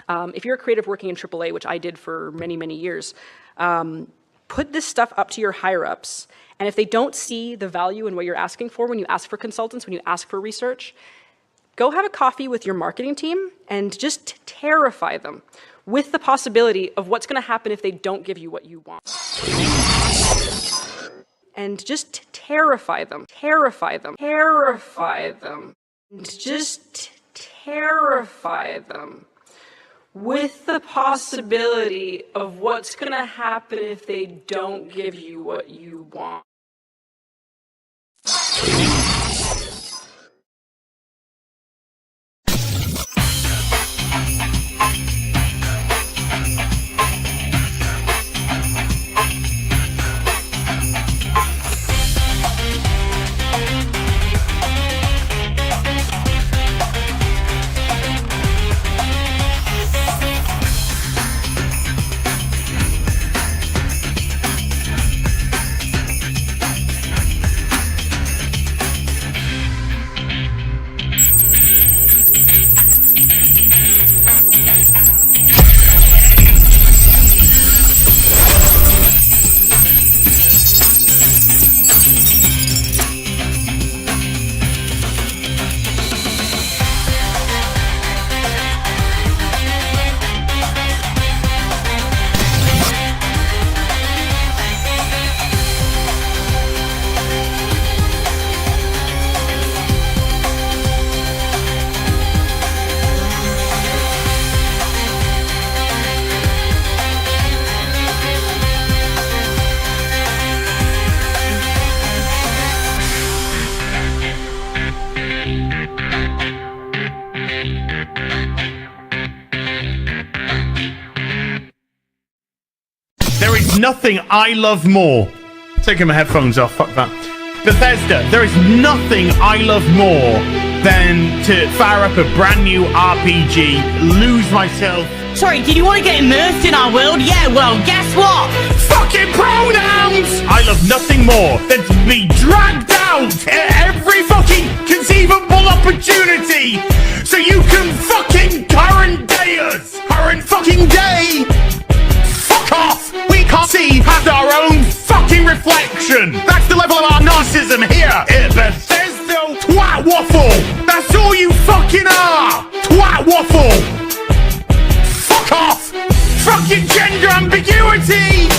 If you're a creative working in AAA, which I did for many, many years, put this stuff up to your higher-ups. And if they don't see the value in what you're asking for when you ask for consultants, when you ask for research, go have a coffee with your marketing team and just terrify them with the possibility of what's going to happen if they don't give you what you want. And just terrify them, terrify them, terrify them, and just terrify them with the possibility of what's going to happen if they don't give you what you want. There is nothing I love more. Taking my headphones off, fuck that. Bethesda, there is nothing I love more than to fire up a brand new RPG, lose myself. Sorry, did you want to get immersed in our world? Yeah, well, guess what? Fucking pronouns! I love nothing more than to be dragged out at every fucking conceivable opportunity so you can fucking current day us. Current fucking day! Fuck off! We can't see past our own fucking reflection! That's the level of our narcissism here at Bethesda. Twat waffle! That's all you fucking are! Twat waffle! Fuck off! Fucking gender ambiguity!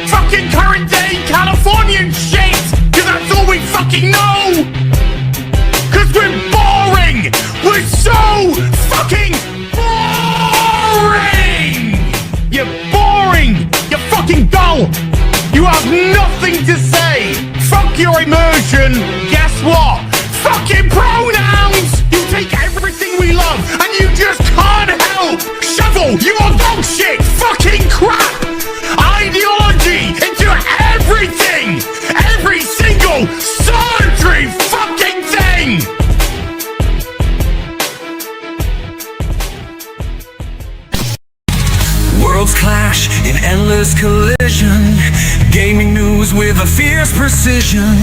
Fucking current day Californian shit! Cause that's all we fucking know! Cause we're boring! We're so fucking boring! You're boring! You're fucking dull! You have nothing to say! Fuck your immersion! Guess what? Fucking pronouns! You take everything we love and you just can't help! Shovel your bullshit fucking crap! Ideology into everything! Every single solitary fucking thing! Worlds clash in endless collision. Gaming news with a fierce precision.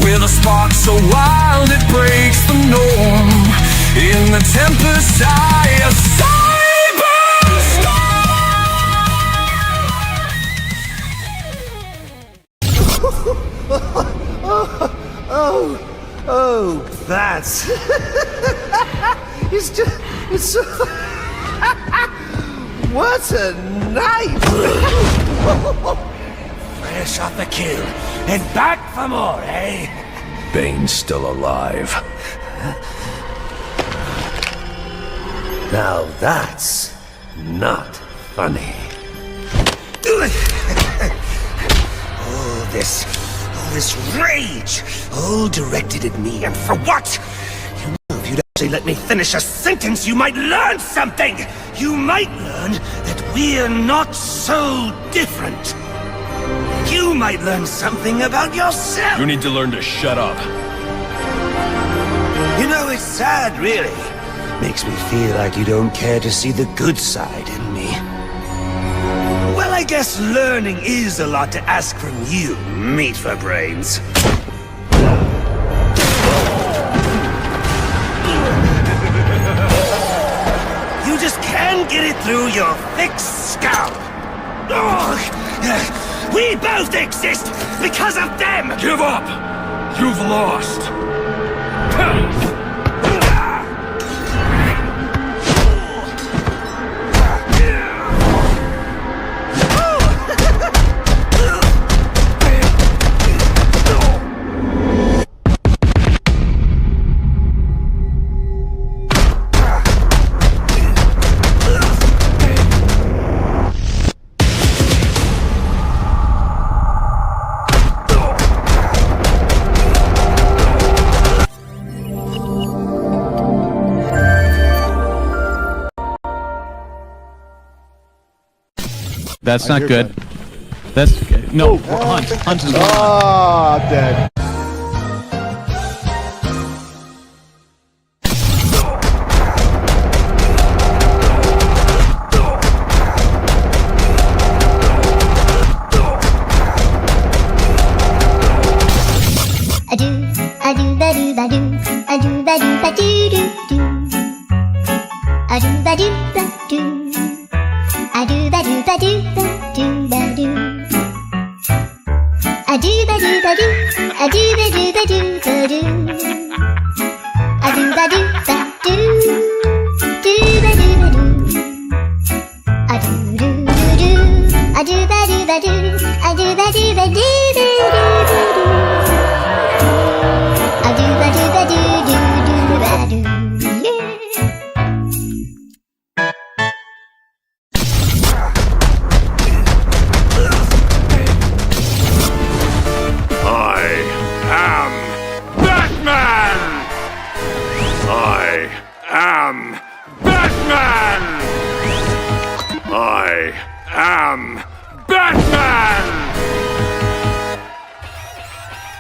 With a spark so wild it breaks the norm. In the tempest eye of Oh, that's... it's so... What a night! Fresh off the kill, and back for more, eh? Bane's still alive. Now that's not funny. All this rage, all directed at me, and for what? You know, if you'd actually let me finish a sentence, you might learn something! You might learn that we're not so different. You might learn something about yourself! You need to learn to shut up. You know, it's sad, really. Makes me feel like you don't care to see the good side in me. Well, I guess learning is a lot to ask from you, meat for brains. You just can't get it through your thick scalp. Ugh. We both exist because of them! Give up! You've lost! That's not good. That's no. Hunt is gone. Oh, I'm dead.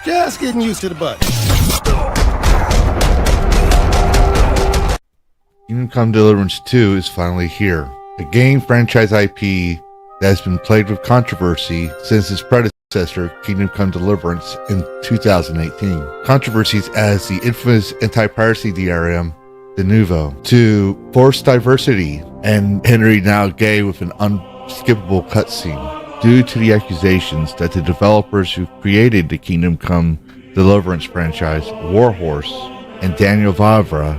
Just getting used to the button. Kingdom Come Deliverance 2 is finally here. A game franchise IP that has been plagued with controversy since its predecessor, Kingdom Come Deliverance, in 2018. Controversies as the infamous anti-piracy DRM, De Novo, to forced diversity, and Henry now gay with an unskippable cutscene, due to the accusations that the developers who created the Kingdom Come Deliverance franchise, Warhorse and Daniel Vavra,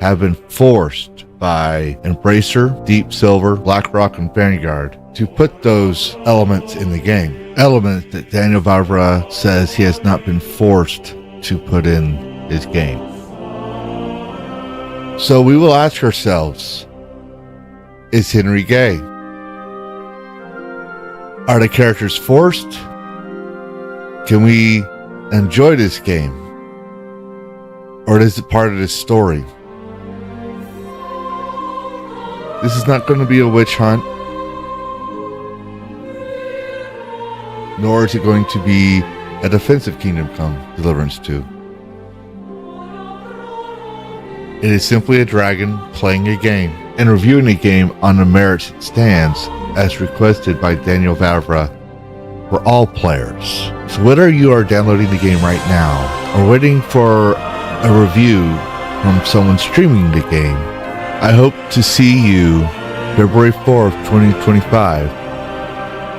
have been forced by Embracer, Deep Silver, BlackRock, and Vanguard to put those elements in the game. Elements that Daniel Vavra says he has not been forced to put in his game. So we will ask ourselves, is Henry gay? Are the characters forced? Can we enjoy this game? Or is it part of this story? This is not going to be a witch hunt. Nor is it going to be a defensive Kingdom Come Deliverance 2. It is simply a dragon playing a game and reviewing a game on the merits it stands, as requested by Daniel Vavra for all players. So whether you are downloading the game right now or waiting for a review from someone streaming the game, I hope to see you February 4th, 2025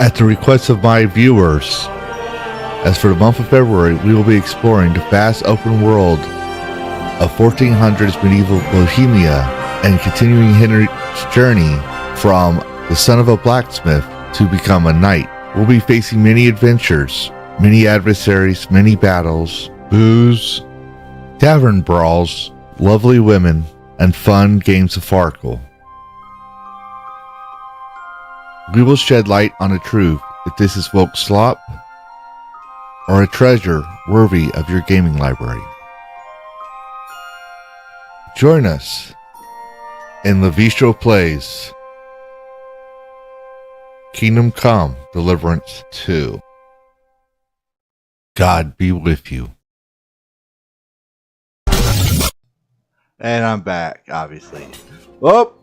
at the request of my viewers. As for the month of February, we will be exploring the vast open world of 1400s medieval Bohemia and continuing Henry's journey from the son of a blacksmith to become a knight. We'll be facing many adventures, many adversaries, many battles, booze, tavern brawls, lovely women, and fun games of Farkle. We will shed light on the truth if this is folk slop or a treasure worthy of your gaming library. Join us in Lavistro Plays Kingdom Come Deliverance 2. God be with you. And I'm back, obviously. Oh!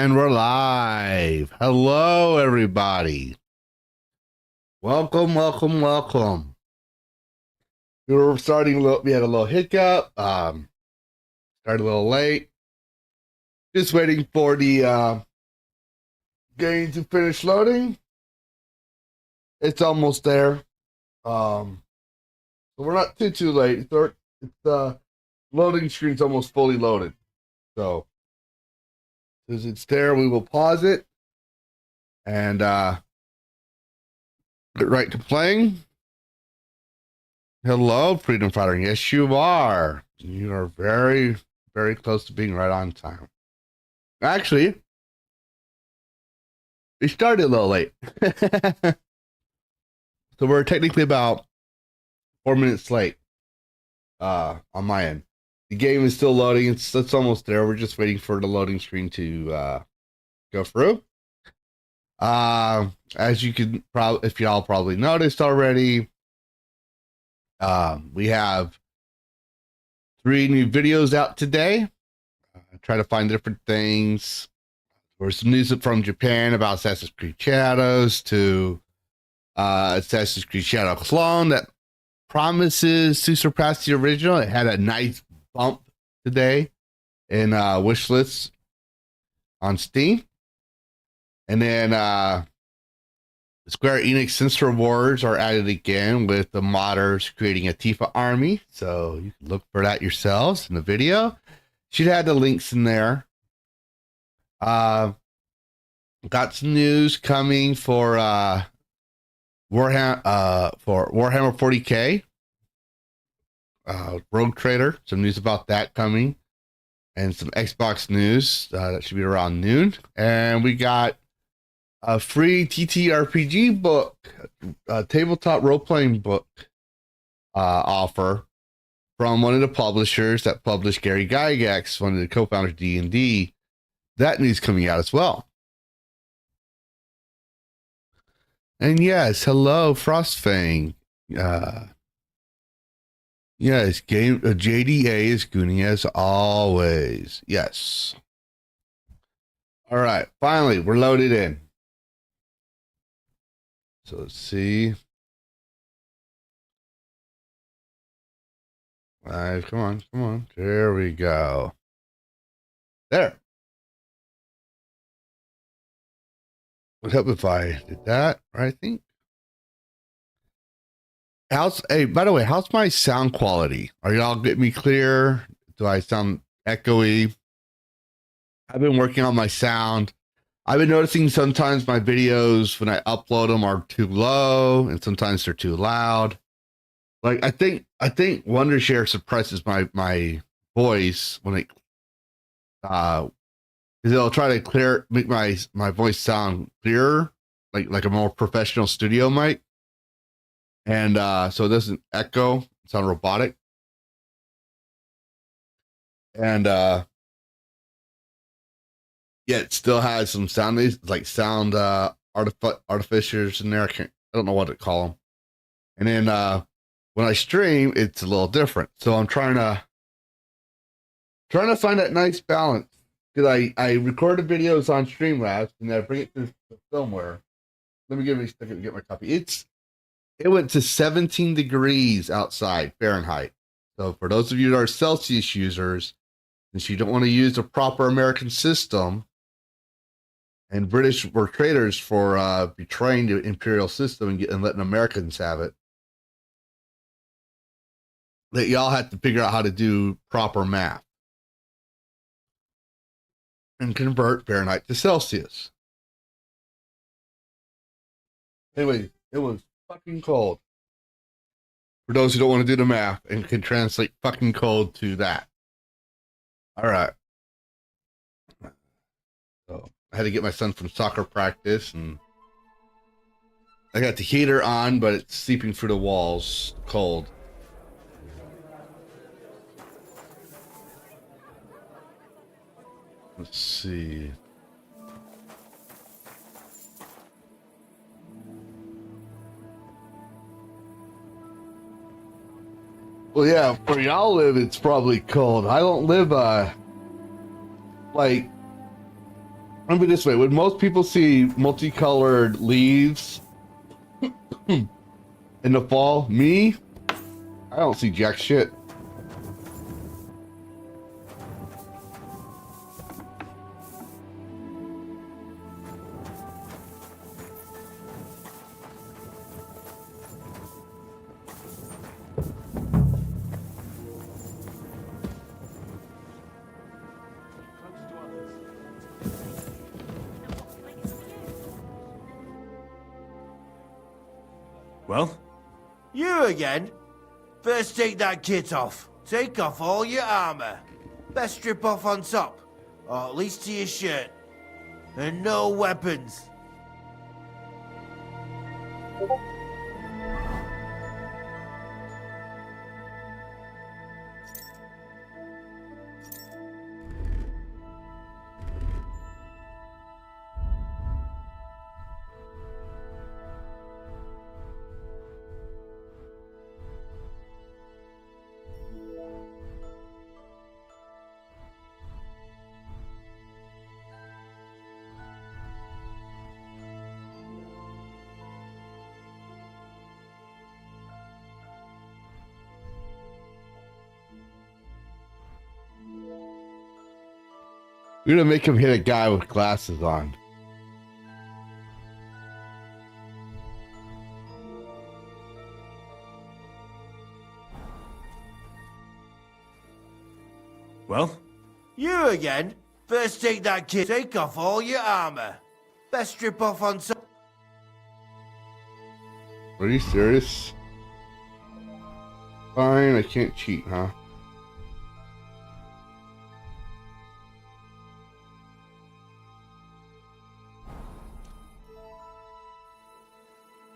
And we're live. Hello, everybody. Welcome, welcome, welcome. We were starting a little, we had a little hiccup. Started a little late. Just waiting for the game to finish loading. It's almost there. So we're not too late. It's loading screen's almost fully loaded. So as it's there, we will pause it and get right to playing. Hello, Freedom Fighter. Yes, you are. You are very, very close to being right on time. Actually, we started a little late. So we're technically about 4 minutes late on my end. The game is still loading. It's almost there. We're just waiting for the loading screen to go through. As you can probably, if y'all probably noticed already, we have 3 new videos out today. Try to find different things. There's some news from Japan about Assassin's Creed Shadows to Assassin's Creed Shadow Clone that promises to surpass the original. It had a nice bump today in wish lists on Steam. And then Square Enix Sensor Wars are added again with the modders creating a Tifa army. So you can look for that yourselves in the video. Should have the links in there. Got some news coming for Warhammer 40K. Rogue Trader, some news about that coming, and some Xbox news that should be around noon. And we got a free TTRPG book, a tabletop role-playing book offer from one of the publishers that published Gary Gygax, one of the co-founders of D&D. That news coming out as well. And yes, hello, Frostfang. Yes, JDA is gooning as always. Yes. All right, finally, we're loaded in. So let's see. Come on. There we go. There. Would help if I did that, I think. Hey, by the way, how's my sound quality? Are y'all getting me clear? Do I sound echoey? I've been working on my sound. I've been noticing sometimes my videos when I upload them are too low and sometimes they're too loud. Like I think Wondershare suppresses my voice when it it'll try to make my voice sound clearer, like a more professional studio mic. And so it doesn't echo, sound robotic. And yeah, it still has some sound artificers in there. I don't know what to call them. And then when I stream, it's a little different. So I'm trying to find that nice balance. Because I record the videos on Streamlabs and then I bring it to the Filmware. Let me give me a second to get my copy. It went to 17 degrees outside Fahrenheit. So for those of you that are Celsius users, since you don't want to use the proper American system, and British were traitors for betraying the imperial system and letting Americans have it, that y'all have to figure out how to do proper math and convert Fahrenheit to Celsius. Anyway, it was fucking cold. For those who don't want to do the math and can translate fucking cold to that. All right. So I had to get my son from soccer practice and I got the heater on, but it's seeping through the walls cold. Let's see. Well, yeah, where y'all live, it's probably cold. I don't live, like, Let me this way. When most people see multicolored leaves in the fall, me, I don't see jack shit. Well? You again? First take that kit off. Take off all your armor. Best strip off on top. Or at least to your shirt. And no weapons. We're gonna make him hit a guy with glasses on. Well? You again? First take that kit. Take off all your armor. Best strip off on top. Are you serious? Fine, I can't cheat, huh?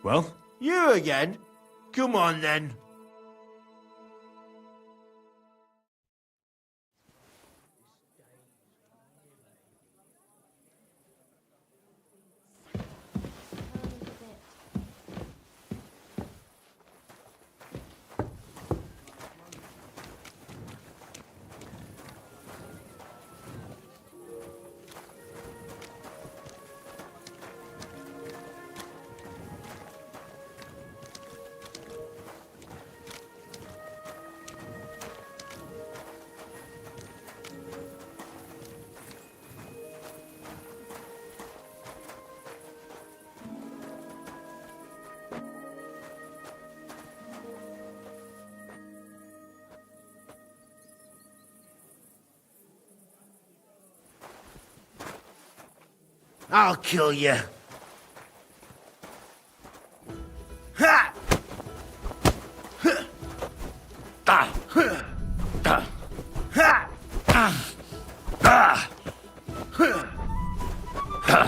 Well? You again? Come on then. I'll kill you. Ha! Huh. Ah! Huh. Ah! Ha! Ah! Ah! Huh. Ah! Huh. Huh.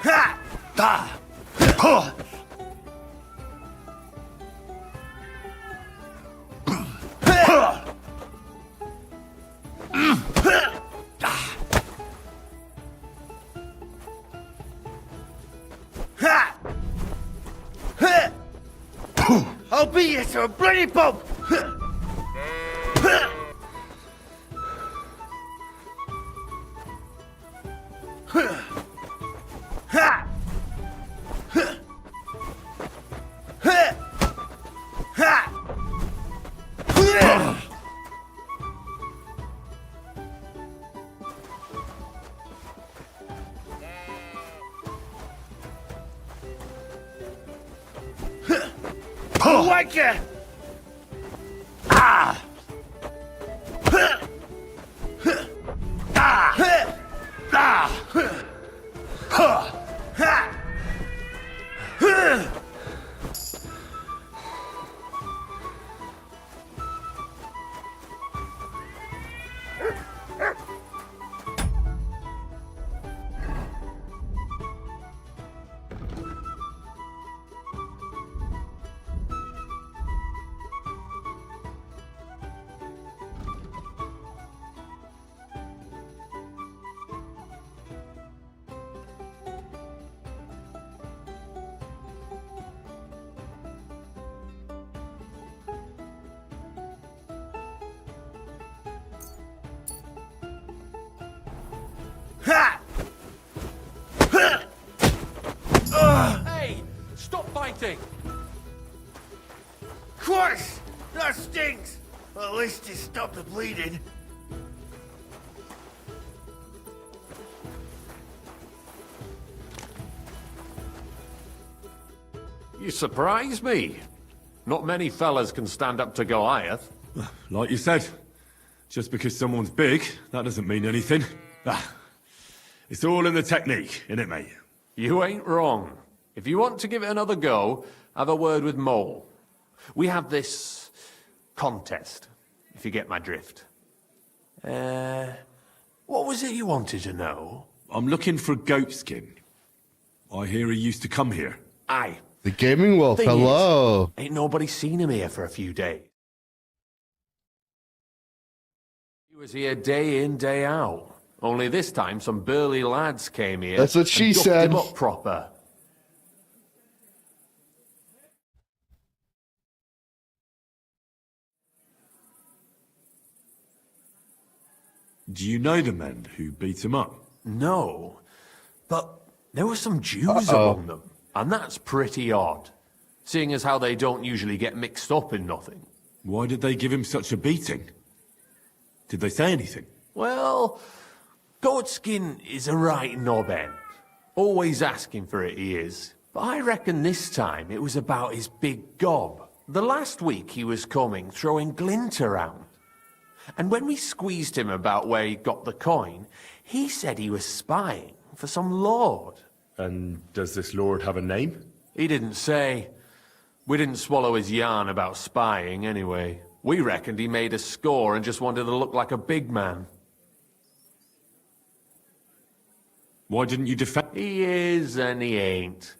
Ha! Ah! Ha! Ah! Huh. I'll beat you to a bloody pulp! Whack ya! Ah! Ah! Ah! fighting? Of course! That stinks! Well, at least it stopped the bleeding. You surprise me. Not many fellas can stand up to Goliath. Like you said, just because someone's big, that doesn't mean anything. It's all in the technique, innit, mate? You ain't wrong. If you want to give it another go, have a word with Mole. We have this contest, if you get my drift. What was it you wanted to know? I'm looking for Goatskin. I hear he used to come here. Aye. The Gaming Wolf, Thing hello. is, ain't nobody seen him here for a few days. He was here day in, day out. Only this time some burly lads came here. That's what she and duffed said. him up proper. Do you know the men who beat him up? No, but there were some Jews among them, and that's pretty odd, seeing as how they don't usually get mixed up in nothing. Why did they give him such a beating? Did they say anything? Well, Goatskin is a right knobhead. Always asking for it, he is. But I reckon this time it was about his big gob. The last week he was coming, throwing glint around. And when we squeezed him about where he got the coin, he said he was spying for some lord. And does this lord have a name? He didn't say. We didn't swallow his yarn about spying anyway. We reckoned he made a score and just wanted to look like a big man. Why didn't you defend? He is and he ain't.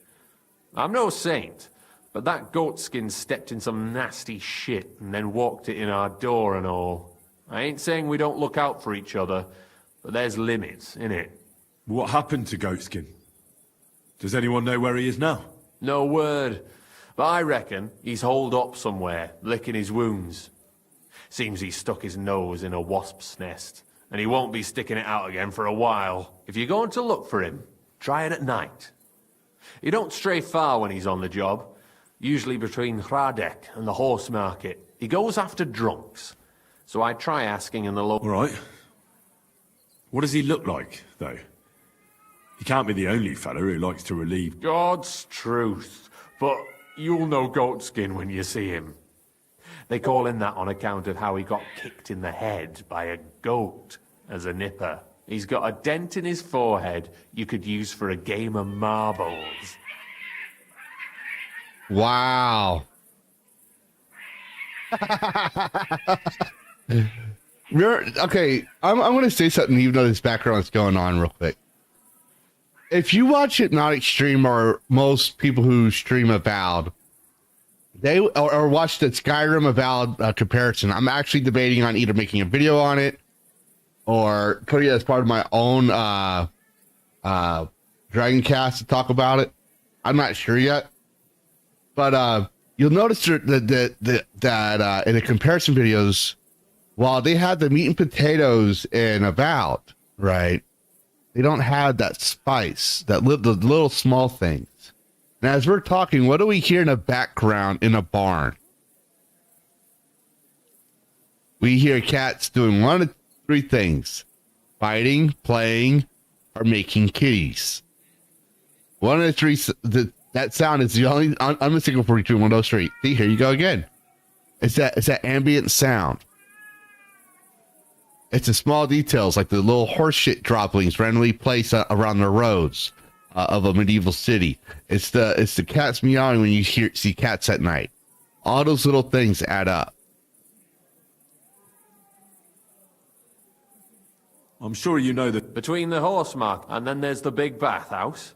I'm no saint, but that Goatskin stepped in some nasty shit and then walked it in our door and all. I ain't saying we don't look out for each other, but there's limits, innit? What happened to Goatskin? Does anyone know where he is now? No word, but I reckon he's holed up somewhere, licking his wounds. Seems he stuck his nose in a wasp's nest, and he won't be sticking it out again for a while. If you're going to look for him, try it at night. He don't stray far when he's on the job, usually between Hradek and the horse market. He goes after drunks, so I try asking in the local... All right. What does he look like, though? He can't be the only fella who likes to relieve... God's truth, but you'll know Goatskin when you see him. They call him that on account of how he got kicked in the head by a goat as a nipper. He's got a dent in his forehead you could use for a game of marbles. Wow. Okay, I'm going to say something even though this background's going on real quick. If you watch Hypnotic stream or most people who stream Avowed, they or watch the Skyrim Avowed comparison, I'm actually debating on either making a video on it or putting it as part of my own Dragon Cast to talk about it. I'm not sure yet, but you'll notice that in the comparison videos, while they had the meat and potatoes in Avowed, right, they don't have that spice, the little small things. And as we're talking, what do we hear in the background in a barn? We hear cats doing one of three things: fighting, playing, or making kitties. One of the three, that sound is the only unmistakable between one of those three. See, here you go again. It's that ambient sound. It's the small details, like the little horse shit droppings randomly placed around the roads of a medieval city. It's the cats meowing when you see cats at night. All those little things add up. I'm sure you know that... Between the horse market and then there's the big bathhouse.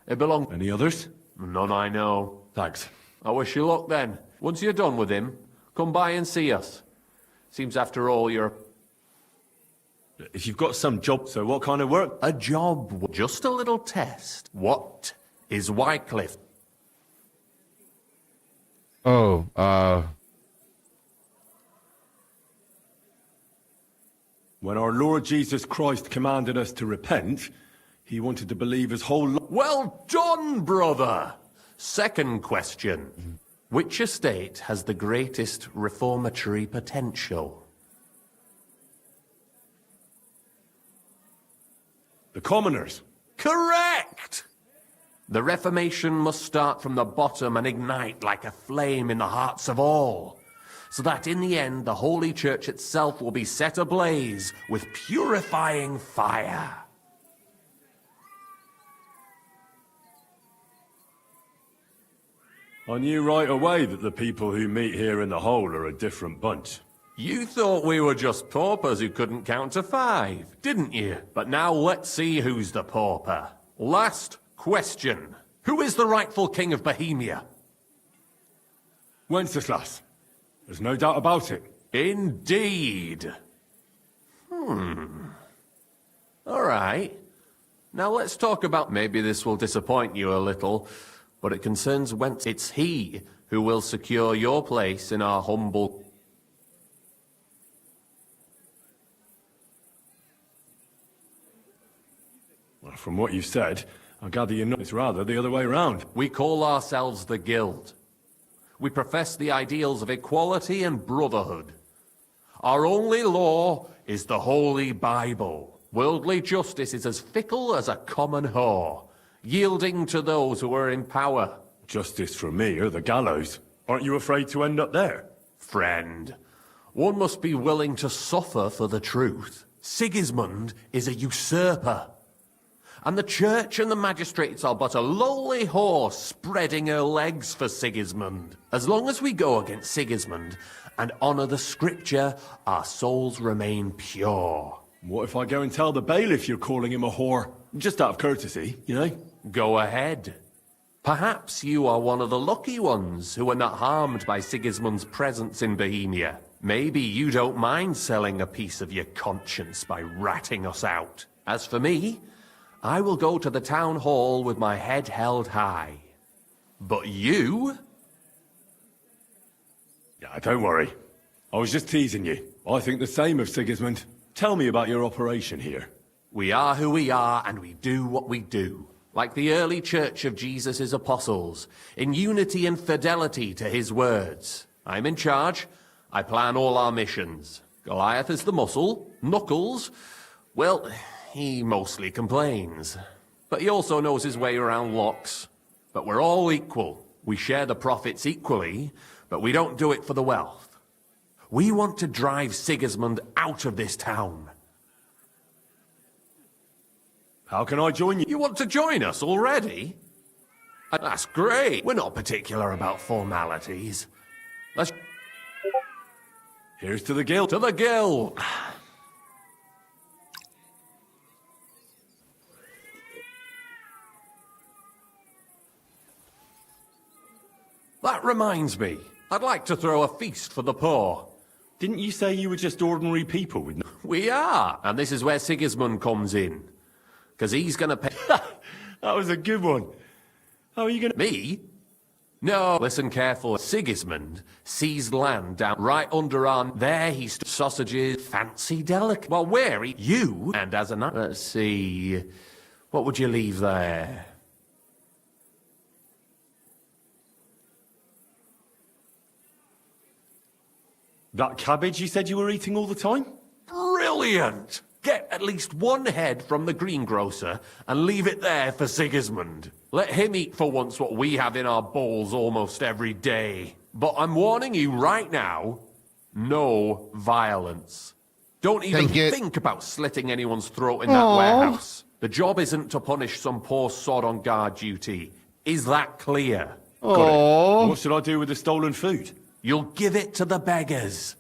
It belongs... Any others? None I know. Thanks. I wish you luck then. Once you're done with him, come by and see us. Seems after all you're... If you've got some job, so what kind of work? A job, just a little test. What is Wycliffe? Oh, When our Lord Jesus Christ commanded us to repent, he wanted to believe his whole life. Well done, brother! Second question. Which estate has the greatest reformatory potential? The commoners. Correct! The Reformation must start from the bottom and ignite like a flame in the hearts of all, so that in the end the Holy Church itself will be set ablaze with purifying fire. I knew right away that the people who meet here in the hole are a different bunch. You thought we were just paupers who couldn't count to 5, didn't you? But now let's see who's the pauper. Last question. Who is the rightful king of Bohemia? Wenceslas. There's no doubt about it. Indeed. All right. Now let's talk about... Maybe this will disappoint you a little, but it concerns Wentz. It's he who will secure your place in our humble... Well, from what you said, I gather you know it's rather the other way around. We call ourselves the Guild. We profess the ideals of equality and brotherhood. Our only law is the Holy Bible. Worldly justice is as fickle as a common whore, yielding to those who are in power. Justice for me or the gallows. Aren't you afraid to end up there? Friend, one must be willing to suffer for the truth. Sigismund is a usurper. And the church and the magistrates are but a lowly horse spreading her legs for Sigismund. As long as we go against Sigismund and honour the scripture, our souls remain pure. What if I go and tell the bailiff you're calling him a whore? Just out of courtesy, you know? Go ahead. Perhaps you are one of the lucky ones who are not harmed by Sigismund's presence in Bohemia. Maybe you don't mind selling a piece of your conscience by ratting us out. As for me, I will go to the town hall with my head held high. But you? Yeah, don't worry. I was just teasing you. I think the same of Sigismund. Tell me about your operation here. We are who we are, and we do what we do. Like the early church of Jesus' apostles, in unity and fidelity to his words. I'm in charge. I plan all our missions. Goliath is the muscle. Knuckles, well, he mostly complains. But he also knows his way around locks. But we're all equal. We share the profits equally, but we don't do it for the wealth. We want to drive Sigismund out of this town. How can I join you? You want to join us already? That's great. We're not particular about formalities. Let's... Here's to the guild. To the guild! That reminds me. I'd like to throw a feast for the poor. Didn't you say you were just ordinary people with no... We are, and this is where Sigismund comes in. Because he's gonna pay... That was a good one. How are you gonna... Me? No, listen careful. Sigismund seized land down right under our... There he stood. Sausages, fancy delicate. Well, where he... You, and as an... Let's see... What would you leave there? That cabbage you said you were eating all the time? Brilliant! Get at least one head from the greengrocer and leave it there for Sigismund. Let him eat for once what we have in our bowls almost every day. But I'm warning you right now, no violence. Don't even think about slitting anyone's throat in that warehouse. The job isn't to punish some poor sod on guard duty. Is that clear? Got it. What should I do with the stolen food? You'll give it to the beggars.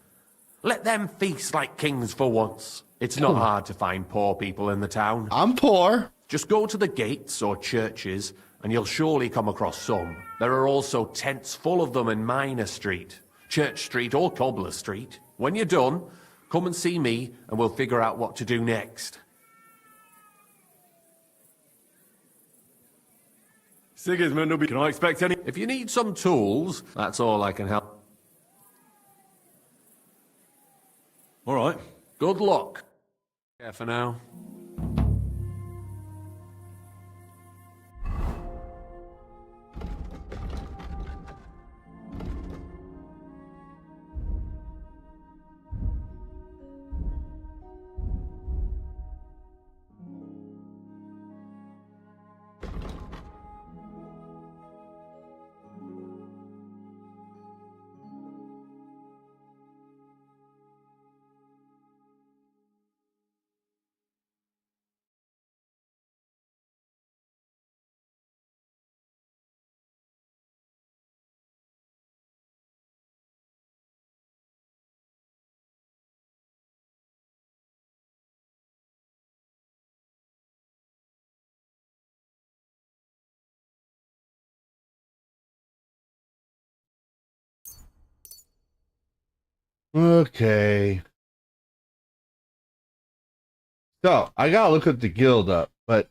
Let them feast like kings for once. It's not hard to find poor people in the town. I'm poor. Just go to the gates or churches, and you'll surely come across some. There are also tents full of them in Minor Street, Church Street or Cobbler Street. When you're done, come and see me, and we'll figure out what to do next. Sigismund will be... Can I expect any... If you need some tools, that's all I can help. All right. Good luck. Care for now. Okay. So I gotta look at the guild up, but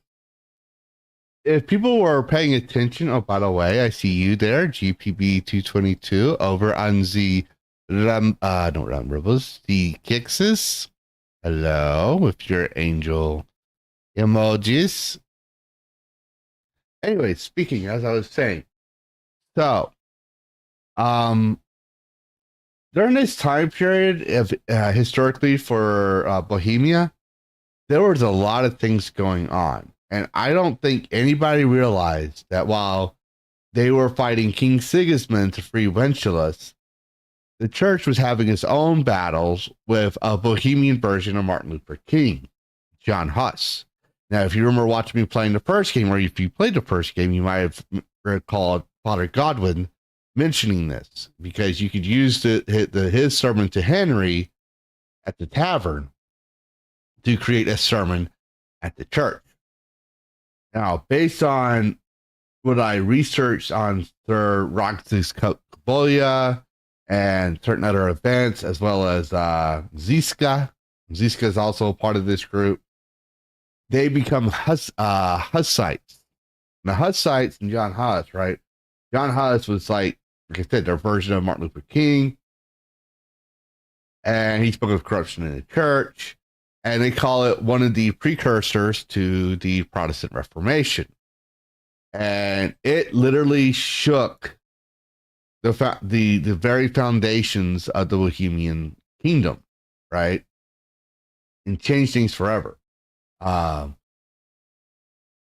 if people were paying attention, oh, by the way, I see you there, GPB 222 over on the no Ram Rebels, the Kixes. Hello, with your angel emojis. Anyway, speaking as I was saying, so during this time period of historically for Bohemia, there was a lot of things going on. And I don't think anybody realized that while they were fighting King Sigismund to free Wenceslas, the church was having its own battles with a Bohemian version of Martin Luther King, John Huss. Now, if you remember watching me playing the first game, or if you played the first game, you might have recalled Father Godwin mentioning this, because you could use his sermon to Henry at the tavern to create a sermon at the church. Now, based on what I researched on Sir Roxas Kabolia and certain other events, as well as Ziska is also a part of this group, they become Hussites. Now, Hussites and John Huss, right? John Huss was like I said, their version of Martin Luther King. And he spoke of corruption in the church. And they call it one of the precursors to the Protestant Reformation. And it literally shook the very foundations of the Bohemian kingdom, right? And changed things forever.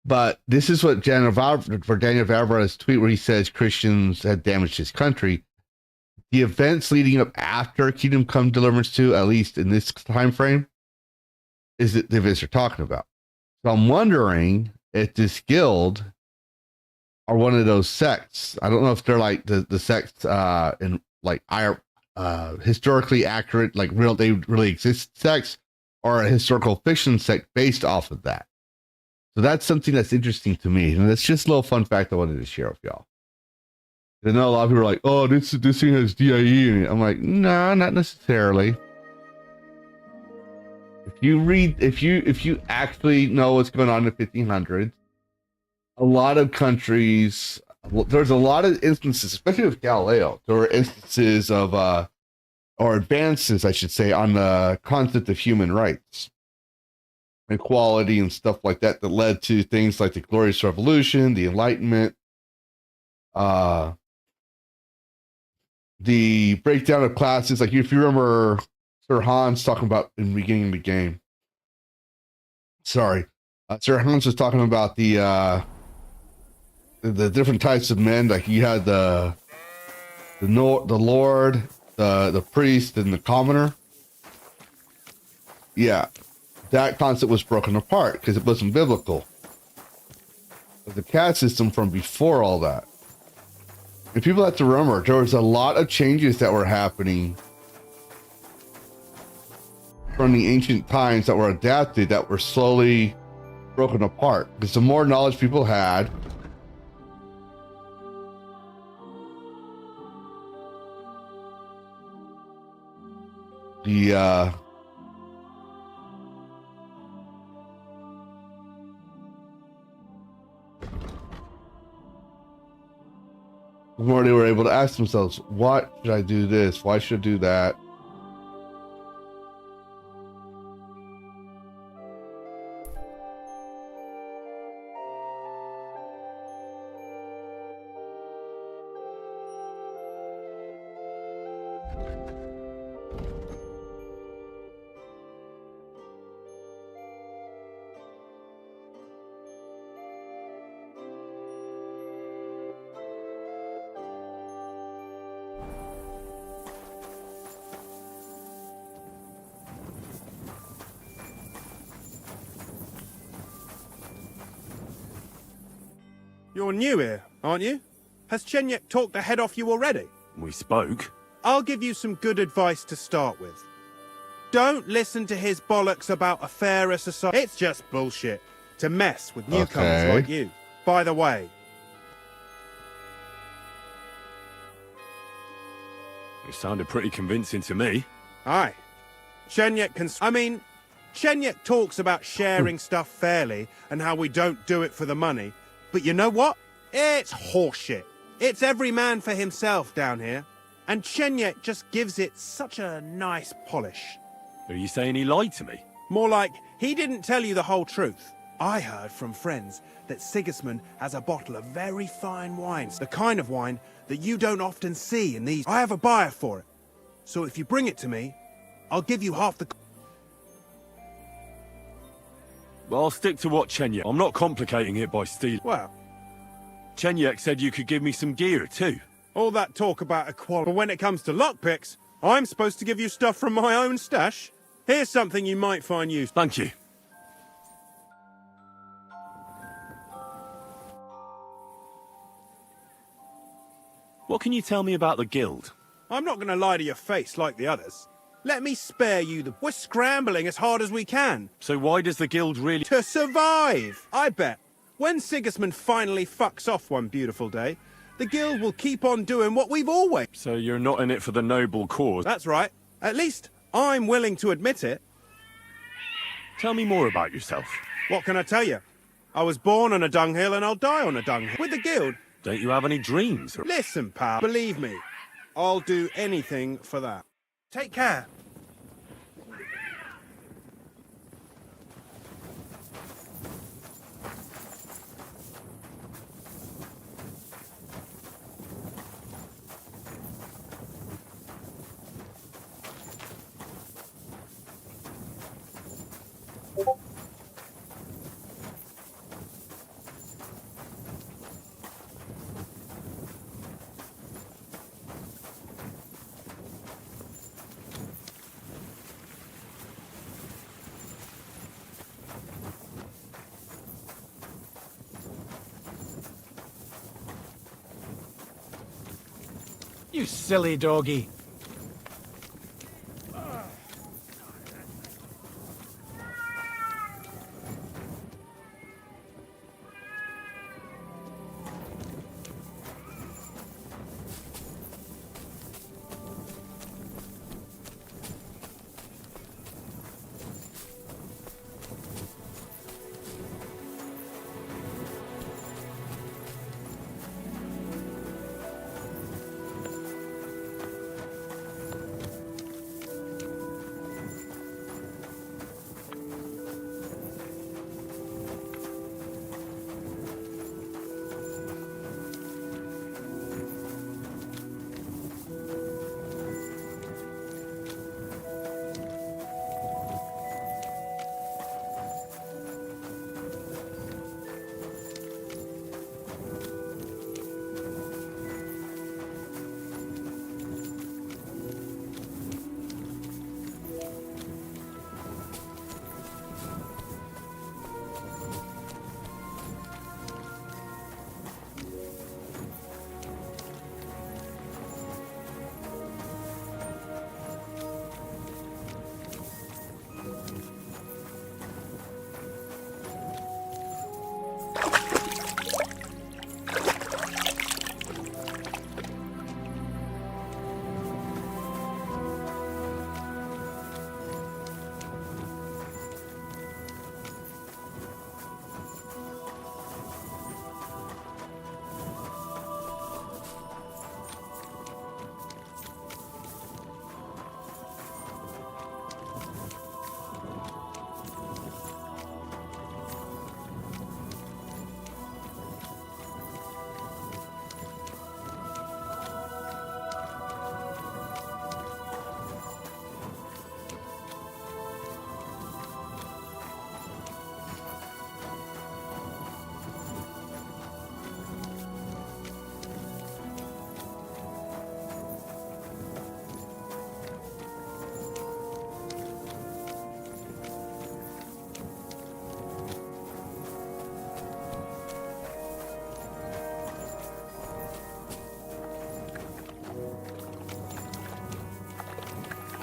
But this is what Daniel Vavra's tweet, where he says Christians had damaged his country. The events leading up after Kingdom Come Deliverance 2, at least in this time frame, is the events they're talking about. So I'm wondering if this guild are one of those sects. I don't know if they're like the sects in like historically accurate, like they really exist sects, or a historical fiction sect based off of that. So that's something that's interesting to me, and that's just a little fun fact I wanted to share with y'all. I know a lot of people are like, "Oh, this thing has DIE in it." I'm like, "No, not necessarily." If you actually know what's going on in the 1500s, a lot of countries, there's a lot of instances, especially with Galileo, there were instances of or advances, I should say, on the concept of human rights, equality, and stuff like that, that led to things like the Glorious Revolution, the Enlightenment, the breakdown of classes. Like if you remember Sir Hans talking about in the beginning of the game. Sorry, Sir Hans was talking about the different types of men. Like you had the lord, the priest, and the commoner. Yeah, that concept was broken apart because it wasn't biblical. But the caste system from before all that. And people have to remember, there was a lot of changes that were happening from the ancient times that were adapted, that were slowly broken apart. Because the more knowledge people had, the more they were able to ask themselves, why should I do this? Why should I do that? You're new here, aren't you? Has Chenyek talked the head off you already? We spoke. I'll give you some good advice to start with. Don't listen to his bollocks about a fairer society. It's just bullshit to mess with newcomers like you. By the way, It sounded pretty convincing to me. Aye. Chenyek talks about sharing stuff fairly and how we don't do it for the money. But you know what? It's horseshit. It's every man for himself down here. And Chenyek just gives it such a nice polish. Are you saying he lied to me? More like, he didn't tell you the whole truth. I heard from friends that Sigismund has a bottle of very fine wines, the kind of wine that you don't often see in these. I have a buyer for it. So if you bring it to me, I'll give you half the... Well, I'll stick to what Chenyek. I'm not complicating it by stealing. Well, Chenyek said you could give me some gear, too. all that talk about equality. But when it comes to lockpicks, I'm supposed to give you stuff from my own stash. Here's something you might find useful. Thank you. What can you tell me about the guild? I'm not going to lie to your face like the others. Let me spare you the... We're scrambling as hard as we can. So why does the guild really... To survive, I bet. When Sigismund finally fucks off one beautiful day, the guild will keep on doing what we've always... So you're not in it for the noble cause? That's right. At least I'm willing to admit it. Tell me more about yourself. What can I tell you? I was born on a dunghill and I'll die on a dunghill. With the guild... Don't you have any dreams? Listen, pal, believe me, I'll do anything for that. Take care. You silly doggy.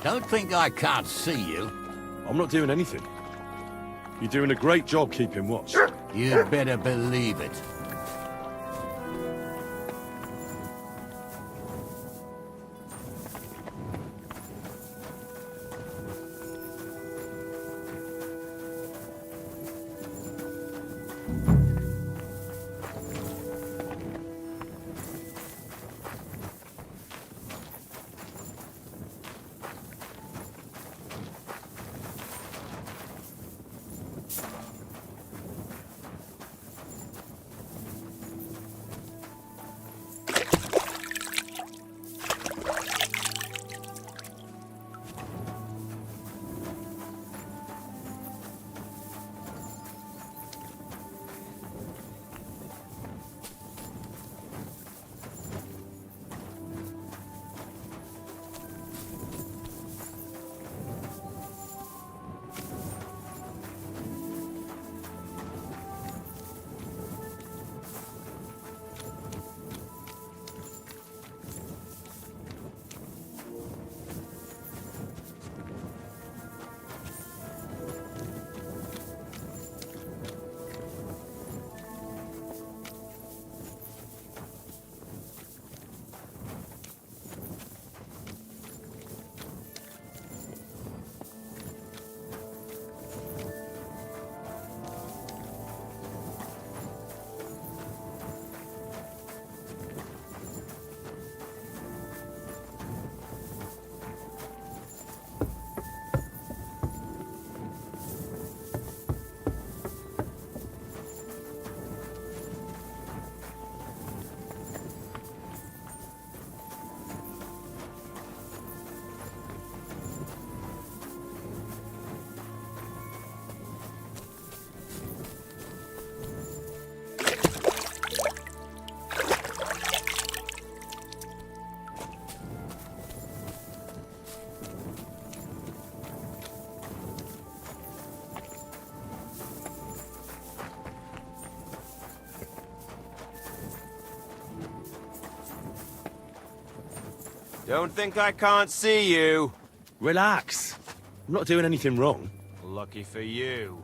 Don't think I can't see you. I'm not doing anything. You're doing a great job keeping watch. You'd better believe it. Don't think I can't see you. Relax. I'm not doing anything wrong. Lucky for you.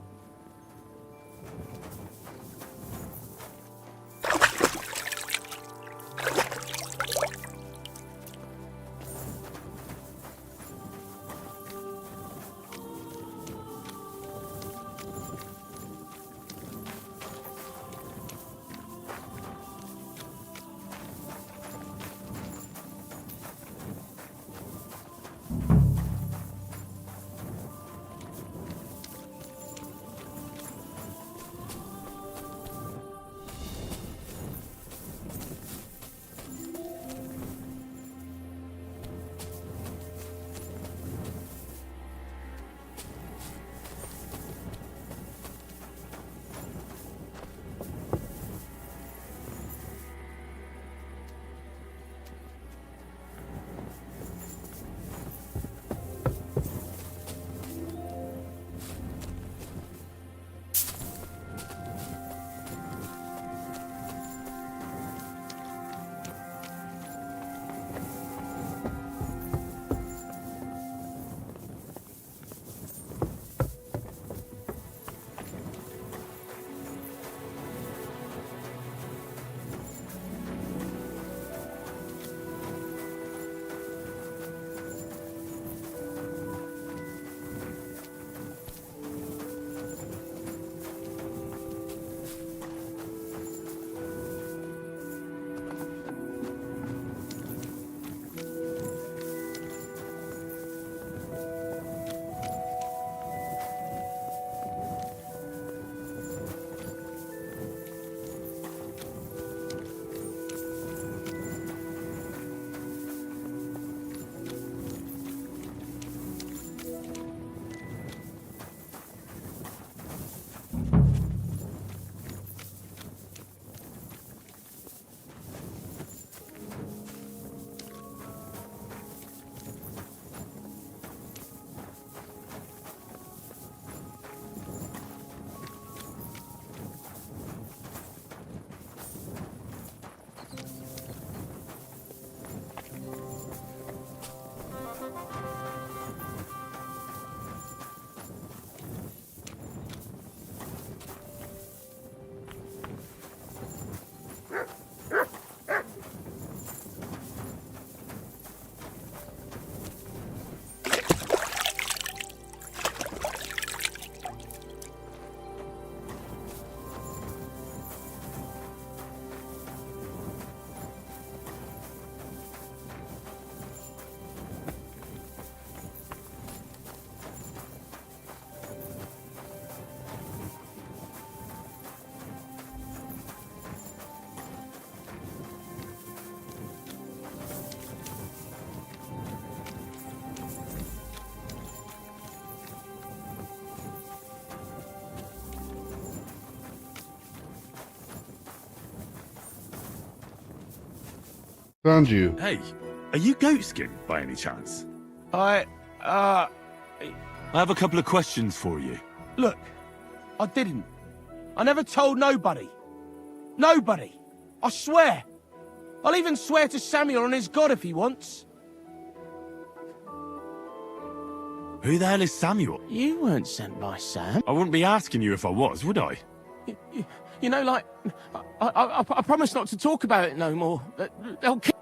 Found you. Hey, are you Goatskin by any chance? I have a couple of questions for you. Look, I didn't. I never told nobody. Nobody. I swear. I'll even swear to Samuel and his God if he wants. Who the hell is Samuel? You weren't sent by Sam. I wouldn't be asking you if I was, would I? You know, like, I promise not to talk about it no more. They'll kill.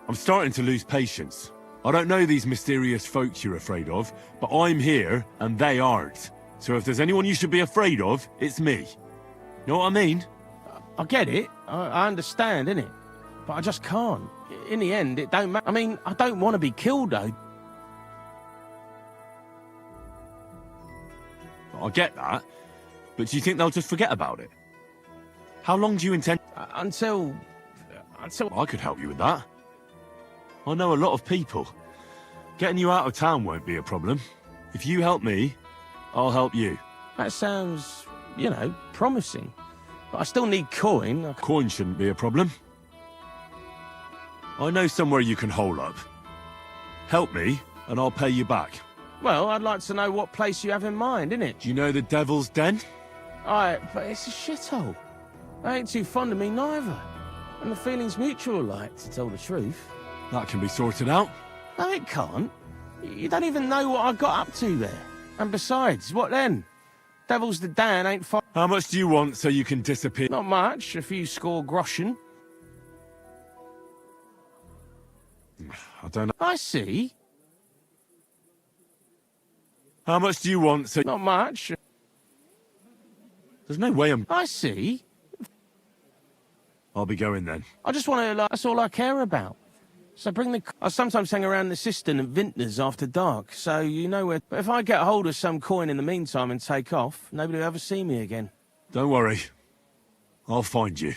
I'm starting to lose patience. I don't know these mysterious folks you're afraid of, but I'm here and they aren't. So if there's anyone you should be afraid of, it's me. Know what I mean? I get it. I understand, innit? But I just can't. In the end, it don't matter. I mean, I don't want to be killed, though. I get that, but do you think they'll just forget about it? How long do you intend? Until I could help you with that. I know a lot of people. Getting you out of town won't be a problem. If you help me, I'll help you. That sounds, you know, promising. But I still need coin. Coin shouldn't be a problem. I know somewhere you can hole up. Help me, and I'll pay you back. Well, I'd like to know what place you have in mind, innit? Do you know the Devil's Den? Aye, but it's a shithole. They ain't too fond of me neither. And the feeling's mutual, like, to tell the truth. That can be sorted out. No, it can't. You don't even know what I got up to there. And besides, what then? Devil's the Dan ain't far. How much do you want so you can disappear? Not much, a few score groschen. I don't know. I see. How much do you want so... Not much. There's no way I'm... I see. I'll be going then. I just want to... that's all I care about. So bring the... I sometimes hang around the cistern and vintners after dark, so you know where... But if I get hold of some coin in the meantime and take off, nobody will ever see me again. Don't worry. I'll find you.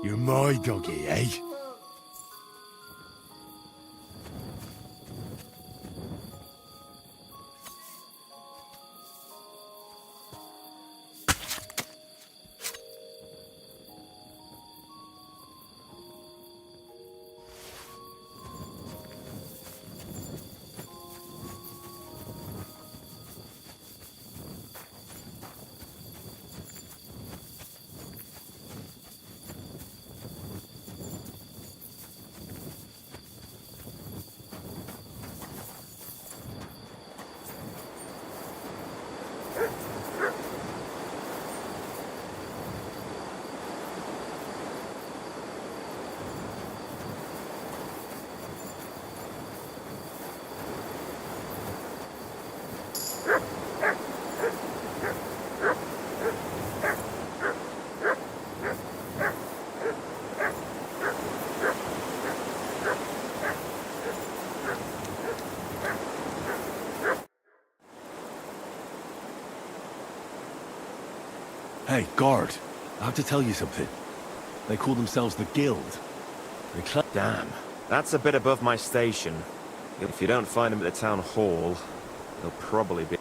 You're my doggy, eh? Hey, guard. I have to tell you something. They call themselves the Guild. Damn. That's a bit above my station. If you don't find them at the town hall, they'll probably be...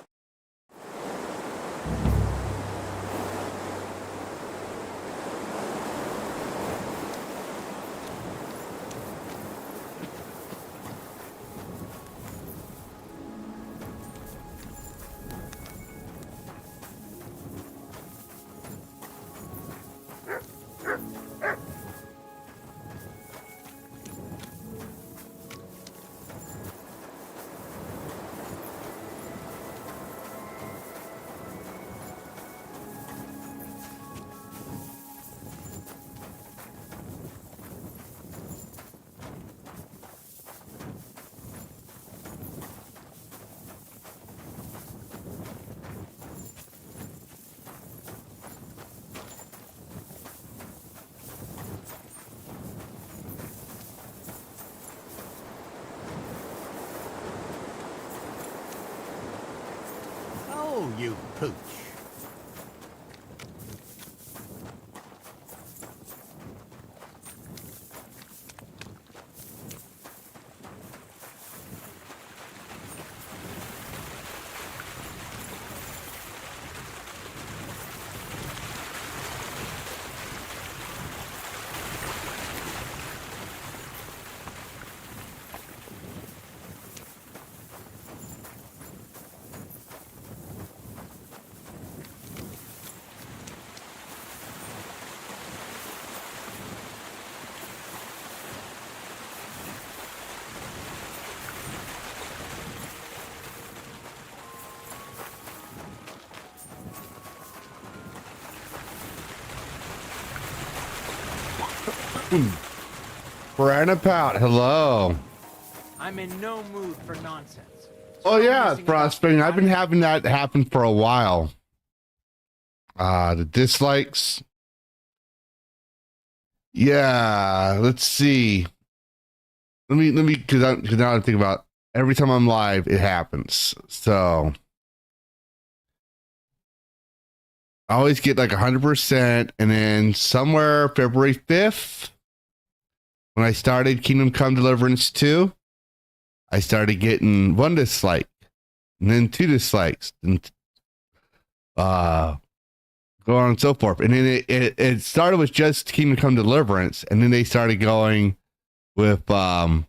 Oh, you pooch. Brandon Pout, hello. I'm in no mood for nonsense. Oh yeah, Frostbane. I've been having that happen for a while. The dislikes. Yeah, let's see. Let me, because now I'm thinking about every time I'm live, it happens. So I always get like 100%, and then somewhere February 5th, when I started Kingdom Come Deliverance 2, I started getting 1 dislike, and then 2 dislikes, and go on and so forth. And then it started with just Kingdom Come Deliverance, and then they started going with there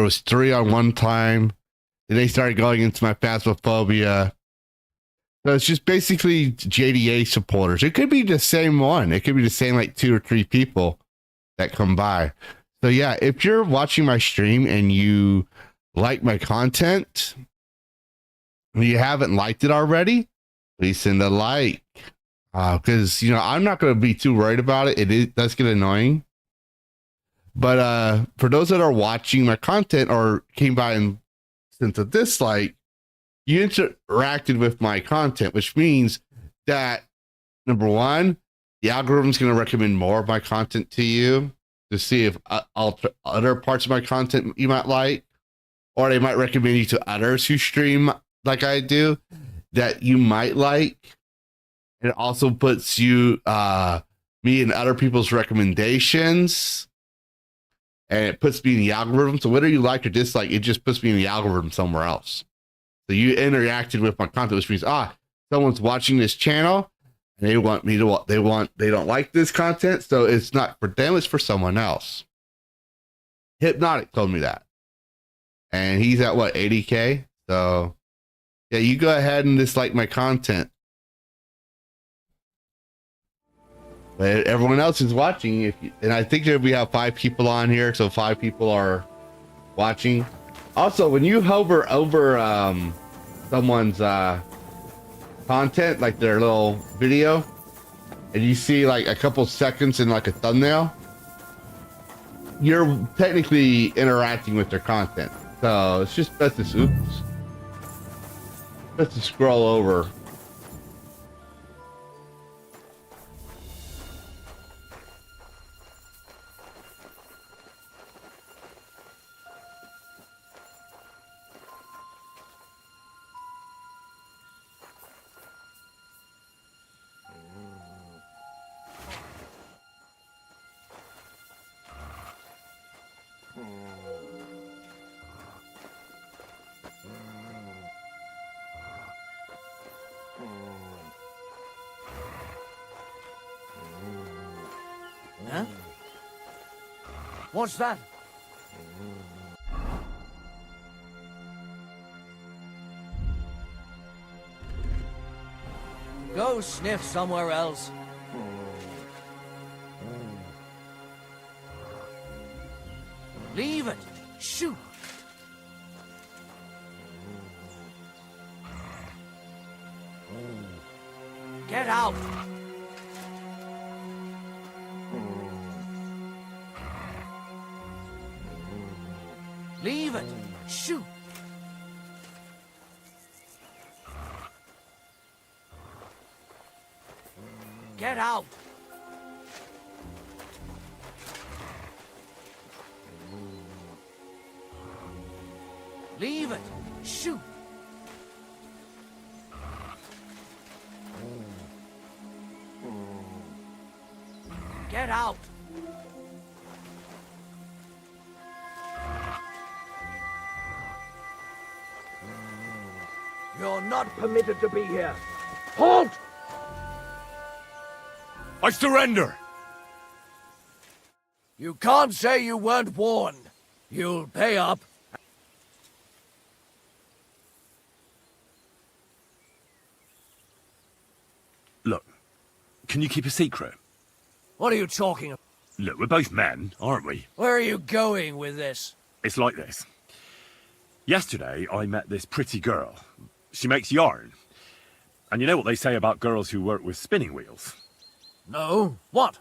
was 3 on one time. Then they started going into my Phasmophobia. So it's just basically JDA supporters. It could be the same one. It could be the same like 2 or 3 people that come by. So yeah, if you're watching my stream and you like my content and you haven't liked it already, please send a like. Because I'm not going to be too worried about it. Does get annoying. But for those that are watching my content or came by and sent a dislike, you interacted with my content, which means that number 1, the algorithm's going to recommend more of my content to you to see if other parts of my content you might like, or they might recommend you to others who stream like I do that you might like. It also puts you, me and other people's recommendations, and it puts me in the algorithm. So whether you like or dislike, it just puts me in the algorithm somewhere else. So you interacted with my content, which means, someone's watching this channel and they want me to, they don't like this content. So it's not for them, it's for someone else. Hypnotic told me that. And he's at 80K. So yeah, you go ahead and dislike my content. But everyone else is watching. And I think we have 5 people on here. So 5 people are watching. Also, when you hover over someone's content, like their little video, and you see like a couple seconds in like a thumbnail, you're technically interacting with their content. So it's just best to scroll over. Huh? What's that? Go sniff somewhere else. Leave it. Shoot. Get out. Leave it. Shoot. Get out. Leave it. Shoot. Get out. You're not permitted to be here. Halt! I surrender! You can't say you weren't warned. You'll pay up. Look, can you keep a secret? What are you talking about? Look, we're both men, aren't we? Where are you going with this? It's like this. Yesterday, I met this pretty girl. She makes yarn. And you know what they say about girls who work with spinning wheels? No. What?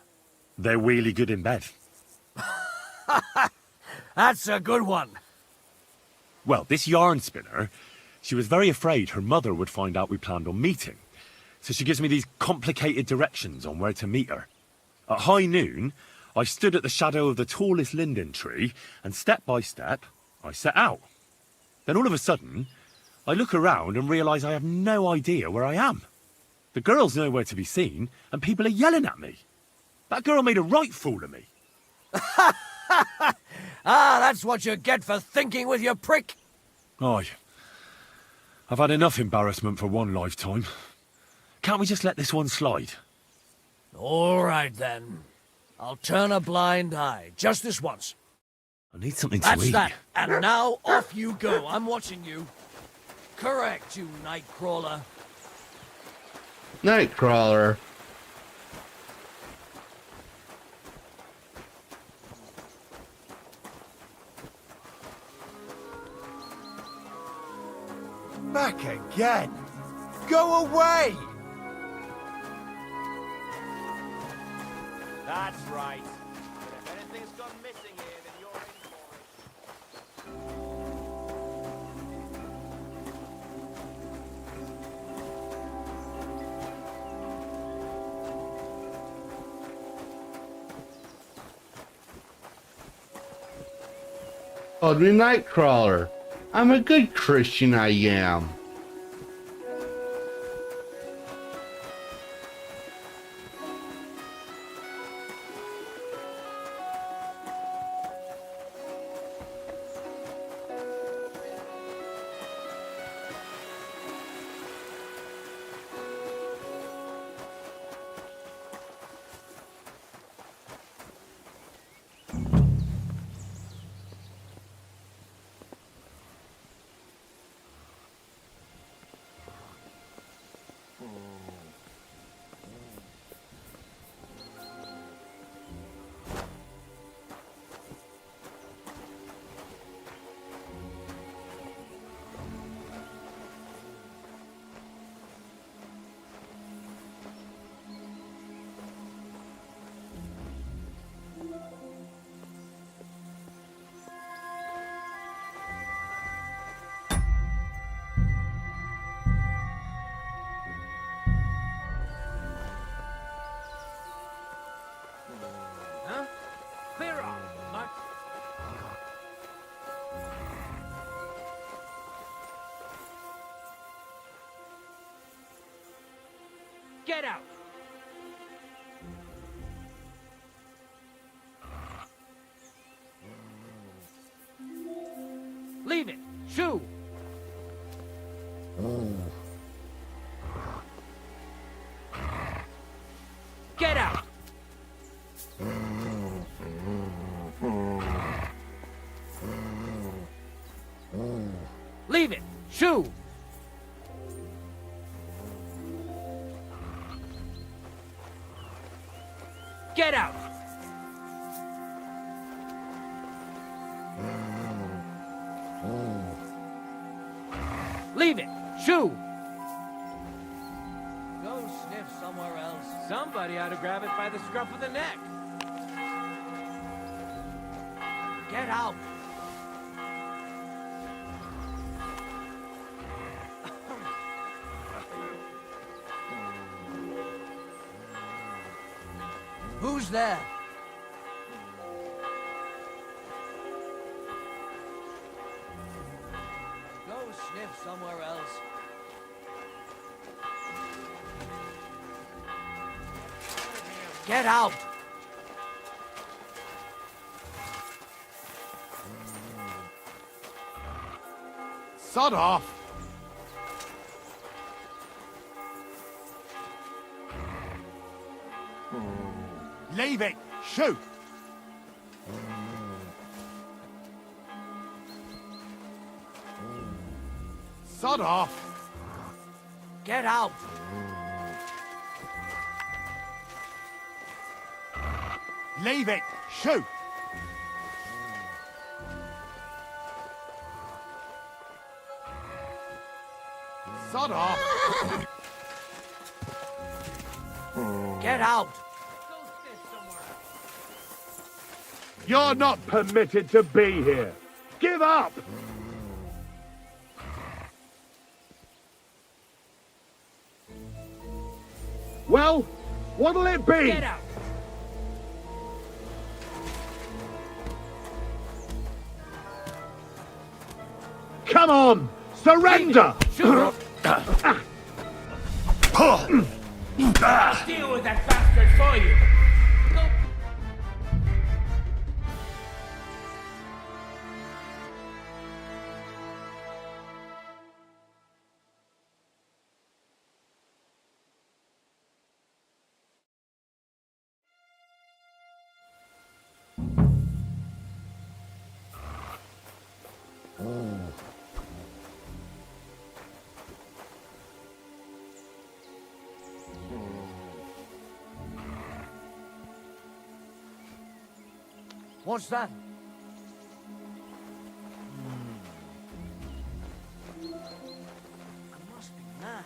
They're really good in bed. That's a good one. Well, this yarn spinner, she was very afraid her mother would find out we planned on meeting. So she gives me these complicated directions on where to meet her. At high noon, I stood at the shadow of the tallest linden tree, and step by step, I set out. Then all of a sudden, I look around and realise I have no idea where I am. The girl's nowhere to be seen, and people are yelling at me. That girl made a right fool of me. Ah, that's what you get for thinking with your prick. Aye. I've had enough embarrassment for one lifetime. Can't we just let this one slide? All right, then. I'll turn a blind eye, just this once. I need something to That's eat. that. And now off you go. I'm watching you. Correct, you Nightcrawler. Nightcrawler. Back again. Go away. That's right. But if anything's gone missing here, then you're in for it. Called me Nightcrawler. I'm a good Christian, I am. Clear off, Mutt. Get out. Leave it. Shoo. Get out. Leave it. Shoo. Get out. Leave it. Shoo. Go sniff somewhere else. Somebody ought to grab it by the scruff of the neck. Get out. Who's there? Go sniff somewhere else. Get out! Sod off! Leave it! Shoot! Sod off! Get out! Leave it! Shoot! Sod off! Get out! You're not permitted to be here. Give up! Well, what'll it be? Get out! Come on! Surrender! Deal with that bastard for you! What's that? I must be mad.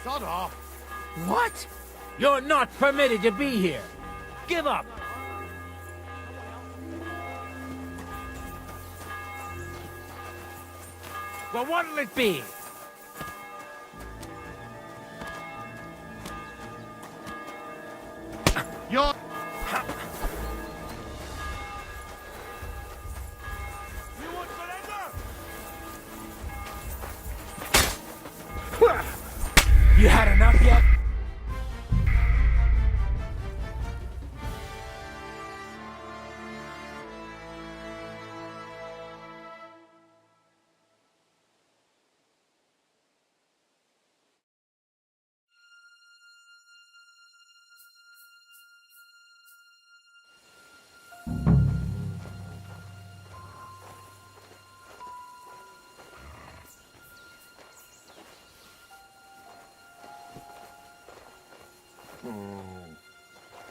Sod off! What? You're not permitted to be here. Give up. Well, what'll it be? You're... You had enough yet?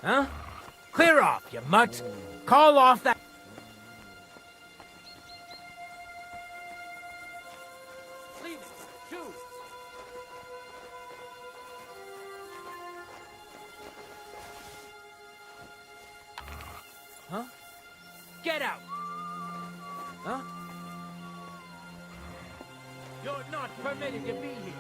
Huh? Clear off, you mutt! Call off that... Leave it! Shoot! Huh? Get out! Huh? You're not permitted to be here!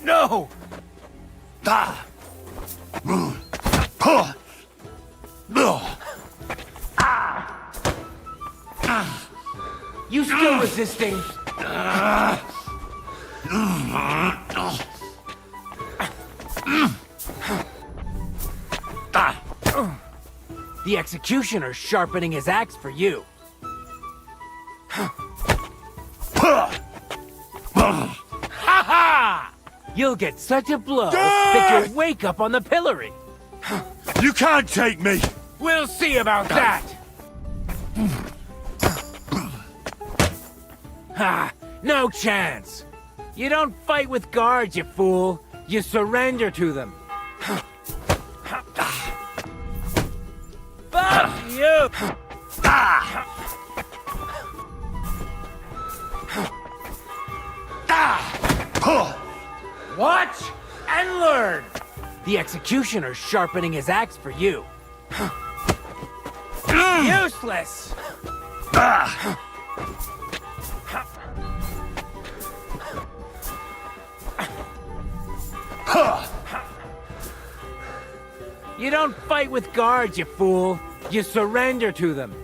No! You still resisting? The executioner's sharpening his axe for you. Ha-ha! You'll get such a blow that you'll wake up on the pillory. You can't take me! We'll see about that! Ha! No chance! You don't fight with guards, you fool! You surrender to them! you! Watch and learn! The executioner's sharpening his axe for you. Useless! You don't fight with guards, you fool. You surrender to them.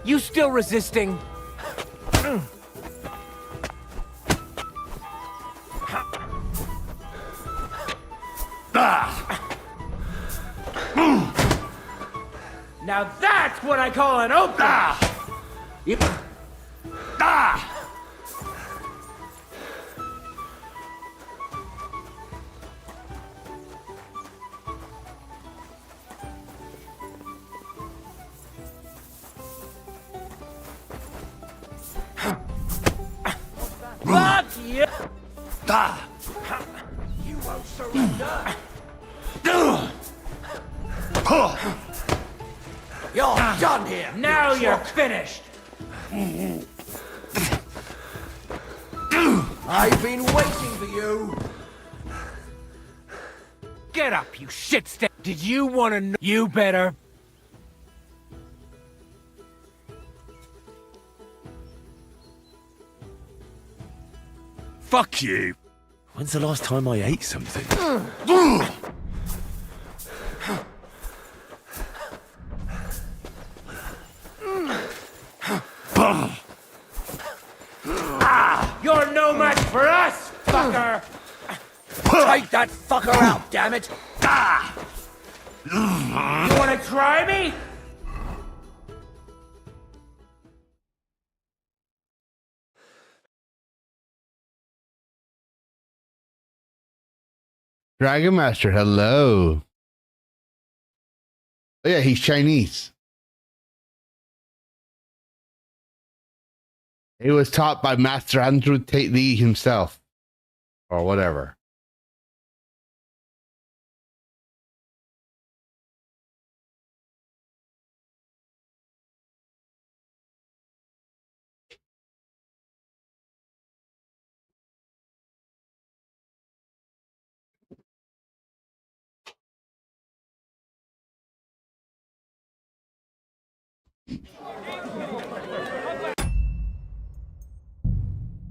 You still resisting? Now that's what I call an opening! You... Fuck you! You won't surrender! You're done here! Now you're finished! I've been waiting for you! Get up, you shit stick! Did you want to know? You better... Fuck you! When's the last time I ate something? You're no match for us, fucker! Take that fucker out, damn it! You wanna try me? Dragon Master, hello. Oh, yeah, he's Chinese. He was taught by Master Andrew Tate Lee himself, or whatever.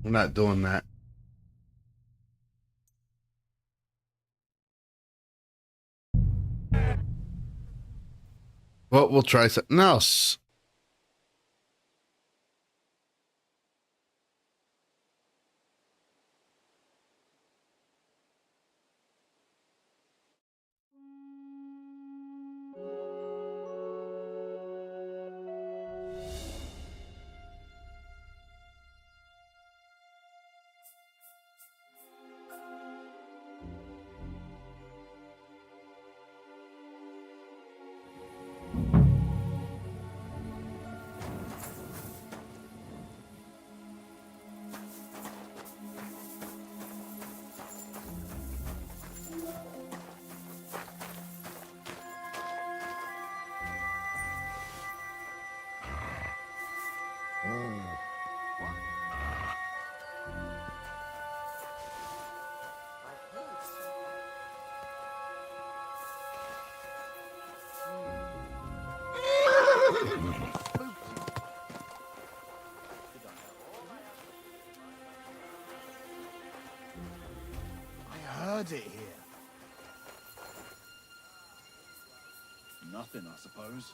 We're not doing that. Well, we'll try something else. Heard it here. Nothing, I suppose.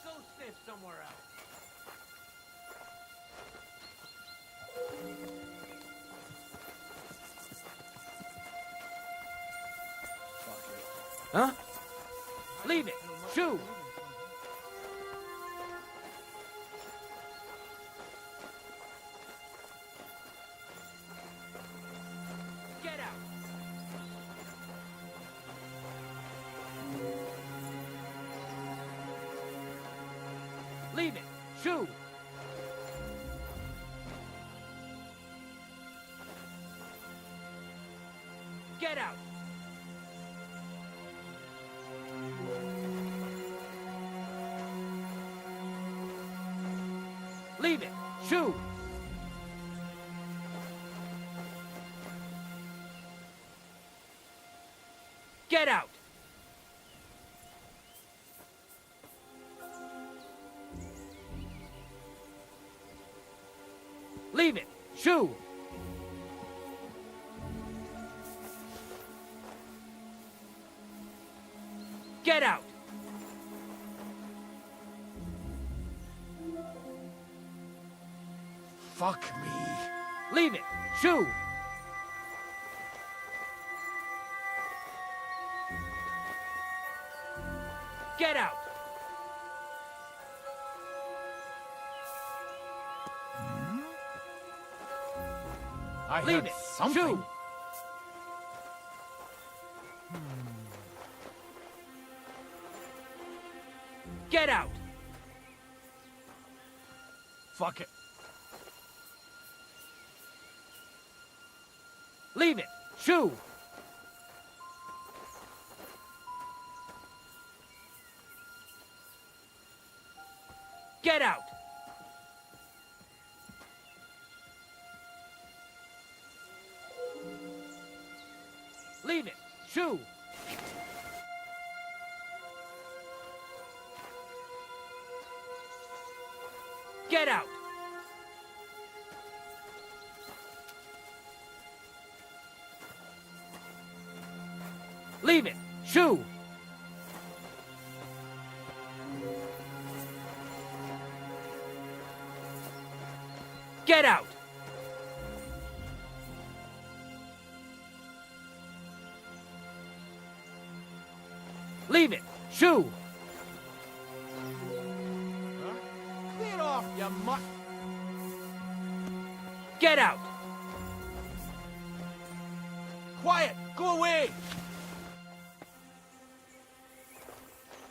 Go sniff somewhere else. Huh? Leave it. Shoo. Get out. Shoo! Get out! Leave it! Shoo! Get out! Leave it! Shoo! Get out! Fuck me. Leave it! Shoo! Get out! I Leave heard it! something. Shoo! Get out! Fuck it. Leave it! Shoo! Get out! Leave it! Shoo! Get out! Leave it! Shoo! Get out! Leave it! Shoo! Clear off, you mutt. Get out! Quiet. Go away.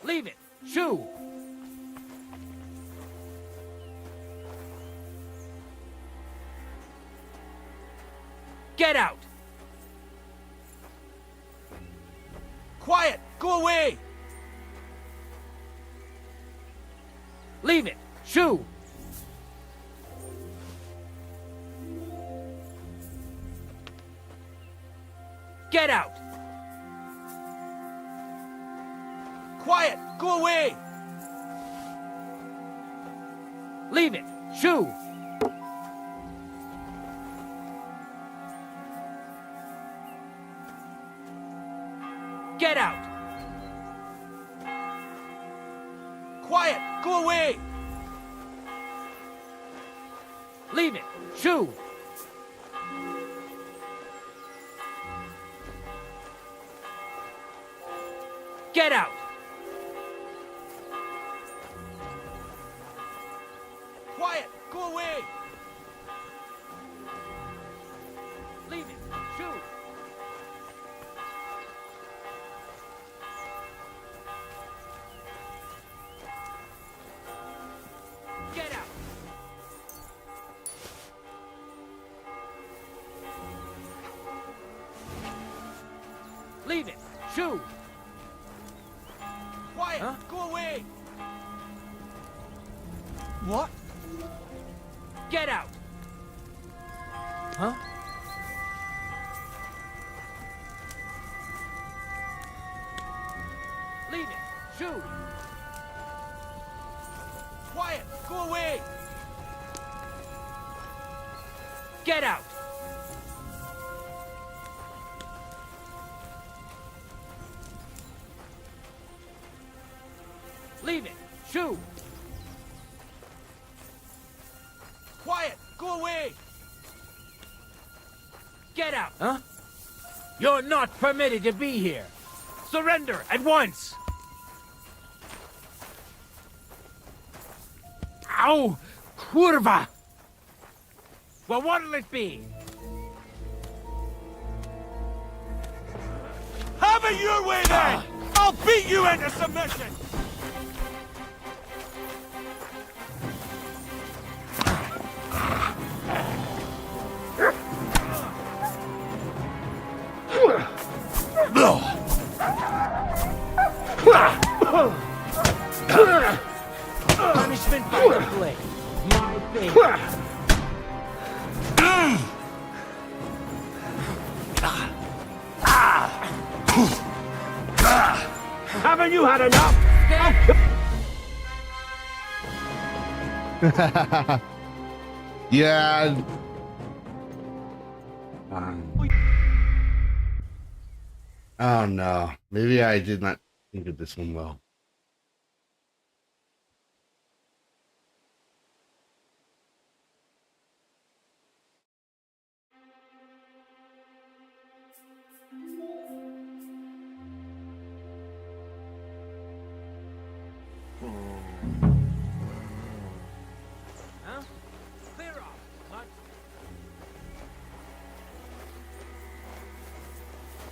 Leave it! Shoo! Get out! Quiet. Go away. Leave it! Shoo! Get out! Quiet. Go away. Leave it! Shoo! Get out! Quiet. Go away. Leave it! Shoo! Get out! Quiet. Go away. Leave it! Shoo! Get out! Leave it! Shoo! Quiet. Huh? Go away. What? Get out! Huh? Leave it! Shoo! Quiet. Go away. Get out! Leave it! Shoo! Quiet. Go away. Get out! Huh? You're not permitted to be here. Surrender at once. Ow! Kurva! Well, what'll it be? Have it your way then! I'll beat you into submission! Punishment by the blade. My favorite. Haven't you had enough? Yeah. Oh no. Maybe I did not think of this one well. Huh? Clear off. What?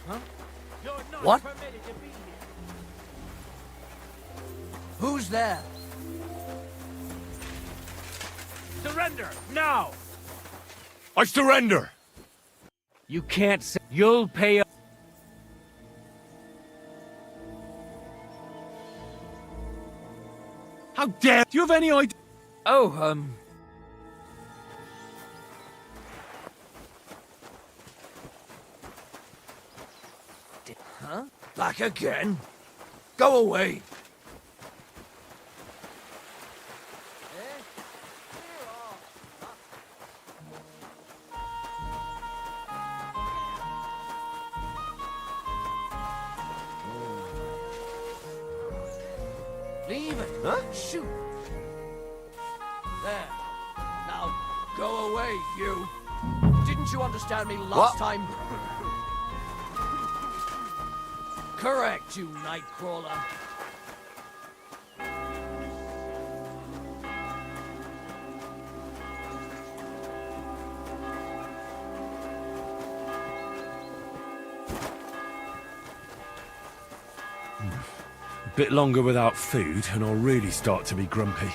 Huh? You're not What? permitted to be here. Who's there? Surrender now. I surrender! You can't say. You'll pay. How dare... Do you have any idea? Oh, Huh? Back again? Go away! Leave it! Huh? Shoot! There. Now, go away, you! Didn't you understand me last time? Correct, you Nightcrawler. A bit longer without food, and I'll really start to be grumpy.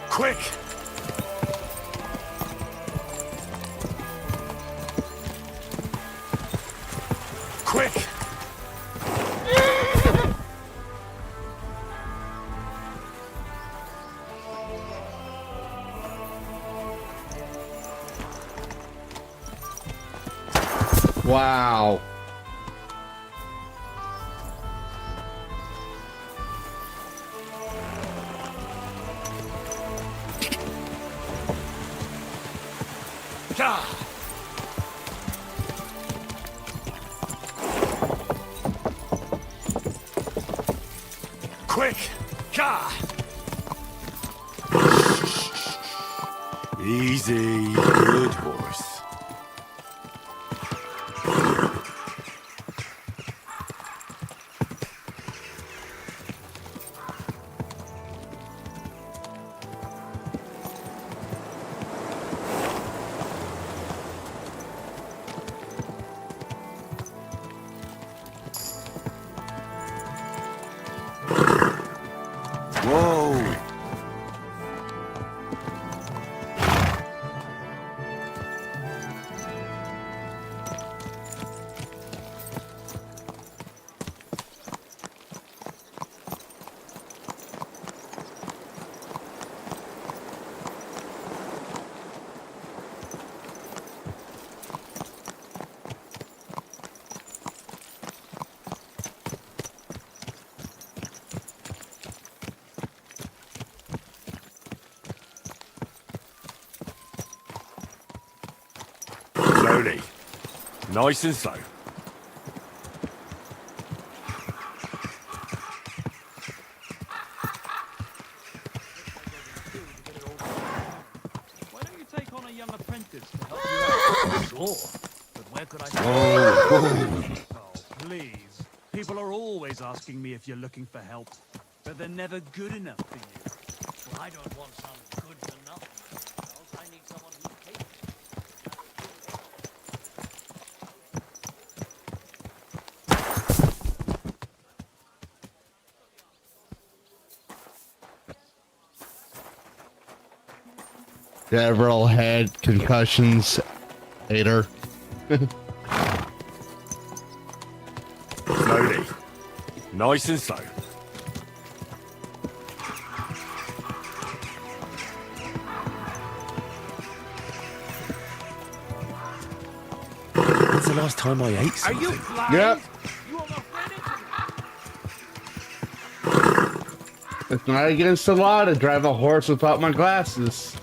Quick! Quick! Wow. Quick! Ka! Easy, good horse. Whoa! Slowly. Nice and slow. Why don't you take on a young apprentice to help you out? Sure. But where could I... Oh, please. People are always asking me if you're looking for help. but they're never good enough for you. Well, I don't want some good for nothing. I need someone who's capable. Several head concussions, hater. Slowly. Nice and slow. When's the last time I ate Are something? you blind? Yep. You almost ran into me. It's not against the law to drive a horse without my glasses.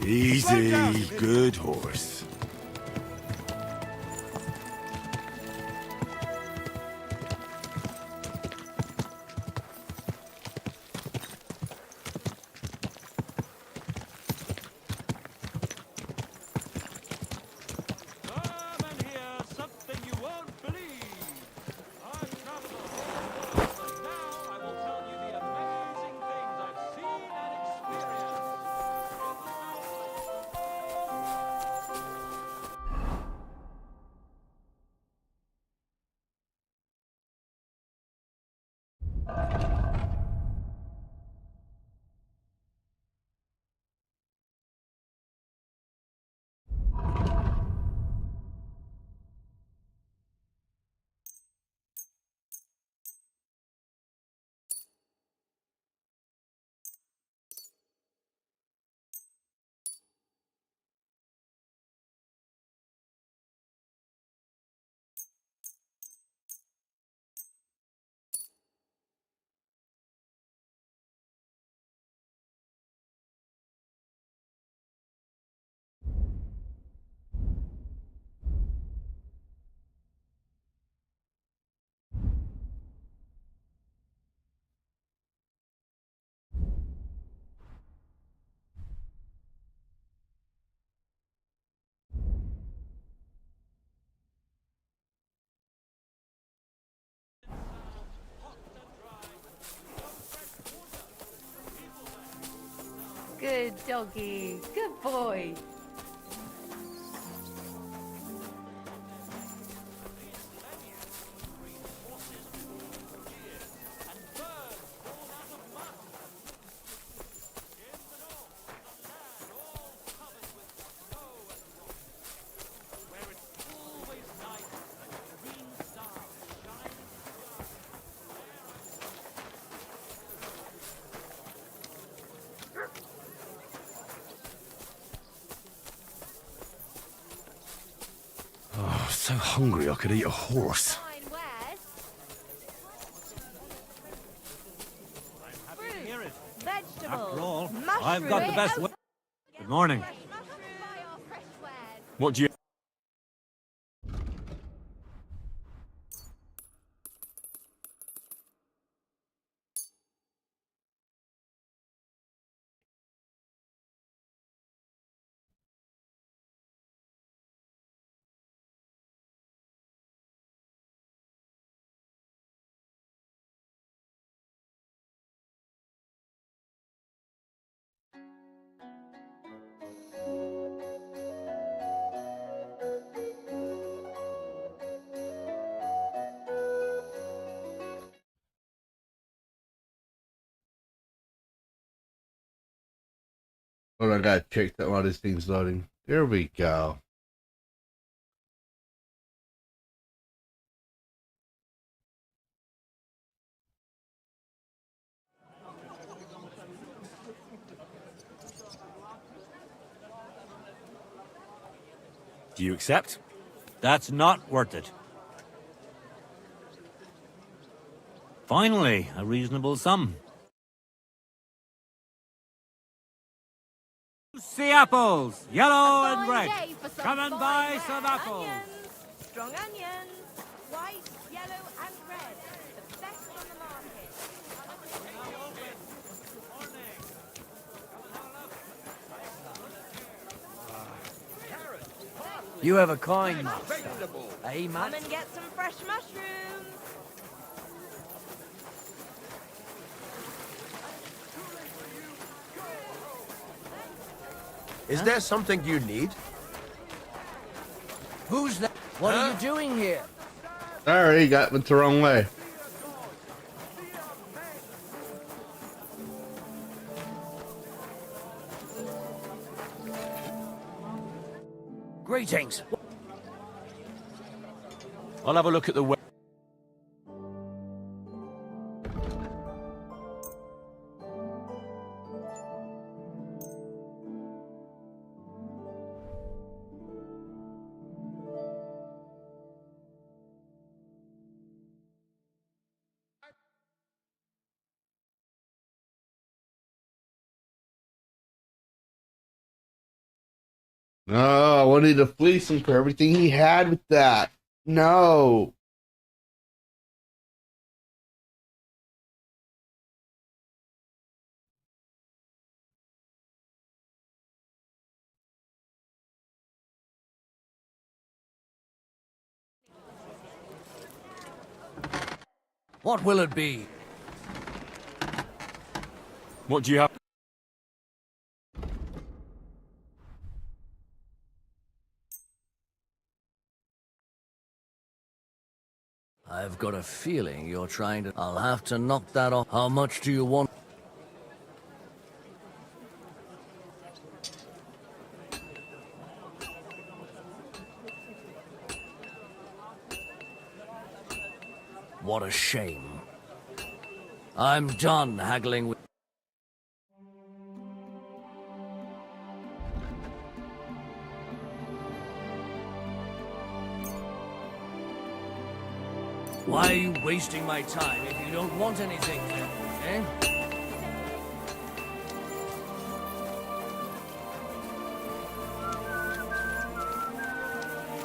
Easy, good horse. Come and hear something you won't believe. I've traveled all over, and now I will tell you the amazing things I've seen and experienced. Good doggy. Good boy. Oh, so hungry I could eat a horse. Vegetables. After all, mushrooms. I've got the best way. Good morning. What do you... Oh, I got checked out while this thing's loading. There we go. Do you accept? That's not worth it. Finally, a reasonable sum. See apples, yellow and red. Come and buy some apples. Strong onions. White, yellow, and red. The best on the market. You have a kind master. Eh, Come Matt? and get some fresh mushrooms. Is there something you need? Who's that? What are you doing here? Sorry, he got went the wrong way. Greetings. I'll have a look at the web. No, I wanted to fleece him for everything he had with that. No. What will it be? What do you have? I've got a feeling you're trying to... I'll have to knock that off. How much do you want? What a shame. I'm done haggling with... Why are you wasting my time if you don't want anything, eh?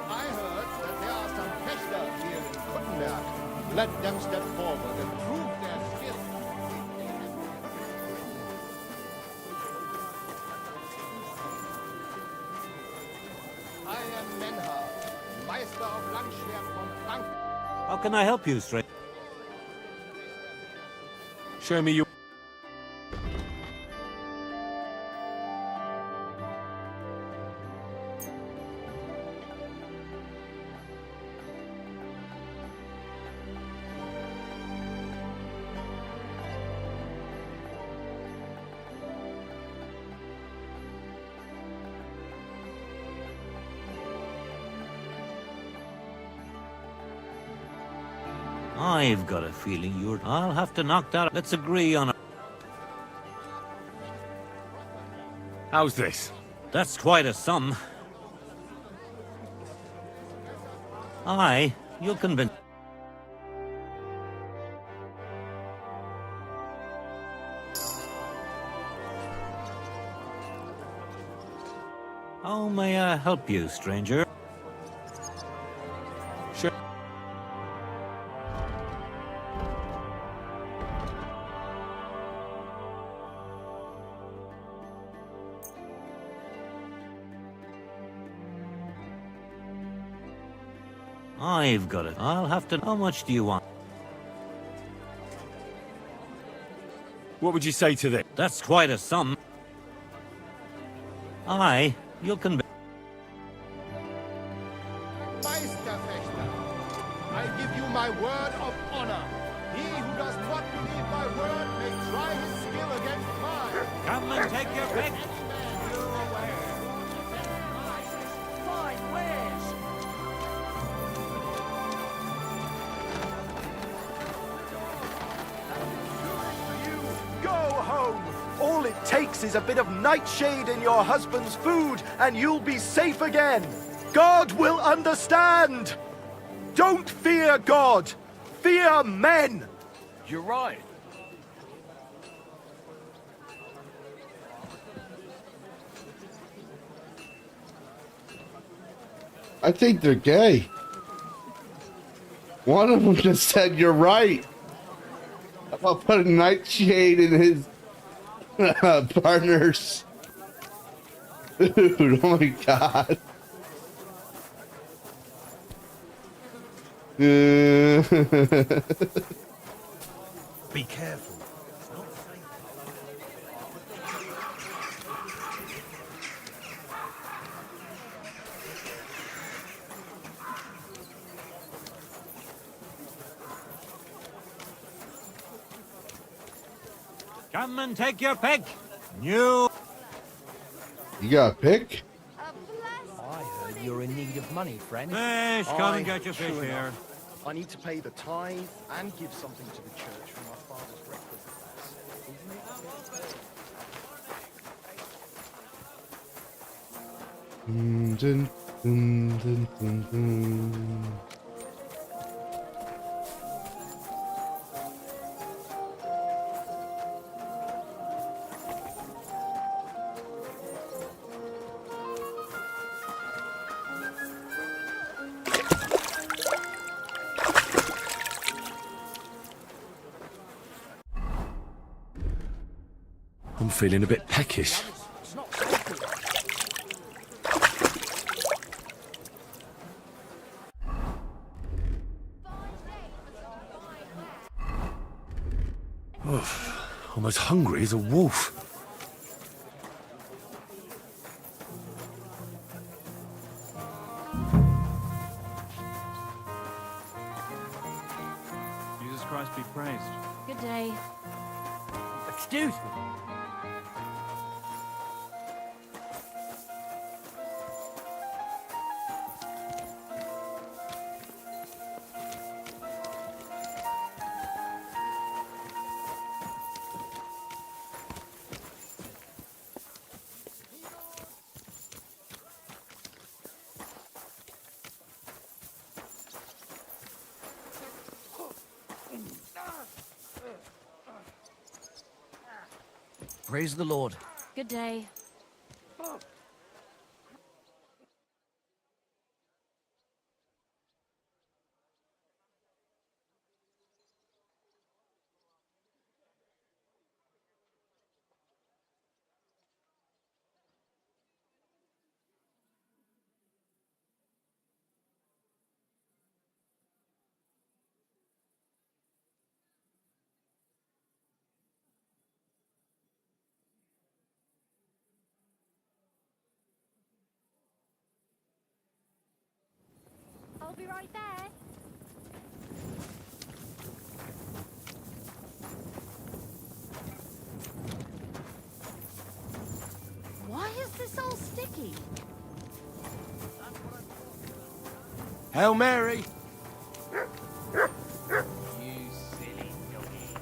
I heard that there are some Pächter here in Kuttenberg. Let them step forward and prove their skill. I am Menha, Meister of Langschwert von Franken. How can I help you, stranger? Show me your... I've got a feeling you're... I'll have to knock that... Let's agree on a... How's this? That's quite a sum. Aye, you'll convince... How may I help you, stranger? Sure. I've got it. I'll have to... How much do you want? What would you say to this? That's quite a sum. Aye, you'll convince... Meisterfechter, I give you my word of honor. He who does not believe my word may try his skill against mine. Come and take your pick. Fine, where's? Go home! All it takes is a bit of nightshade in your husband's food, and you'll be safe again! God will understand! Don't fear God! Fear men! You're right. I think they're gay. One of them just said, "You're right." I'll put a nightshade in his partner's food. Oh my god. Be careful. Come and take your pick. New. You got a pick? I heard you're in need of money, friend. Fish, come and get your fish true here. enough. I need to pay the tithe and give something to the church for my father's requisite. Dun, dun, dun, dun, dun. I'm feeling a bit peckish. Oof, almost hungry as a wolf. Jesus Christ be praised. Good day. Excuse me. Praise the Lord. Good day. I'll be right there. Why is this all sticky? Hail Mary! You silly doggy.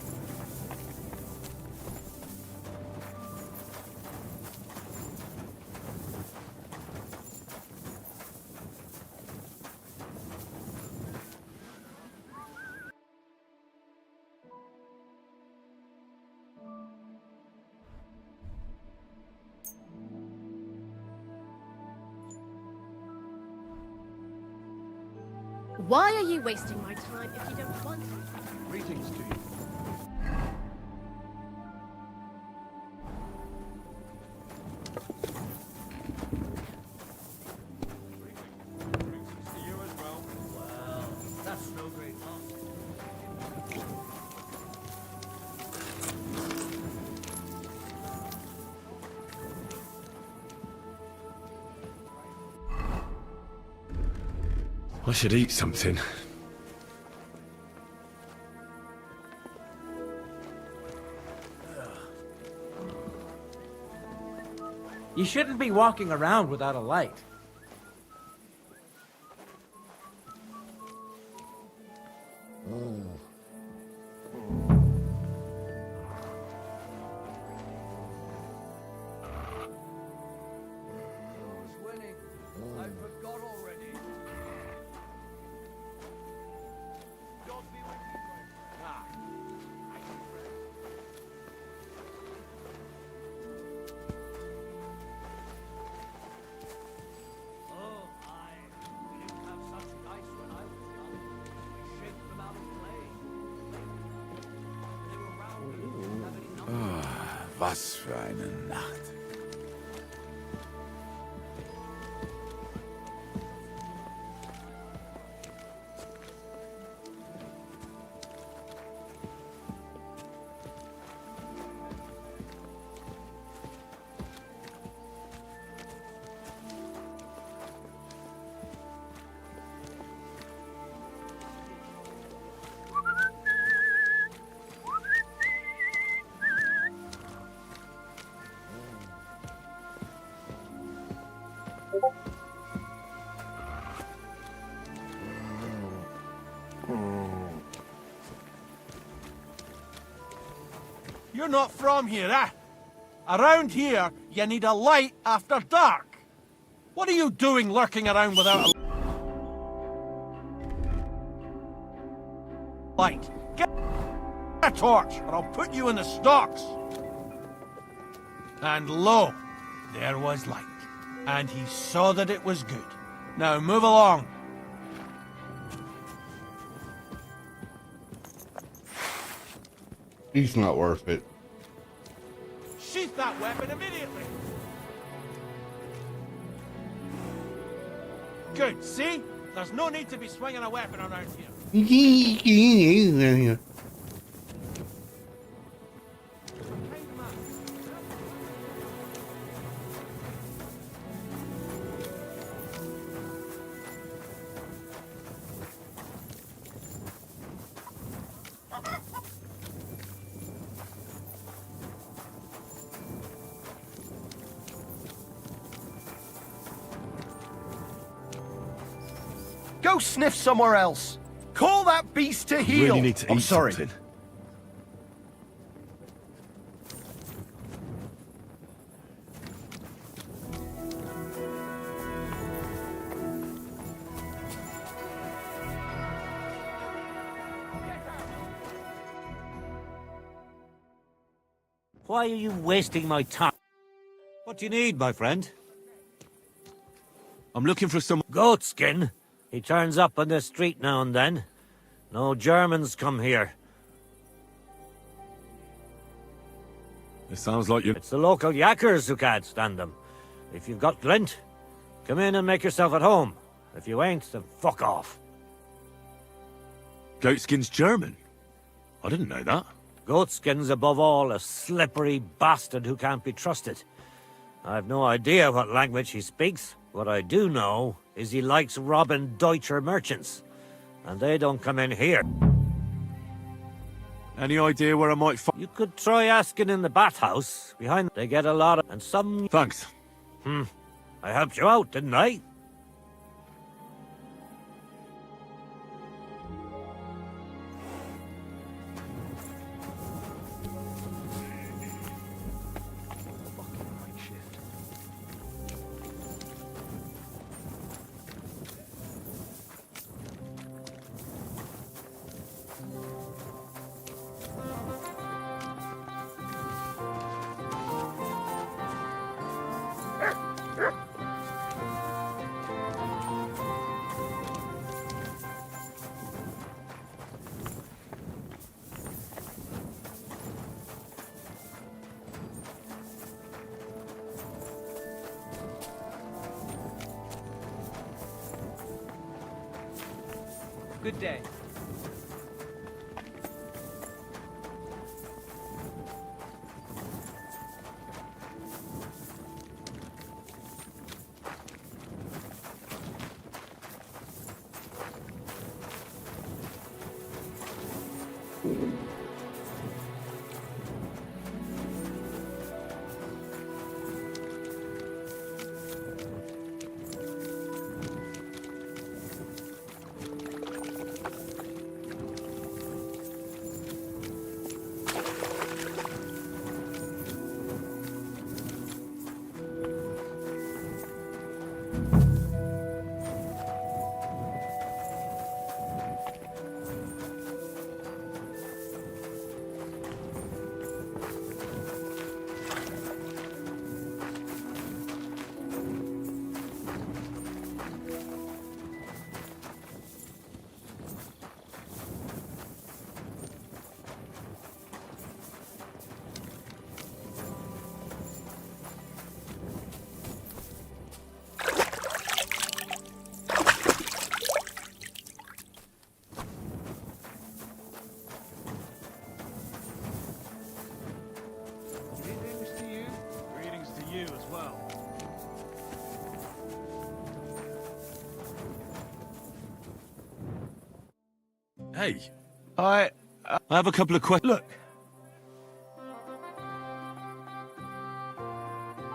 Why are you wasting my time if you don't want to? Greetings to you. Well, that's no great loss. I should eat something. You shouldn't be walking around without a light. Who's winning? I forgot already. God be with you, friend. Ah. Oh, we didn't have such dice when I was young. We shaped them out of clay. They were round and didn't have any numbers. Was für eine Nacht. You're not from here, eh? Around here, you need a light after dark. What are you doing lurking around without a light? Get a torch, or I'll put you in the stocks. And lo, there was light. And he saw that it was good. Now move along. He's not worth it. Sheath that weapon immediately. Good, see? There's no need to be swinging a weapon around here. Go sniff somewhere else. Call that beast to heel. Really need to I'm eat sorry. something. Why are you wasting my time? What do you need, my friend? I'm looking for some goatskin. He turns up on the street now and then. No Germans come here. It sounds like you're... It's the local yakkers who can't stand them. If you've got glint, come in and make yourself at home. If you ain't, then fuck off. Goatskin's German? I didn't know that. Goatskin's above all a slippery bastard who can't be trusted. I've no idea what language he speaks. What I do know is he likes robbing Deutscher merchants. And they don't come in here. Any idea where I might find... You could try asking in the bathhouse. Behind they get a lot of... And some... Thanks. I helped you out, didn't I? Good day. Hey. I have a couple of questions. Look.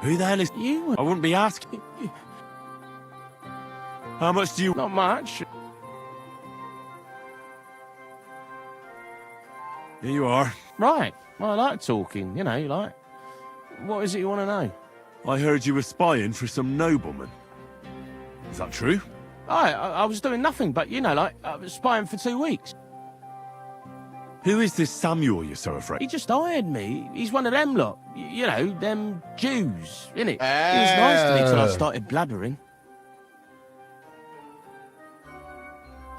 Who the hell is... You? I wouldn't be asking. How much do you... Not much. Here you are. Right. Well, I like talking, you know, like... What is it you want to know? I heard you were spying for some nobleman. Is that true? I was doing nothing but, you know, like, I was spying for 2 weeks. Who is this Samuel you're so afraid? He just hired me. He's one of them lot. You know, them Jews, innit? He was nice to me till I started blabbering.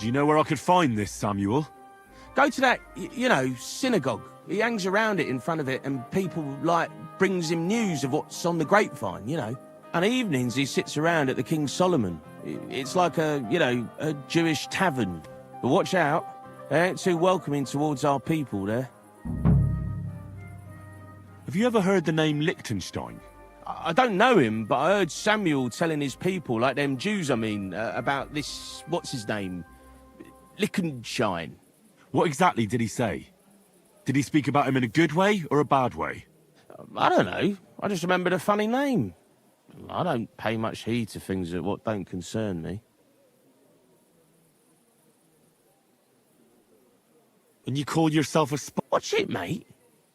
Do you know where I could find this Samuel? Go to that, you know, synagogue. He hangs around it in front of it and people, like, brings him news of what's on the grapevine, you know. And evenings he sits around at the King Solomon. It's like a, you know, a Jewish tavern. But watch out. They ain't too welcoming towards our people there. Have you ever heard the name Liechtenstein? I don't know him, but I heard Samuel telling his people, like them Jews, I mean, about this, what's his name? Liechtenstein. What exactly did he say? Did he speak about him in a good way or a bad way? I don't know. I just remembered a funny name. I don't pay much heed to things that what don't concern me. And you call yourself a spy? Watch it, mate.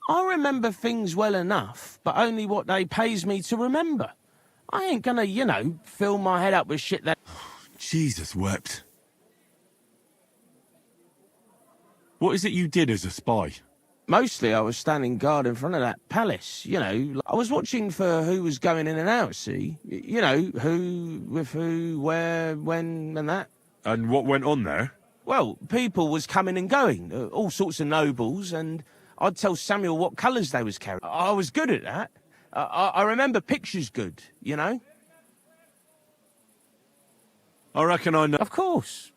I remember things well enough, but only what they pays me to remember. I ain't gonna, you know, fill my head up with shit that... Jesus wept. What is it you did as a spy? Mostly I was standing guard in front of that palace, you know. I was watching for who was going in and out, see? You know, who, with who, where, when, and that. And what went on there? Well, people was coming and going, all sorts of nobles, and I'd tell Samuel what colours they was carrying. I was good at that. I remember pictures good, you know? I reckon I know. Of course.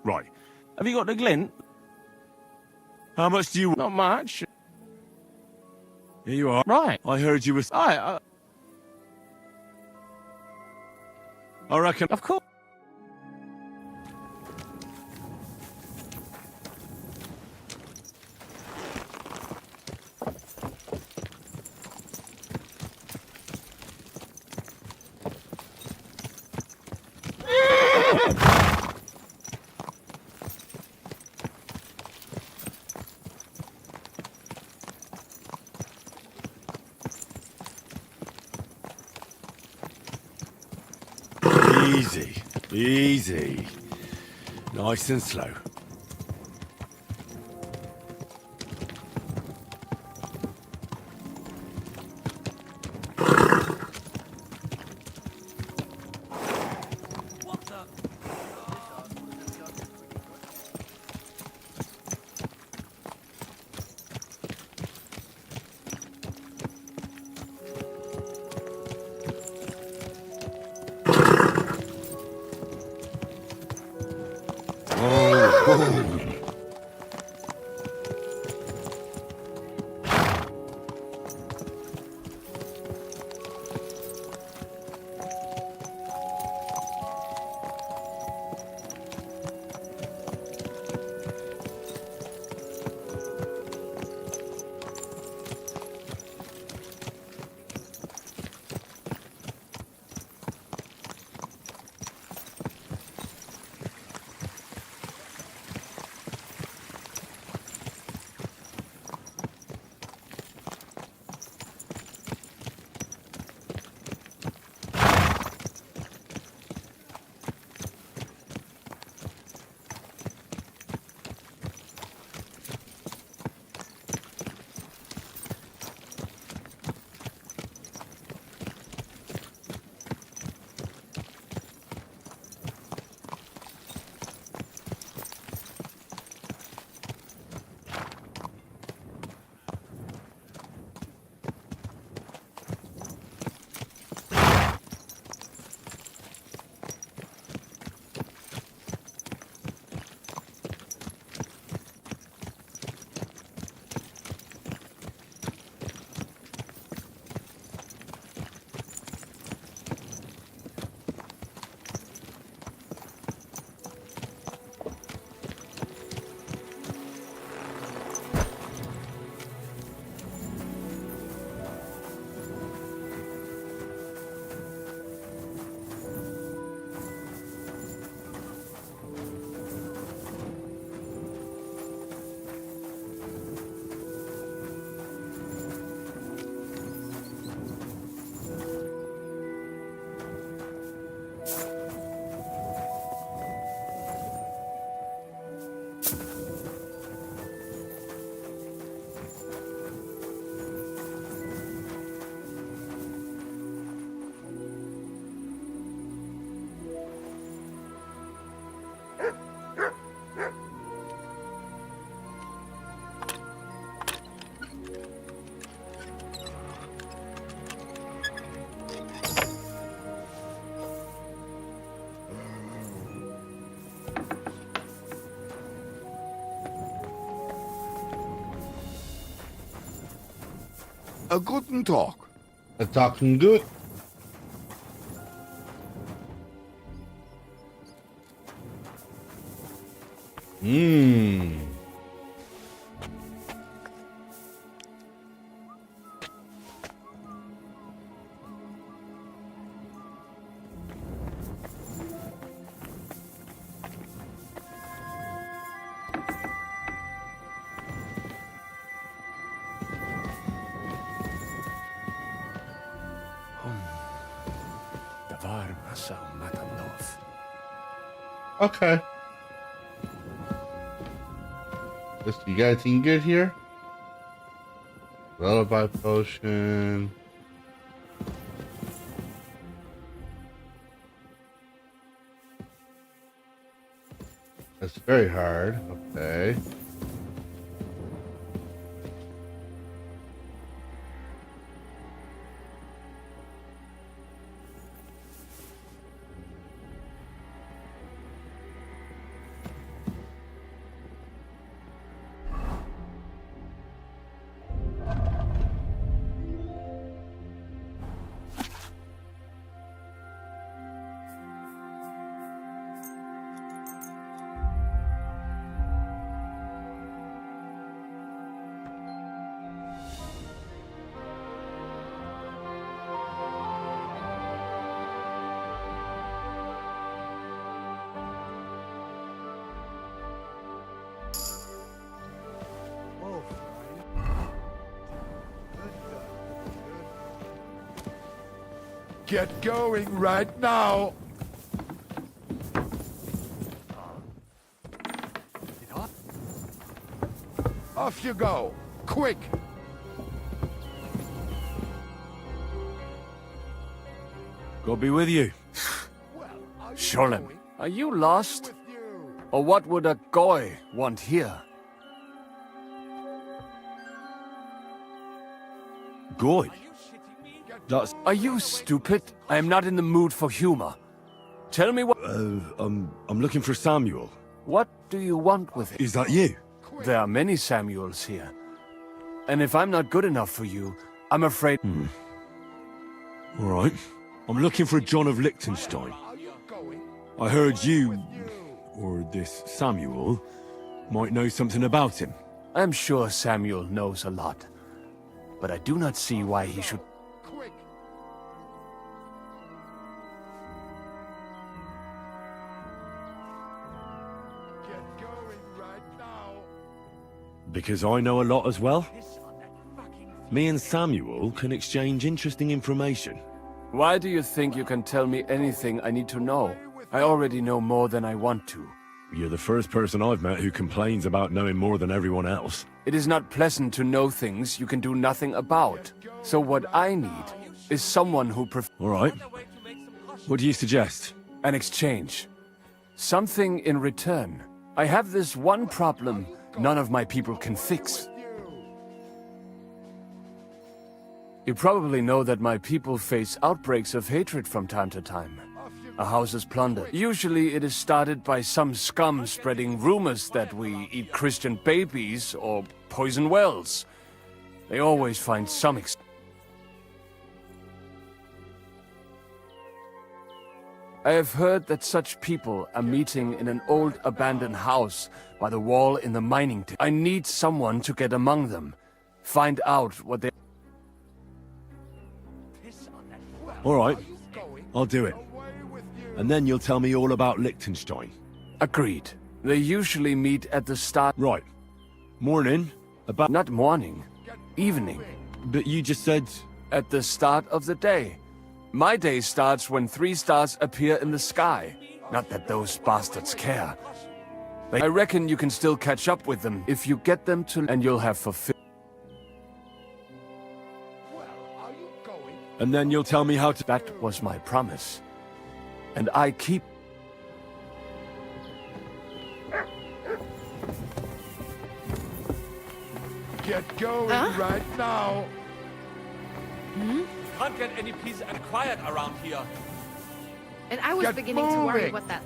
Right. Have you got the glint? How much do you... Not much. Here you are. Right. I heard you were... I reckon... Of course. Easy. Easy. Nice and slow. A guten talk. A talking good. Mmm. Okay. You got anything good here? Lullaby potion. That's very hard. Okay. Get going right now. Off you go. Quick. God be with you. Sholem, are you lost? Or what would a goy want here? Goy? Are you stupid? I am not in the mood for humor. Tell me what... I'm looking for Samuel. What do you want with him? Is that you? There are many Samuels here. And if I'm not good enough for you, I'm afraid... All right. I'm looking for John of Liechtenstein. I heard you, or this Samuel, might know something about him. I'm sure Samuel knows a lot. But I do not see why he should... Because I know a lot as well. Me and Samuel can exchange interesting information. Why do you think you can tell me anything I need to know? I already know more than I want to. You're the first person I've met who complains about knowing more than everyone else. It is not pleasant to know things you can do nothing about. So what I need is someone who All right. What do you suggest? An exchange. Something in return. I have this one problem none of my people can fix. You probably know that my people face outbreaks of hatred from time to time. A house is plundered. Usually it is started by some scum spreading rumors that we eat Christian babies or poison wells. They always find some I have heard that such people are meeting in an old abandoned house by the wall in the mining town. I need someone to get among them. Find out what they... All right. I'll do it. And then you'll tell me all about Liechtenstein. Agreed. They usually meet at the start... Right. Morning? About... Not morning. Evening. But you just said... At the start of the day. My day starts when 3 stars appear in the sky. Not that those bastards care. I reckon you can still catch up with them if you get them to... And you'll have fulfilled... And then you'll tell me how to... That was my promise. And I keep... Get going right now. Can't get any peace and quiet around here. And I was beginning to worry what that...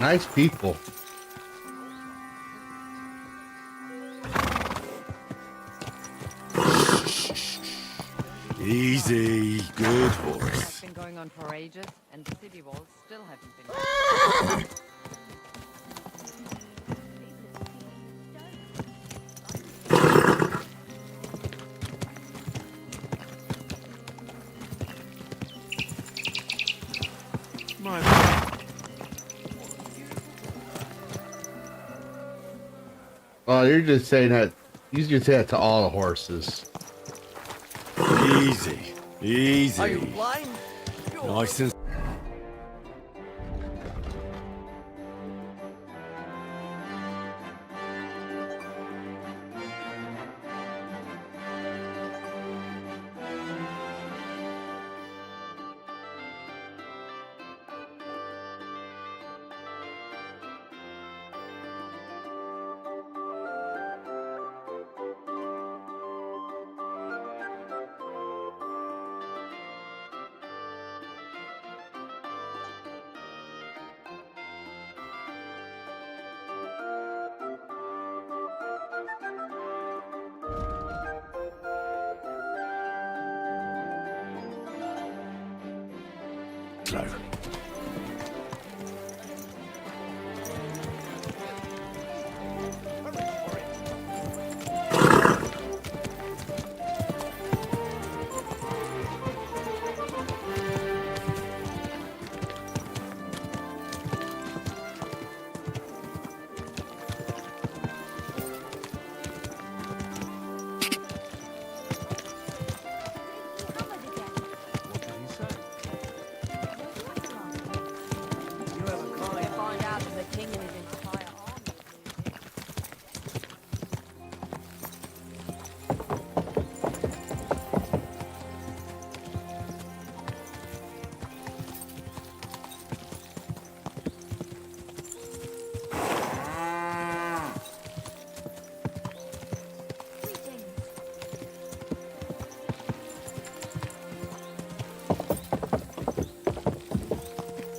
Nice people. Easy, good horse. It's been going on for ages, and the city walls still haven't been. Oh, you're just saying that. You just say that to all the horses. Easy, easy. Are you blind? Nice and... slow. Find out that the king and his entire army.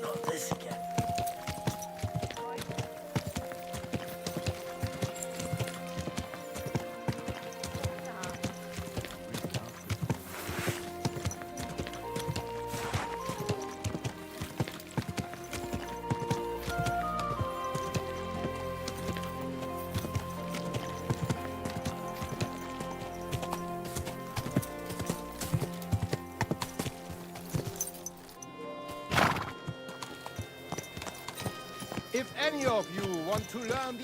Not this again. If any of you want to learn the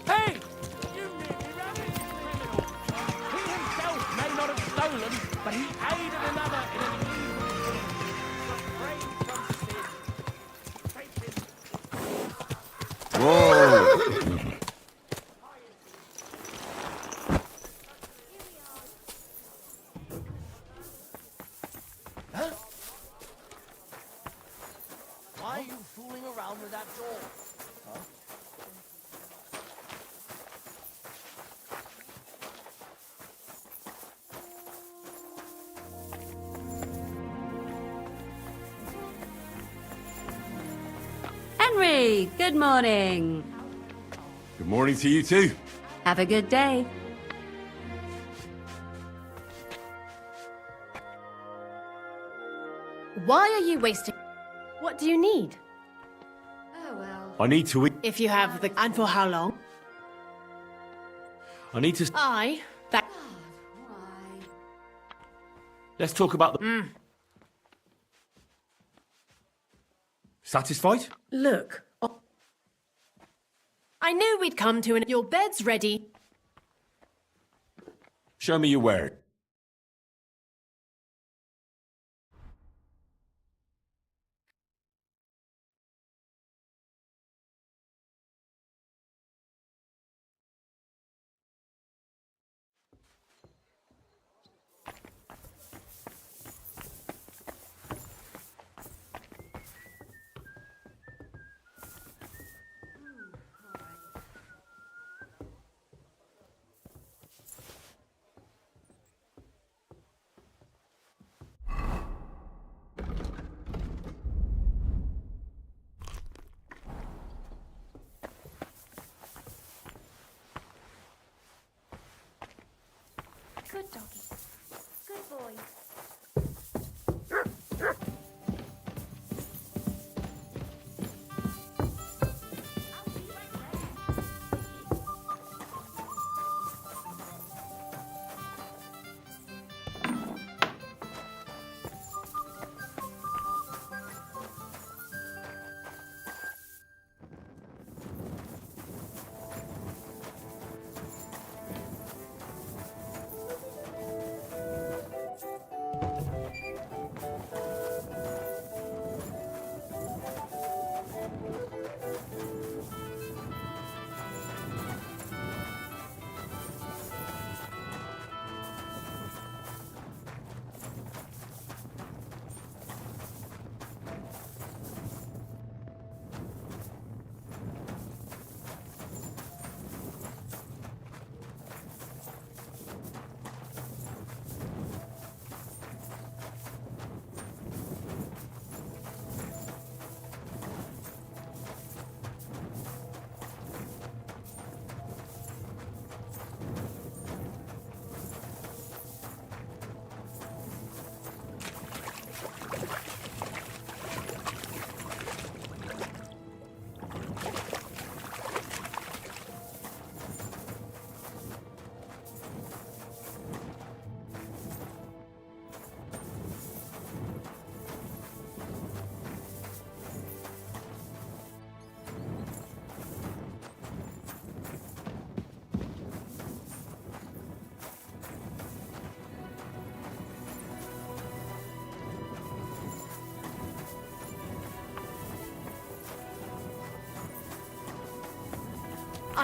Hey! You nearly ran it, you criminal! He himself may not have stolen, but he aided another in an evil deed. Refrain from sin. Take him. Whoa! Huh? Why are you fooling around with that door? Huh? Henry, good morning. Good morning to you too. Have a good day. Why are you wasting? What do you need? Oh, well. I need to eat. If you have the... And for how long? I need to... That... Let's talk about the... Satisfied? Look. I knew we'd come to an... Your bed's ready. Show me your word. Good doggy. Good boy.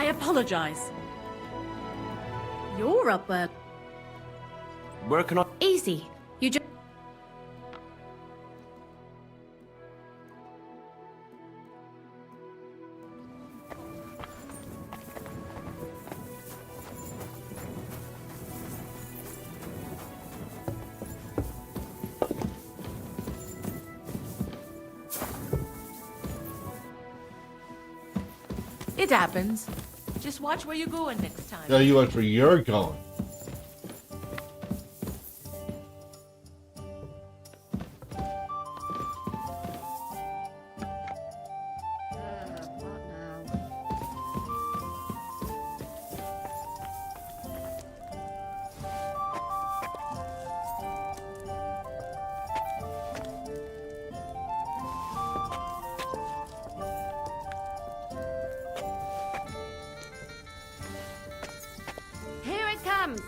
I apologize. You're up, Where can I... Easy. You just... It happens. Just watch where you're going next time. Tell you what, where you're going. Here it comes.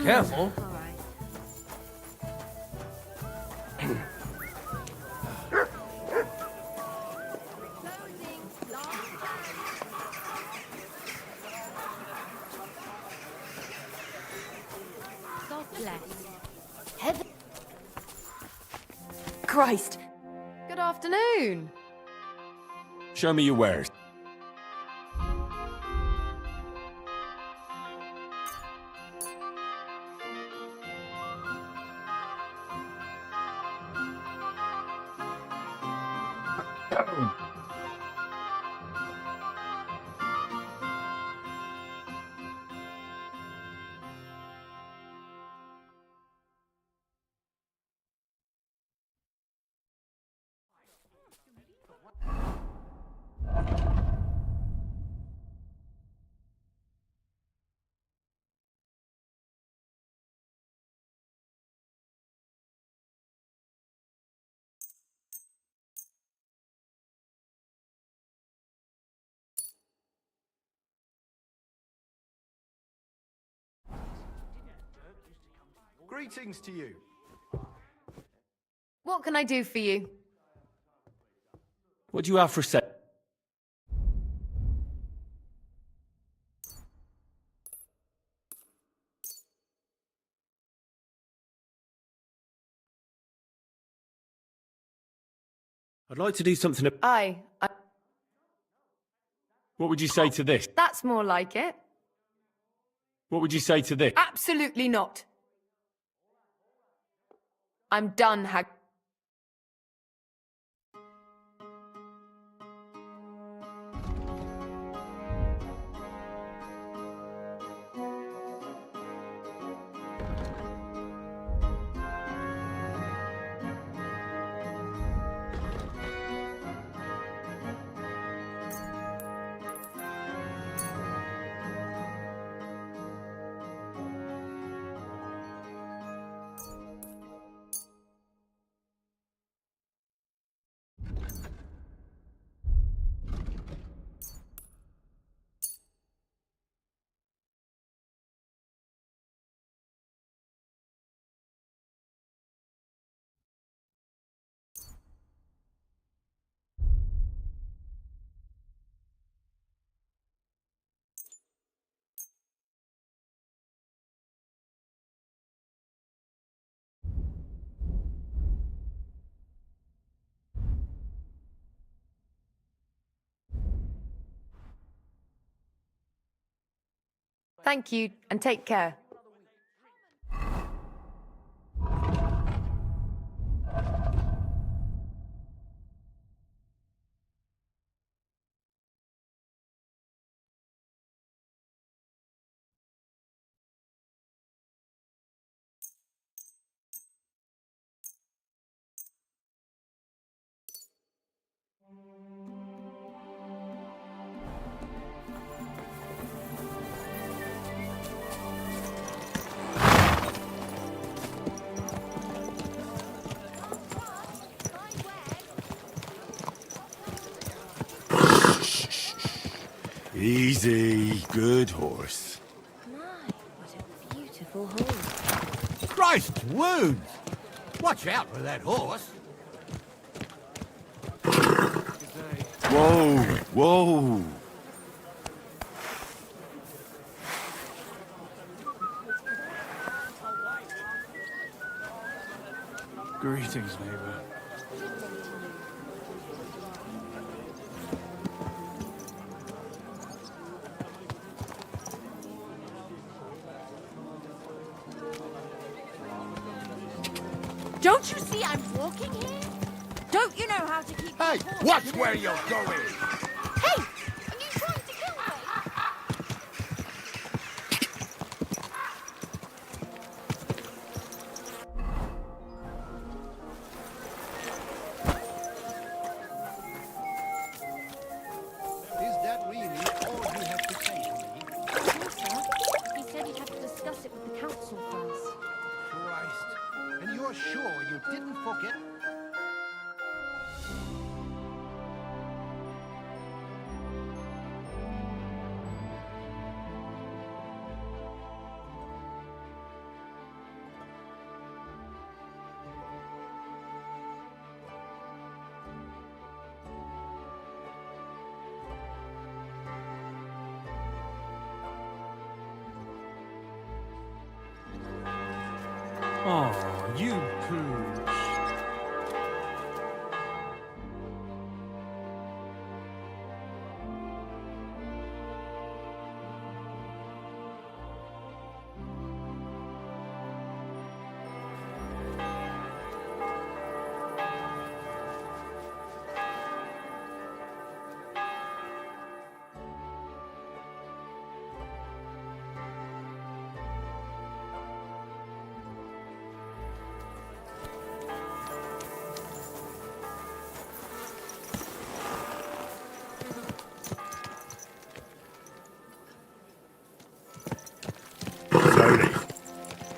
Careful. God bless. Heaven. Christ. Good afternoon. Show me your wares. Greetings to you. What can I do for you? What do you have for sale? I'd like to do something. I. What would you say to this? That's more like it. What would you say to this? Absolutely not. I'm done, Thank you, and take care. Easy, good horse. My, what a beautiful horse. Christ's wounds! Watch out with that horse. Whoa, whoa. Greetings, neighbor. Don't you see I'm walking here? Don't you know how to keep... Hey, watch where you're going! Hey! Are you trying to kill me? Is that really all you have to say to me? No, sir. He said he'd have to discuss it with the council first. Christ. And you're sure you didn't forget? Oh, you pooch.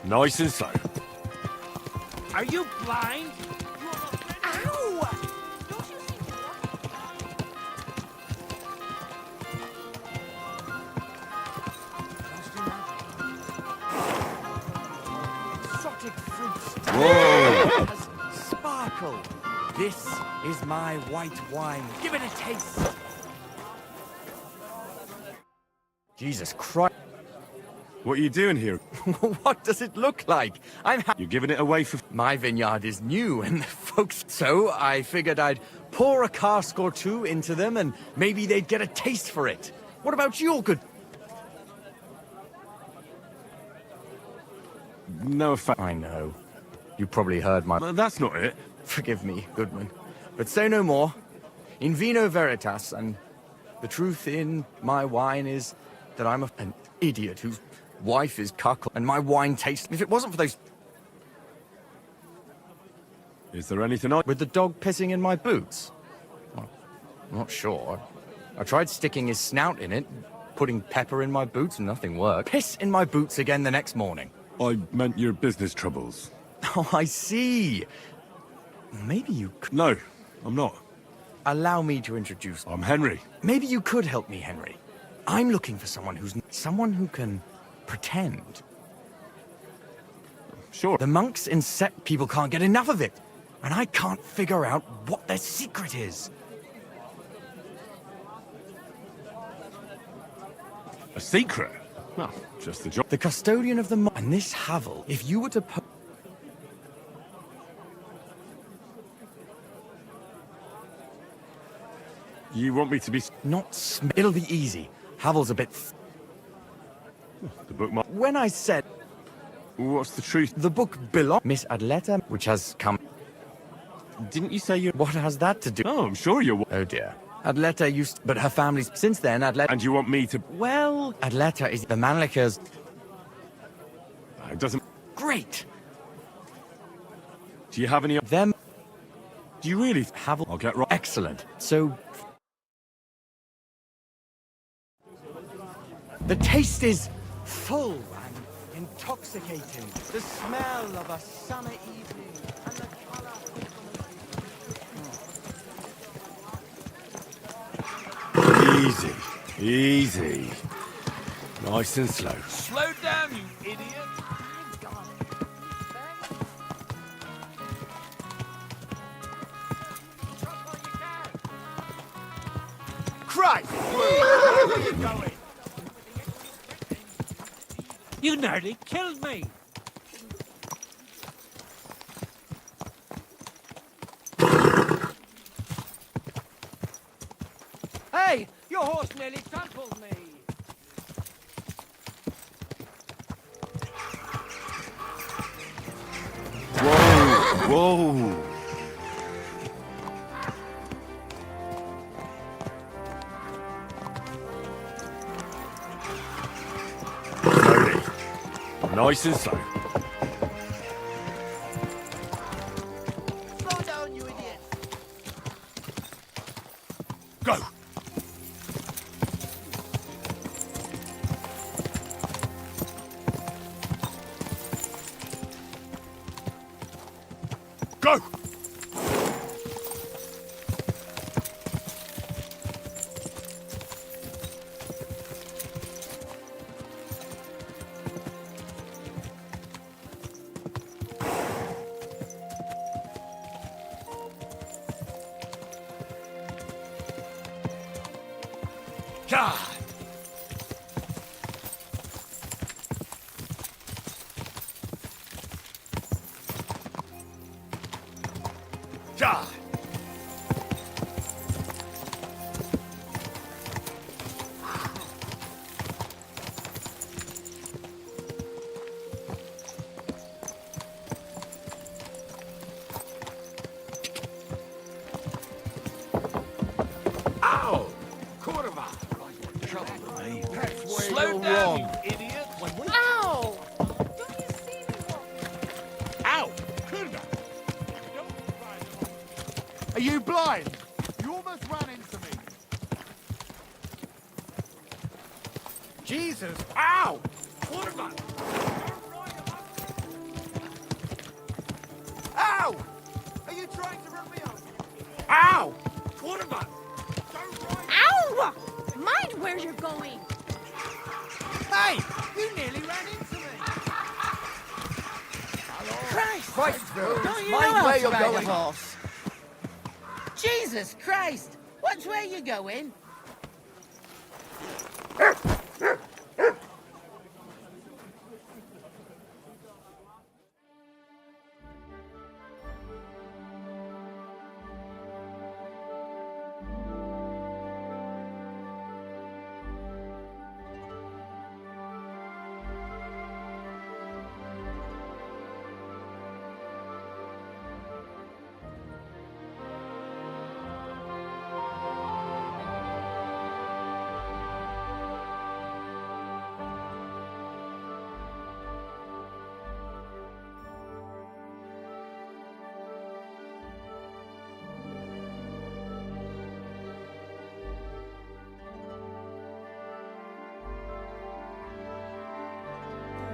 Nice and slow. Are you blind? Ow! Exotic fruits. Whoa! Has sparkle. This is my white wine. Give it a taste. Jesus Christ. What are you doing here? What does it look like? You're giving it away for... My vineyard is new, and folks... So I figured I'd pour a cask or two into them, and maybe they'd get a taste for it. What about your good... No offense. I know. You probably heard my... Well, that's not it. Forgive me, Goodman. But say no more. In vino veritas, and the truth in my wine is that I'm an idiot whose wife is cuckold, and my wine tastes... If it wasn't for those... Is there anything I... With the dog pissing in my boots? Well, I'm not sure. I tried sticking his snout in it, putting pepper in my boots, and nothing worked. Piss in my boots again the next morning. I meant your business troubles. Oh, I see. Maybe you could... No, I'm not. Allow me to introduce... I'm Henry. Maybe you could help me, Henry. I'm looking for someone who can pretend. Sure. The monks in sect people can't get enough of it, and I can't figure out what their secret is. A secret? No, just the job. The custodian of the and this Havel, if you were to You want me to be... Not it'll be easy. Havel's a bit... The bookmark... When I said... What's the truth? The book belongs... Miss Adleta, which has come... Didn't you say you... What has that to do... Oh, I'm sure you're... Oh dear. Adleta used... But her family's... Since then, Adleta... And you want me to... Well... Adleta is... The Manlikers... It doesn't... Great! Do you have any... Them... Do you really... Havel... I'll get right... Excellent. So... The taste is full and intoxicating. The smell of a summer evening and the color... Easy. Easy. Nice and slow. Slow down, you idiot! Christ! Where are you going? You nearly killed me! Hey! Your horse nearly trampled me! Whoa! Slowly. Nice and slow. Slow down, you idiot! Go! Go! God! God! Ow! Kurva! Slow down, you idiot! Ow! Don't you see me Ow! Kurva! Are you blind? You almost ran into me. Jesus! Ow! Kurva! you trying to run me over? Ow! Quarterback! Ow! Mind where you're going. Hey! You nearly ran into me! Christ! Christville, Don't you mind know where how to you're ride a going. horse? Jesus Christ! Watch where you're going.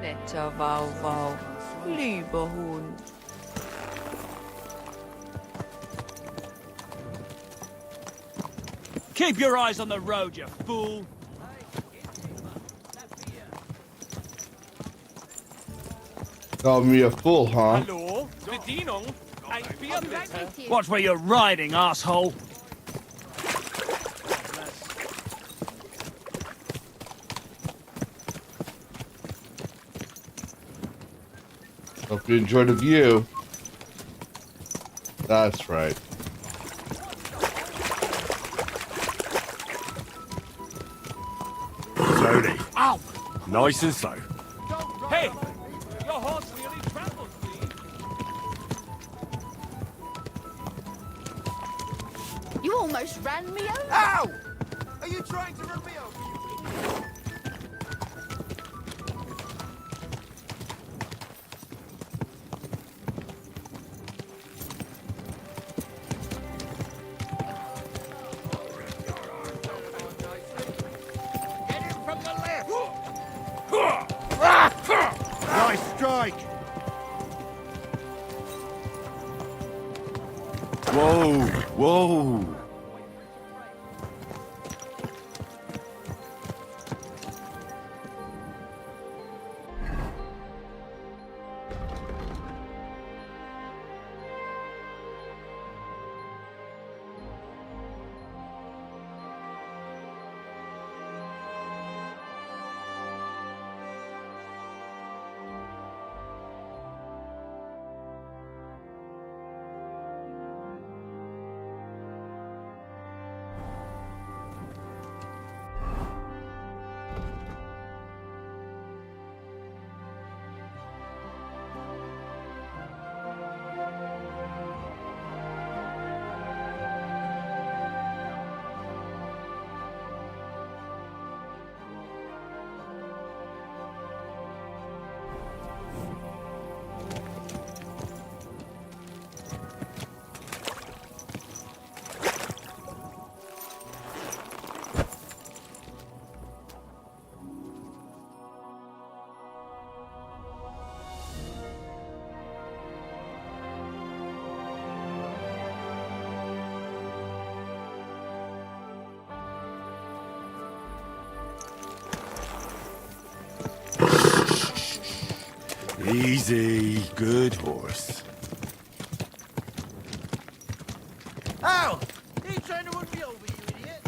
Netter Wauwau, lieber Hund. Keep your eyes on the road, you fool! Called me a fool, huh? Hallo? Bedienung? Ein Bier bitte? Watch where you're riding, asshole! Hope you enjoyed the view. That's right. Slowly. Ow! Nice and slow. Hey! Your horse really trampled, please. You almost ran me over. Ow! Are you trying to run me over, you idiot? Get him from the left! Nice strike! Whoa, whoa. Easy, good horse. Ow! Are you trying to run me over, you idiot?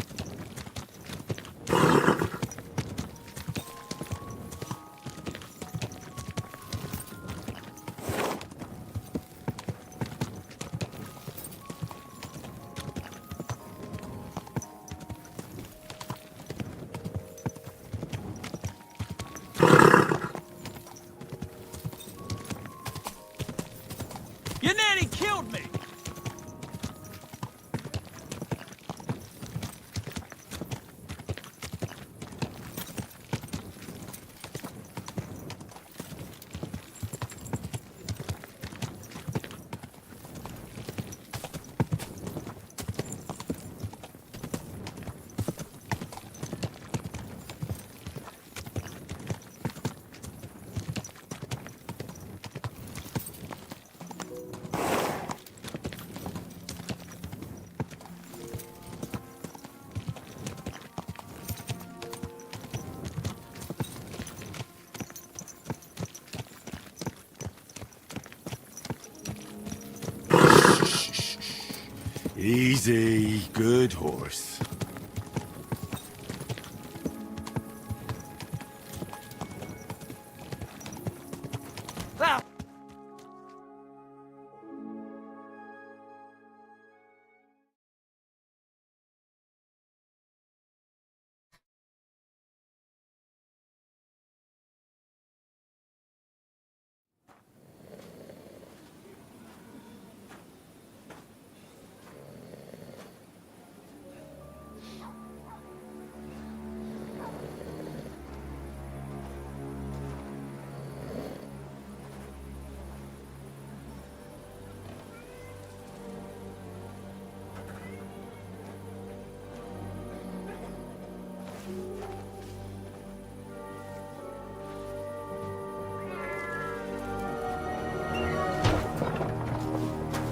You nearly killed me! Easy, good horse.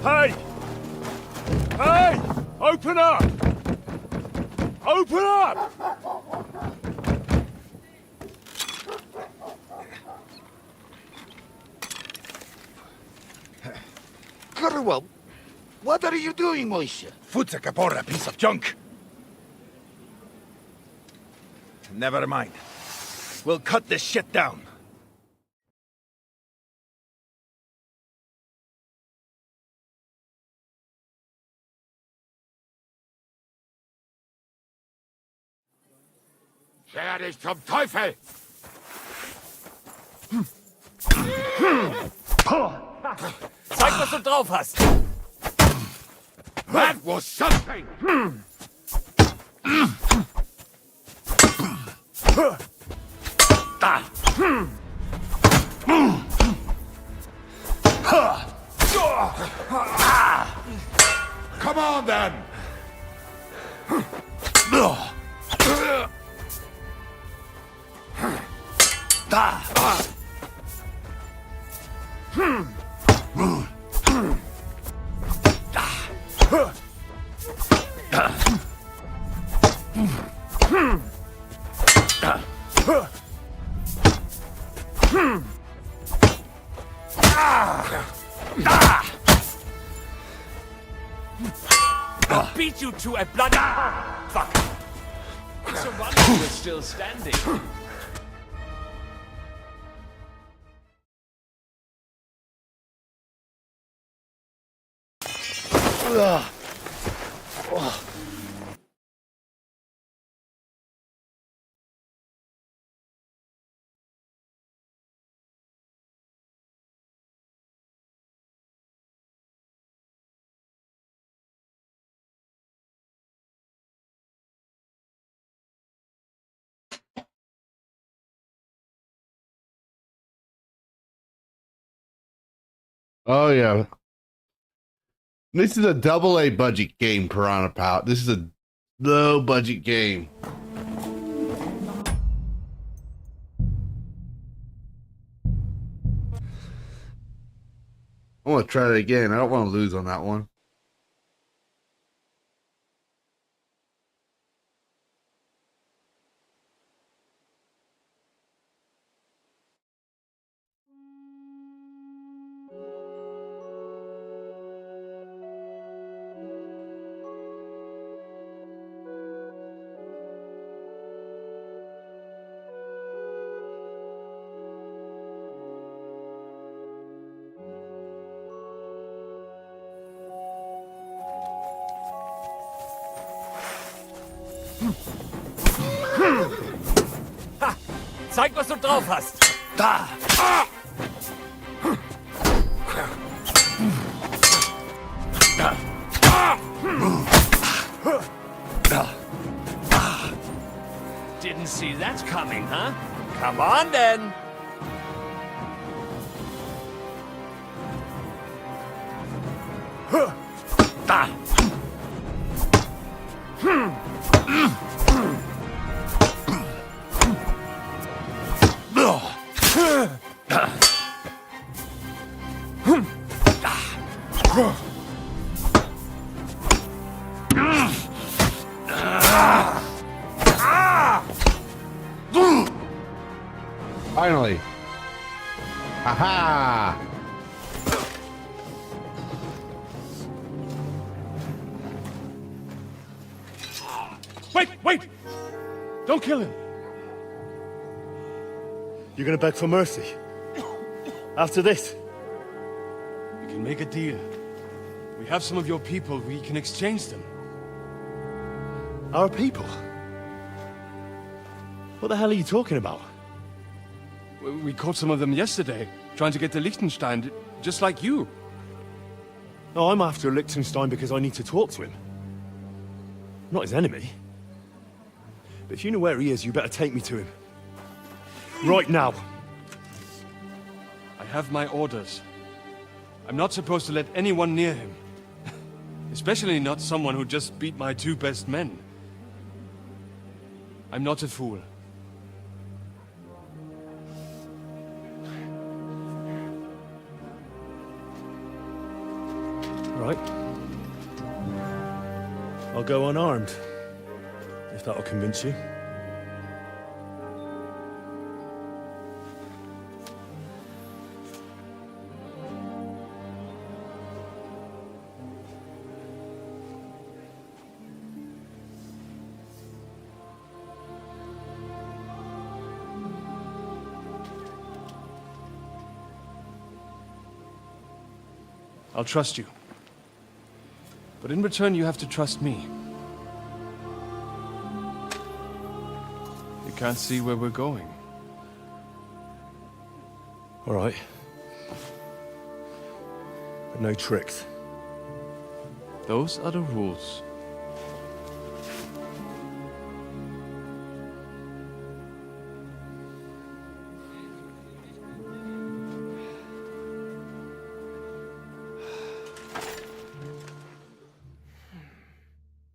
Hey! Hey! Open up! Open up! Curwell, what are you doing, Moisha? Futsa Capora, piece of junk. Never mind. We'll cut this shit down. Scher dich zum Teufel! Zeig, was du drauf hast! That was something! Come on, then! I'll beat you to a bloody fuck. It's a wonder we're still standing. Oh yeah. This is a AA budget game, Piranha Pal. This is a low budget game. I want to try it again. I don't want to lose on that one. Ha! Zeig, was du drauf hast! Da! Didn't see that coming, huh? Come on, then! Finally. Haha. Wait! Don't kill him! You're gonna beg for mercy? After this? We can make a deal. We have some of your people, we can exchange them. Our people? What the hell are you talking about? We caught some of them yesterday, trying to get to Liechtenstein, just like you. No, I'm after Liechtenstein because I need to talk to him. I'm not his enemy. But if you know where he is, you better take me to him. Right now. I have my orders. I'm not supposed to let anyone near him. Especially not someone who just beat my 2 best men. I'm not a fool. Right. I'll go unarmed. If that'll convince you. I'll trust you. But in return, you have to trust me. You can't see where we're going. All right. But no tricks. Those are the rules.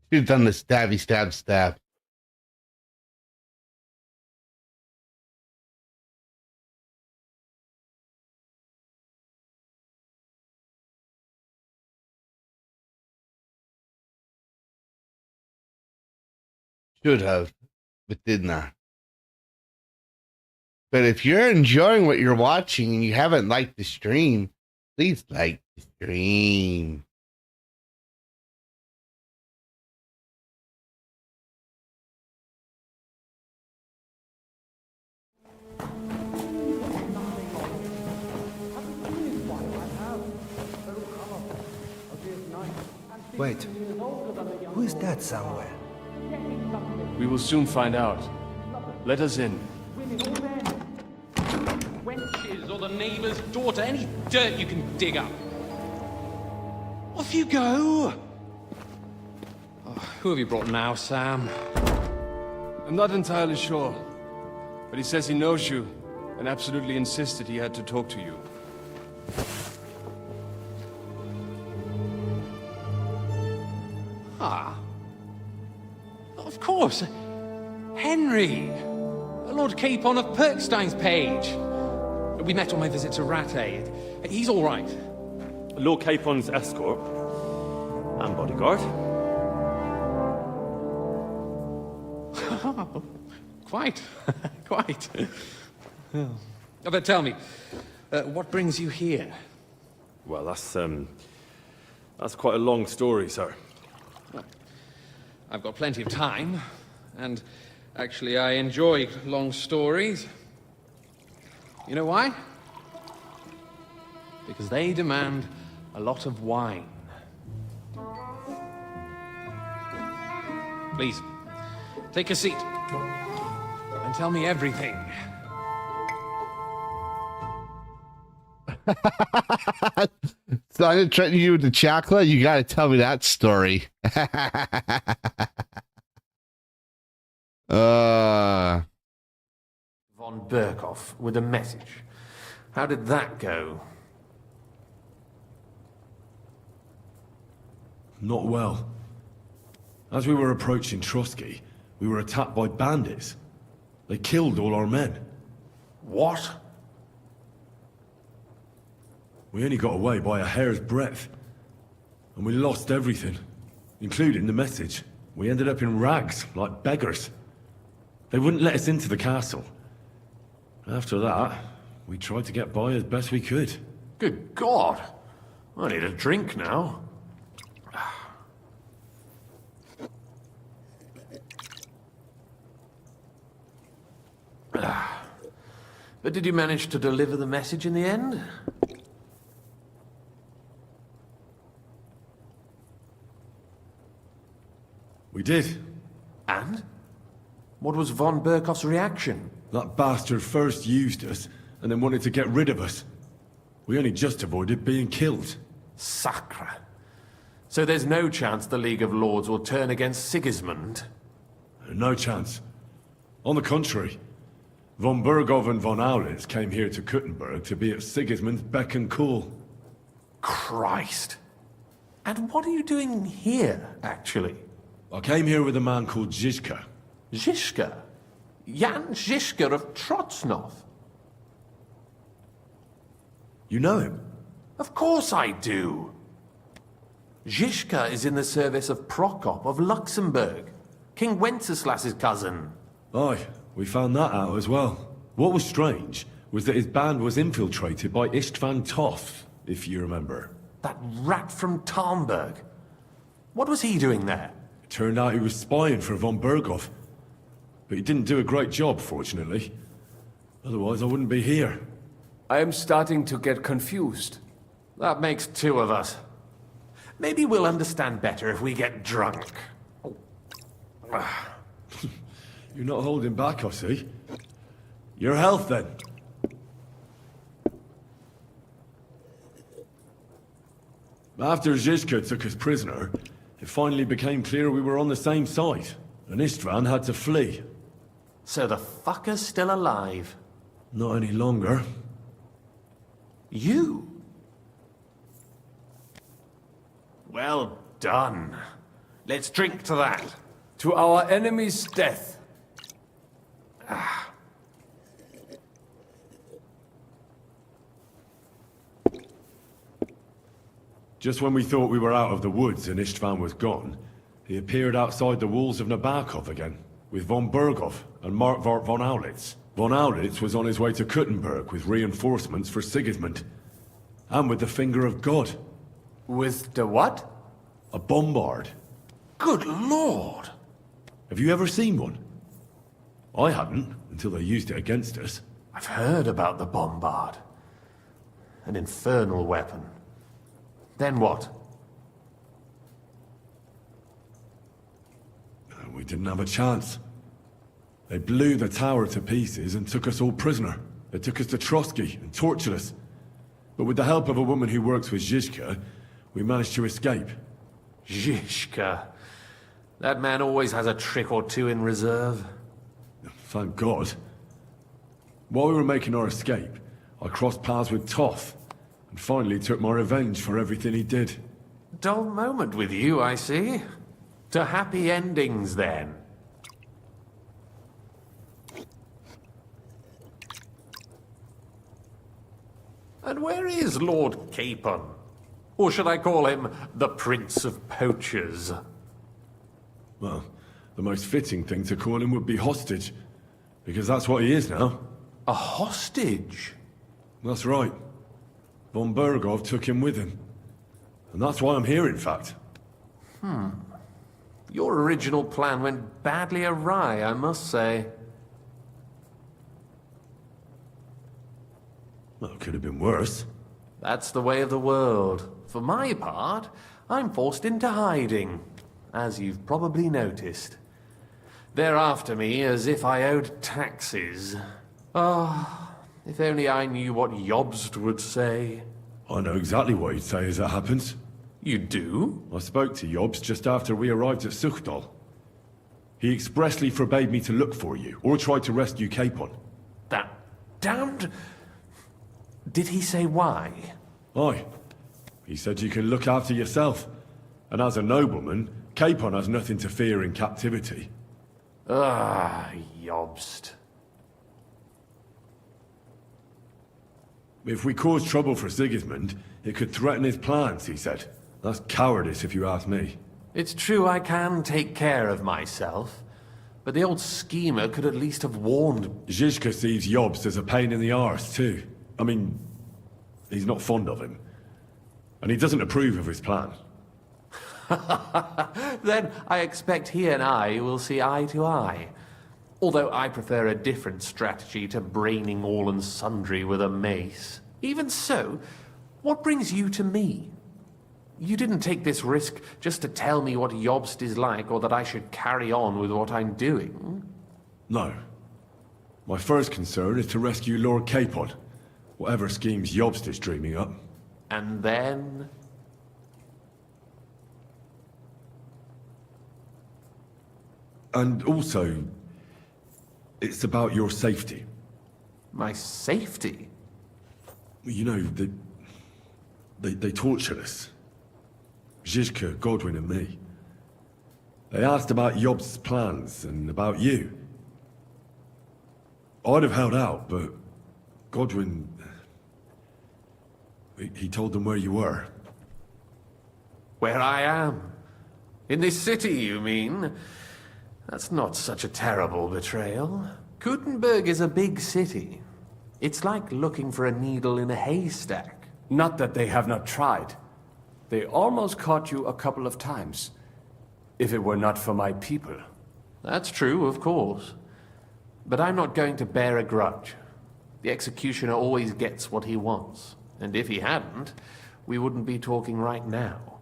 You've done the stabby stab stab. Should have, but did not. But if you're enjoying what you're watching and you haven't liked the stream, please like the stream. Wait, who is that somewhere? We will soon find out. Let us in. Wenches or the neighbor's daughter, any dirt you can dig up. Off you go! Oh, who have you brought now, Sam? I'm not entirely sure, but he says he knows you and absolutely insisted he had to talk to you. Ah. Of course. Henry. Lord Capon of Perkstein's page. We met on my visit to Rattay. He's all right. Lord Capon's escort and bodyguard. Quite. Quite. But tell me, what brings you here? Well, that's quite a long story, sir. Well, I've got plenty of time, and actually I enjoy long stories. You know why? Because they demand a lot of wine. Please, take a seat and tell me everything. So I'm gonna threaten you with the chocolate. You gotta tell me that story. Von Berkoff with a message. How did that go? Not well. As we were approaching Trotsky, we were attacked by bandits. They killed all our men. What? We only got away by a hair's breadth. And we lost everything, including the message. We ended up in rags, like beggars. They wouldn't let us into the castle. After that, we tried to get by as best we could. Good God. I need a drink now. But did you manage to deliver the message in the end? We did. And? What was von Berkoff's reaction? That bastard first used us, and then wanted to get rid of us. We only just avoided being killed. Sacre. So there's no chance the League of Lords will turn against Sigismund? No chance. On the contrary, von Berghoff and von Aulitz came here to Kuttenberg to be at Sigismund's beck and call. Christ. And what are you doing here, actually? I came here with a man called Zizka. Zizka? Jan Zizka of Trotznov? You know him? Of course I do. Zizka is in the service of Prokop of Luxembourg, King Wenceslas's cousin. Aye, we found that out as well. What was strange was that his band was infiltrated by Istvan Toth, if you remember. That rat from Talmberg. What was he doing there? It turned out he was spying for von Berghoff. But he didn't do a great job, fortunately. Otherwise, I wouldn't be here. I am starting to get confused. That makes two of us. Maybe we'll understand better if we get drunk. You're not holding back, I see. Your health, then. After Zizka took us prisoner, it finally became clear we were on the same side, and Istvan had to flee. So the fucker's still alive? Not any longer. You? Well done. Let's drink to that. To our enemy's death. Just when we thought we were out of the woods and Istvan was gone, he appeared outside the walls of Nabokov again, with von Berghoff and Markvart von Aulitz. Von Aulitz was on his way to Kuttenberg with reinforcements for Sigismund. And with the finger of God. With the what? A bombard. Good lord! Have you ever seen one? I hadn't, until they used it against us. I've heard about the bombard. An infernal weapon. Then what? We didn't have a chance. They blew the tower to pieces and took us all prisoner. They took us to Trotsky and tortured us. But with the help of a woman who works with Zizka, we managed to escape. Zizka. That man always has a trick or two in reserve. Thank God. While we were making our escape, I crossed paths with Toth, and finally took my revenge for everything he did. Dull moment with you, I see. To happy endings, then. And where is Lord Capon? Or should I call him the Prince of Poachers? Well, the most fitting thing to call him would be hostage, because that's what he is now. A hostage? That's right. Von Berghoff took him with him. And that's why I'm here, in fact. Your original plan went badly awry, I must say. Well, it could have been worse. That's the way of the world. For my part, I'm forced into hiding, as you've probably noticed. They're after me as if I owed taxes. Ah, if only I knew what Jobst would say. I know exactly what he'd say as that happens. You do? I spoke to Jobst just after we arrived at Suchdal. He expressly forbade me to look for you, or try to rescue Capon. That damned... Did he say why? Aye. He said you can look after yourself. And as a nobleman, Capon has nothing to fear in captivity. Ah, Jobst. If we cause trouble for Sigismund, it could threaten his plans, he said. That's cowardice, if you ask me. It's true I can take care of myself, but the old schemer could at least have warned... Zizka sees Jobst as a pain in the arse, too. I mean, he's not fond of him. And he doesn't approve of his plan. Then I expect he and I will see eye to eye. Although I prefer a different strategy to braining all and sundry with a mace. Even so, what brings you to me? You didn't take this risk just to tell me what Jobst is like, or that I should carry on with what I'm doing. No. My first concern is to rescue Lord Capon, whatever schemes Jobst is dreaming up. And then... And also, it's about your safety. My safety? You know, they tortured us. Zizka, Godwin and me. They asked about Jobst's plans and about you. I'd have held out, but Godwin... He told them where you were. Where I am? In this city, you mean? That's not such a terrible betrayal. Gutenberg is a big city. It's like looking for a needle in a haystack. Not that they have not tried. They almost caught you a couple of times. If it were not for my people. That's true, of course. But I'm not going to bear a grudge. The executioner always gets what he wants. And if he hadn't, we wouldn't be talking right now.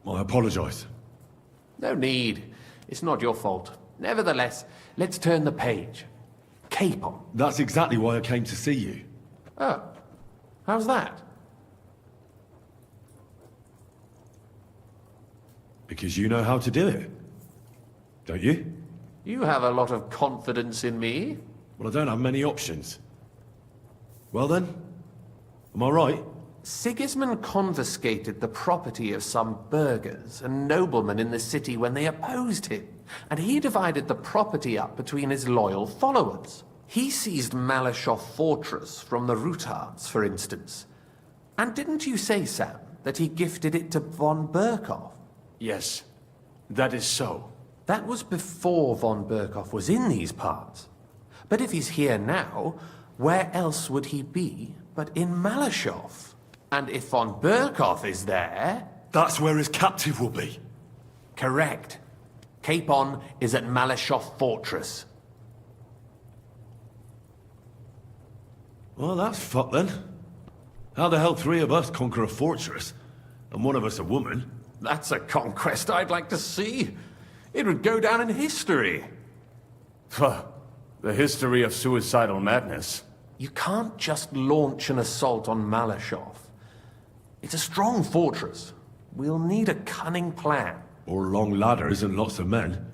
I apologize. No need. It's not your fault. Nevertheless, let's turn the page. Capon. That's exactly why I came to see you. Oh. How's that? Because you know how to do it. Don't you? You have a lot of confidence in me. Well, I don't have many options. Well then, am I right? Sigismund confiscated the property of some burghers and noblemen in the city when they opposed him, and he divided the property up between his loyal followers. He seized Malyshoff Fortress from the Rutards, for instance. And didn't you say, Sam, that he gifted it to von Berkoff? Yes, that is so. That was before von Berkoff was in these parts. But if he's here now, where else would he be but in Malyshoff? And if von Berkoff is there... That's where his captive will be. Correct. Capon is at Malyshoff Fortress. Well, that's fucked then. How the hell three of us conquer a fortress, and one of us a woman? That's a conquest I'd like to see. It would go down in history. The history of suicidal madness. You can't just launch an assault on Malyshoff. It's a strong fortress. We'll need a cunning plan. Or long ladders and lots of men.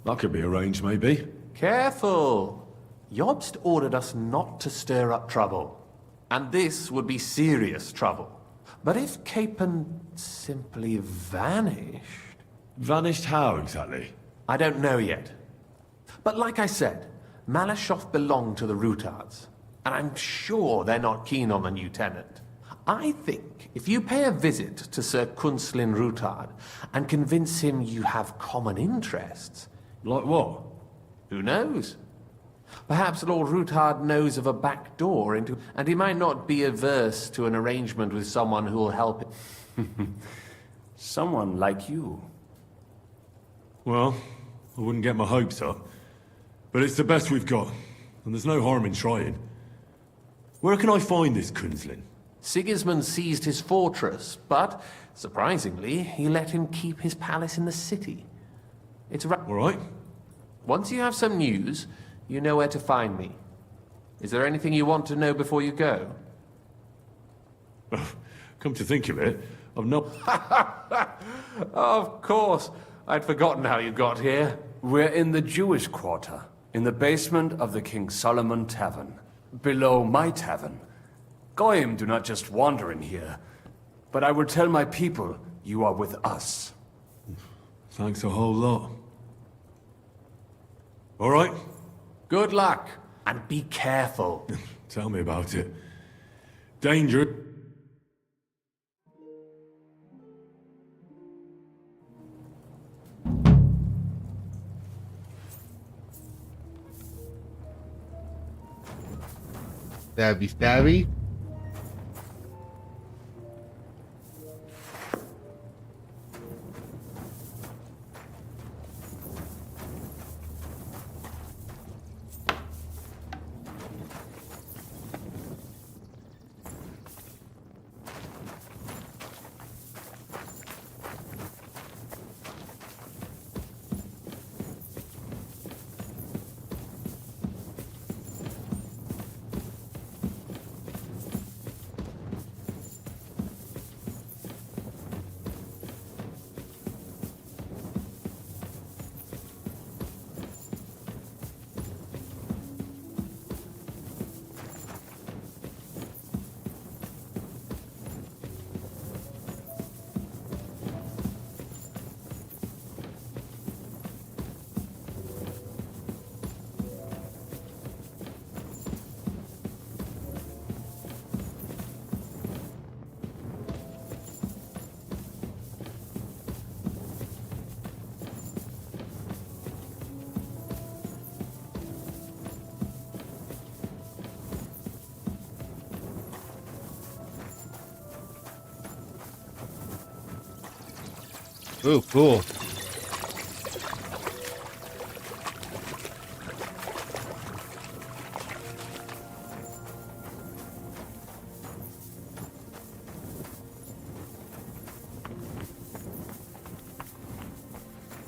That could be arranged, maybe. Careful! Jobst ordered us not to stir up trouble. And this would be serious trouble. But if Capon simply vanished... Vanished how, exactly? I don't know yet. But like I said, Malyshoff belonged to the Rutards. And I'm sure they're not keen on the new tenant. I think if you pay a visit to Sir Kunslin Rutard and convince him you have common interests... Like what? Who knows? Perhaps Lord Rutard knows of a back door into... And he might not be averse to an arrangement with someone who will help him. Someone like you. Well, I wouldn't get my hopes up. But it's the best we've got, and there's no harm in trying. Where can I find this Kunslin? Sigismund seized his fortress, but, surprisingly, he let him keep his palace in the city. It's right. All right. Once you have some news, you know where to find me. Is there anything you want to know before you go? Come to think of it, I've not... Of course. I'd forgotten how you got here. We're in the Jewish quarter, in the basement of the King Solomon Tavern, below my tavern. Goyim do not just wander in here, but I will tell my people you are with us. Thanks a whole lot. All right. Good luck, and be careful. Tell me about it. Danger. Stabby stabby. Ooh, cool.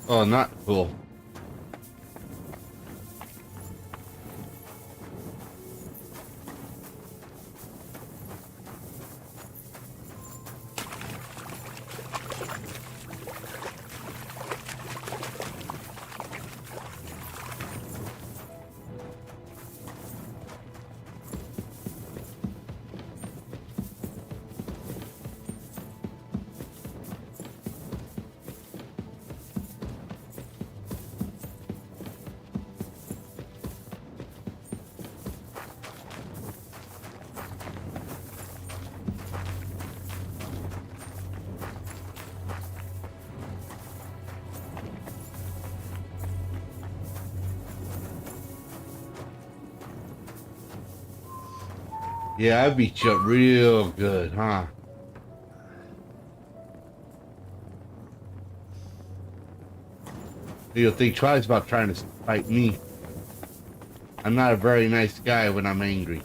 Oh, not cool. Yeah, I beat you up real good, huh? You'll think twice about trying to fight me. I'm not a very nice guy when I'm angry.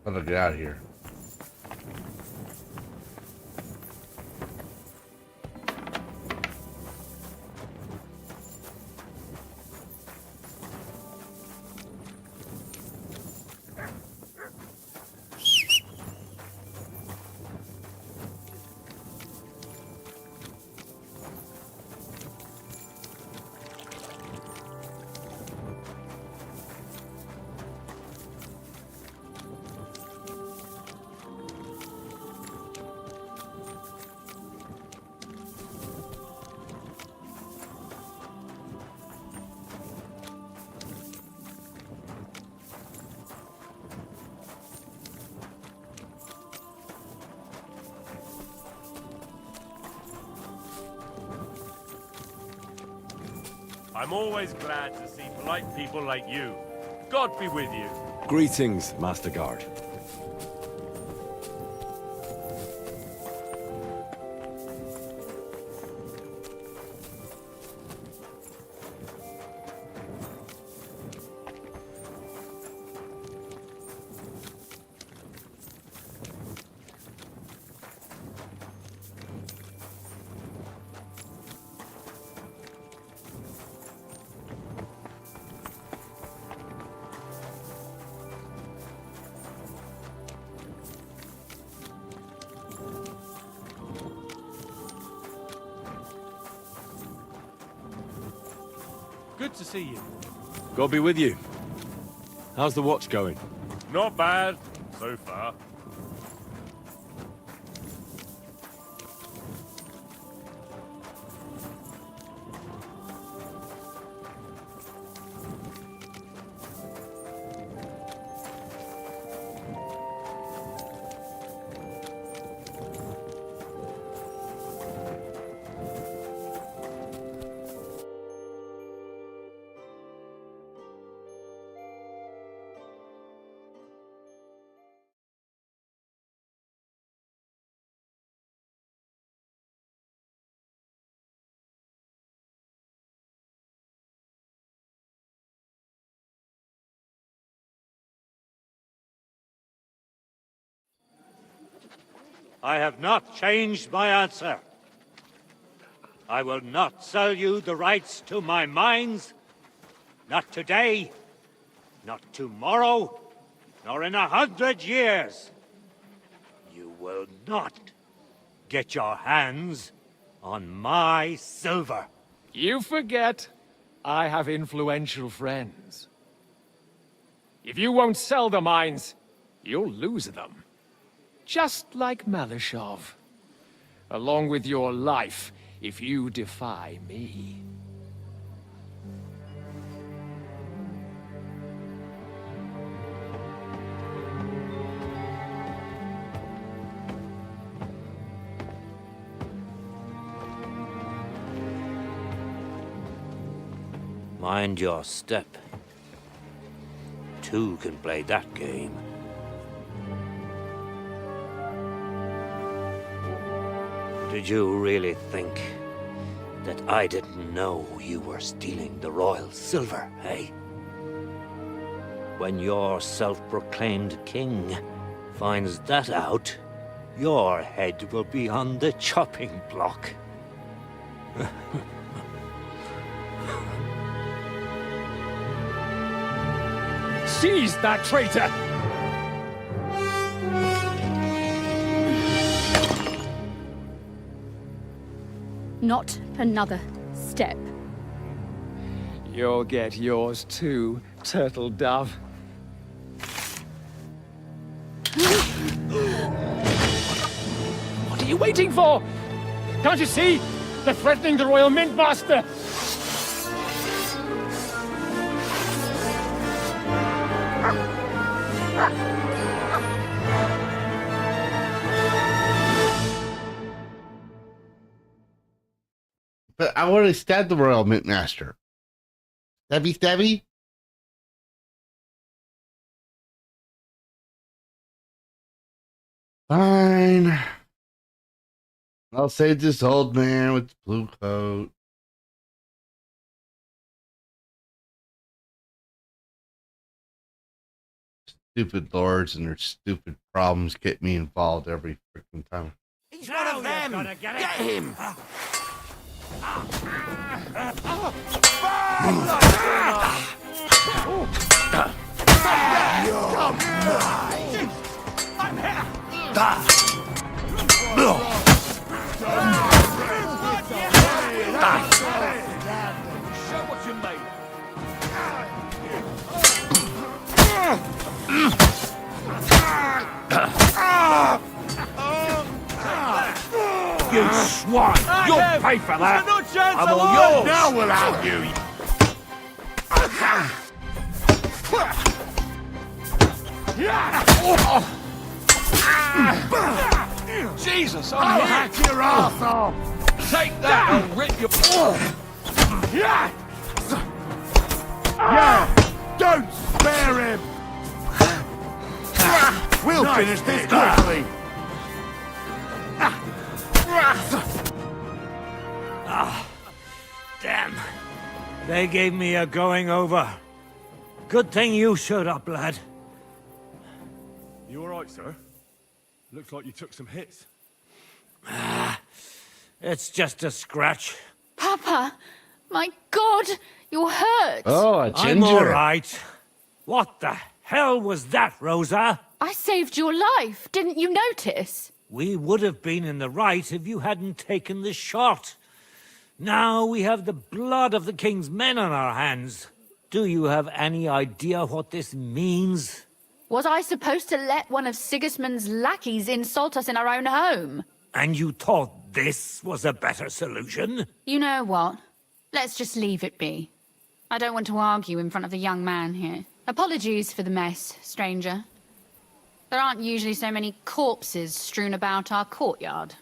Gotta get out of here. I'm always glad to see polite people like you. God be with you. Greetings, Master Guard. Good to see you. God be with you. How's the watch going? Not bad, so far. I have not changed my answer. I will not sell you the rights to my mines. Not today, not tomorrow, nor in 100 years. You will not get your hands on my silver. You forget I have influential friends. If you won't sell the mines, you'll lose them. Just like Malishov. Along with your life, if you defy me. Mind your step. Two can play that game. did you really think that I didn't know you were stealing the royal silver, eh? When your self-proclaimed king finds that out, your head will be on the chopping block. Seize that traitor! Not another step. You'll get yours too, turtle dove. What are you waiting for? Can't you see? They're threatening the Royal Mint Master! But I want to stab the Royal Mint Master. Stabby, stabby. Fine. I'll save this old man with the blue coat. Stupid lords and their stupid problems get me involved every freaking time. He's one of them! Get him! Show what you made. You swine! You'll pay for that! No chance I'm all yours! Now we'll have you! Jesus, I'll hack your ass off! Take that, I'll rip your... Yeah! Don't spare him! We'll finish this quickly! Ah, damn. They gave me a going over. Good thing you showed up, lad. You alright, sir? Looks like you took some hits. It's just a scratch. Papa! My God! You're hurt! Oh, a ginger. I'm all right. What the hell was that, Rosa? I saved your life. Didn't you notice? We would have been in the right if you hadn't taken the shot. Now we have the blood of the king's men on our hands. Do you have any idea what this means? Was I supposed to let one of Sigismund's lackeys insult us in our own home? And you thought this was a better solution? You know what? Let's just leave it be. I don't want to argue in front of the young man here. Apologies for the mess, stranger. There aren't usually so many corpses strewn about our courtyard.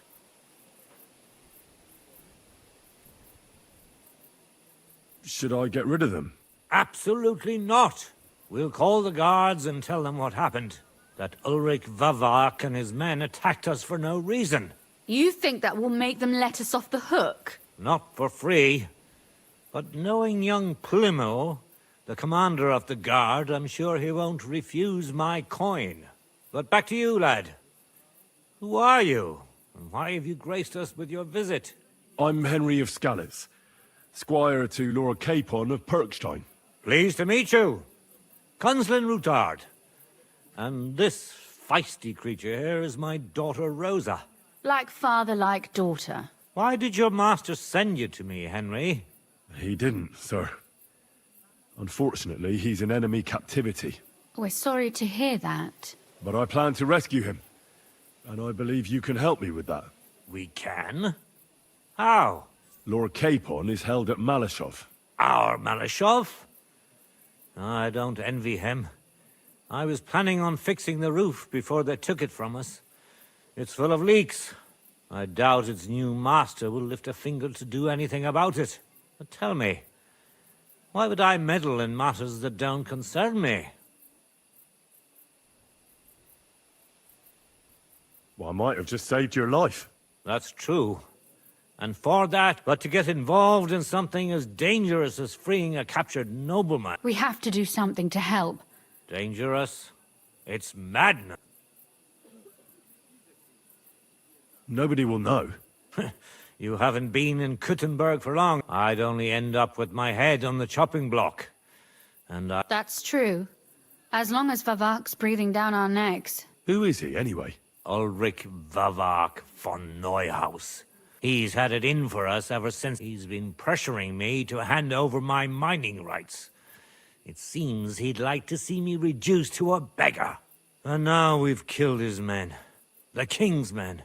Should I get rid of them? Absolutely not. We'll call the guards and tell them what happened. That Ulrich Vavak and his men attacked us for no reason. You think that will make them let us off the hook? Not for free. But knowing young Plimo, the commander of the guard, I'm sure he won't refuse my coin. But back to you, lad. Who are you? And why have you graced us with your visit? I'm Henry of Scalitz, squire to Lord Capon of Perkstein. Pleased to meet you. Conslin Routard. And this feisty creature here is my daughter Rosa. Like father, like daughter. Why did your master send you to me, Henry? He didn't, sir. Unfortunately, he's in enemy captivity. We're sorry to hear that. But I plan to rescue him. And I believe you can help me with that. We can? How? Lord Capon is held at Malashov. Our Malashov? I don't envy him. I was planning on fixing the roof before they took it from us. It's full of leaks. I doubt its new master will lift a finger to do anything about it. But tell me, why would I meddle in matters that don't concern me? Well, I might have just saved your life. That's true. And for that, but to get involved in something as dangerous as freeing a captured nobleman. We have to do something to help. Dangerous? It's madness. Nobody will know. You haven't been in Kuttenberg for long. I'd only end up with my head on the chopping block. And I... That's true. As long as Vavak's breathing down our necks. Who is he, anyway? Ulrich Vavak von Neuhaus. He's had it in for us ever since he's been pressuring me to hand over my mining rights. It seems he'd like to see me reduced to a beggar. And now we've killed his men. The king's men.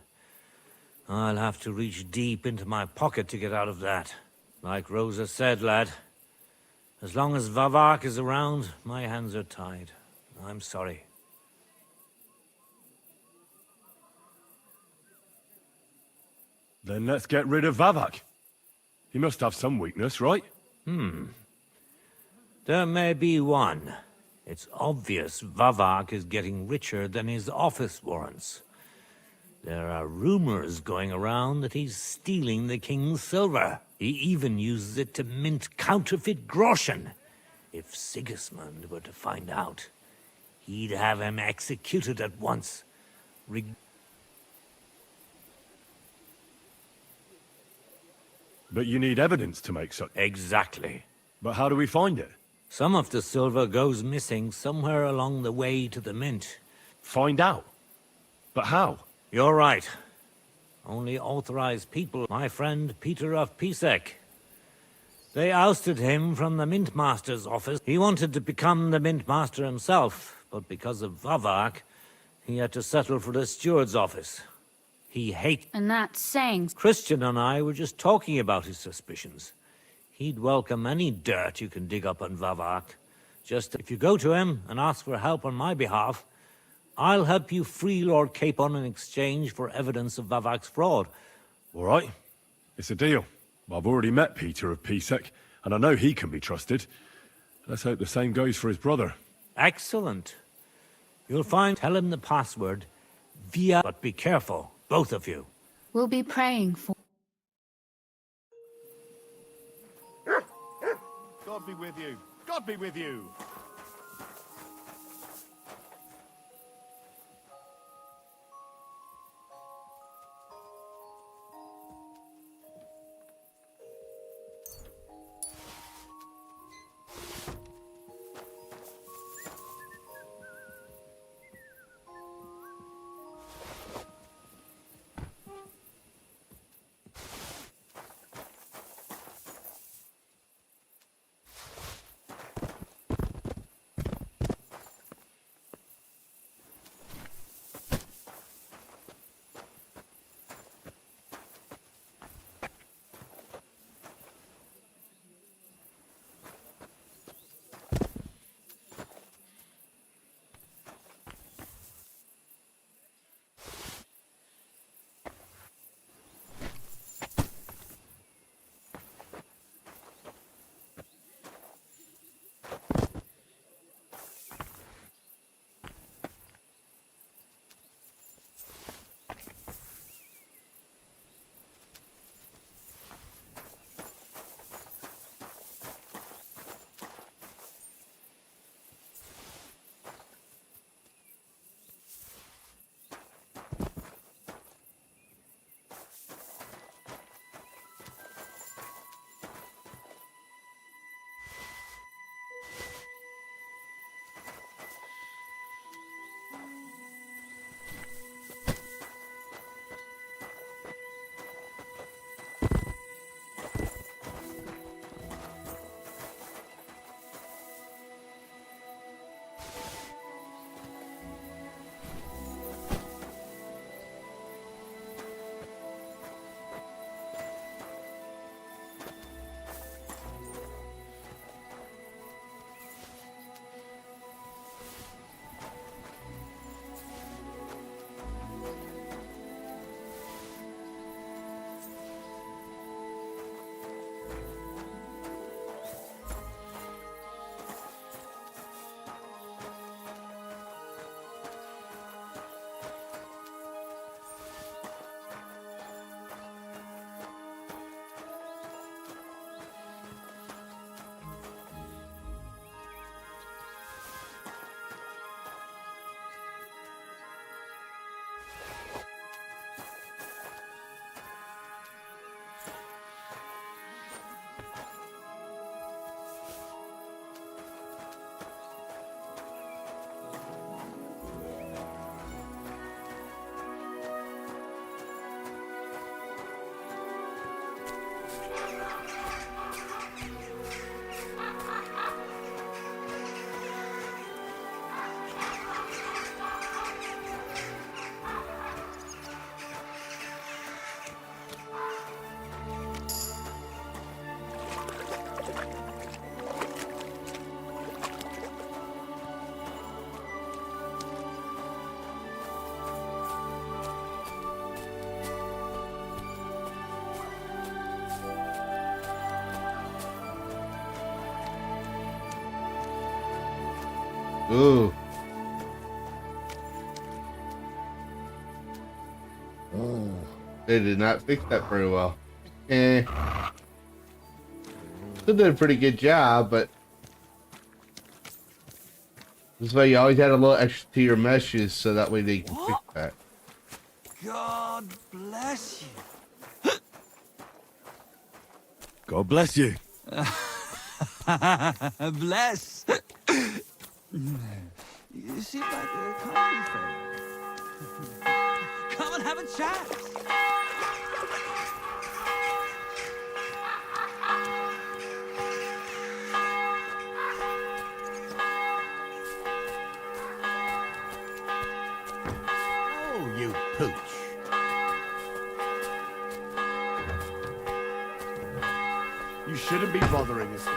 I'll have to reach deep into my pocket to get out of that. Like Rosa said, lad, as long as Vavak is around, my hands are tied. I'm sorry. Then let's get rid of Vavak. He must have some weakness, right? There may be one. It's obvious Vavak is getting richer than his office warrants. There are rumors going around that he's stealing the king's silver. He even uses it to mint counterfeit groschen. If Sigismund were to find out, he'd have him executed at once. But you need evidence to make such... Exactly. But how do we find it? Some of the silver goes missing somewhere along the way to the mint. Find out? But how? You're right. Only authorized people, my friend Peter of Pisek. They ousted him from the Mint Master's office. He wanted to become the Mint Master himself, but because of Vavak, he had to settle for the steward's office. He hates... And that's saying... Christian and I were just talking about his suspicions. He'd welcome any dirt you can dig up on Vavak. Just if you go to him and ask for help on my behalf, I'll help you free Lord Capon in exchange for evidence of Vavak's fraud. All right. It's a deal. I've already met Peter of Pisek, and I know he can be trusted. Let's hope the same goes for his brother. Excellent. You'll find... Tell him the password via... But be careful, both of you. We'll be praying for... God be with you. God be with you. Ooh. Oh, they did not fix that very well. Still did a pretty good job, but this way you always had a little extra to your meshes so that way they can fix that. God bless you. God bless you. Bless. You seem like a kind fellow. Come and have a chat. Oh, you pooch. You shouldn't be bothering us here.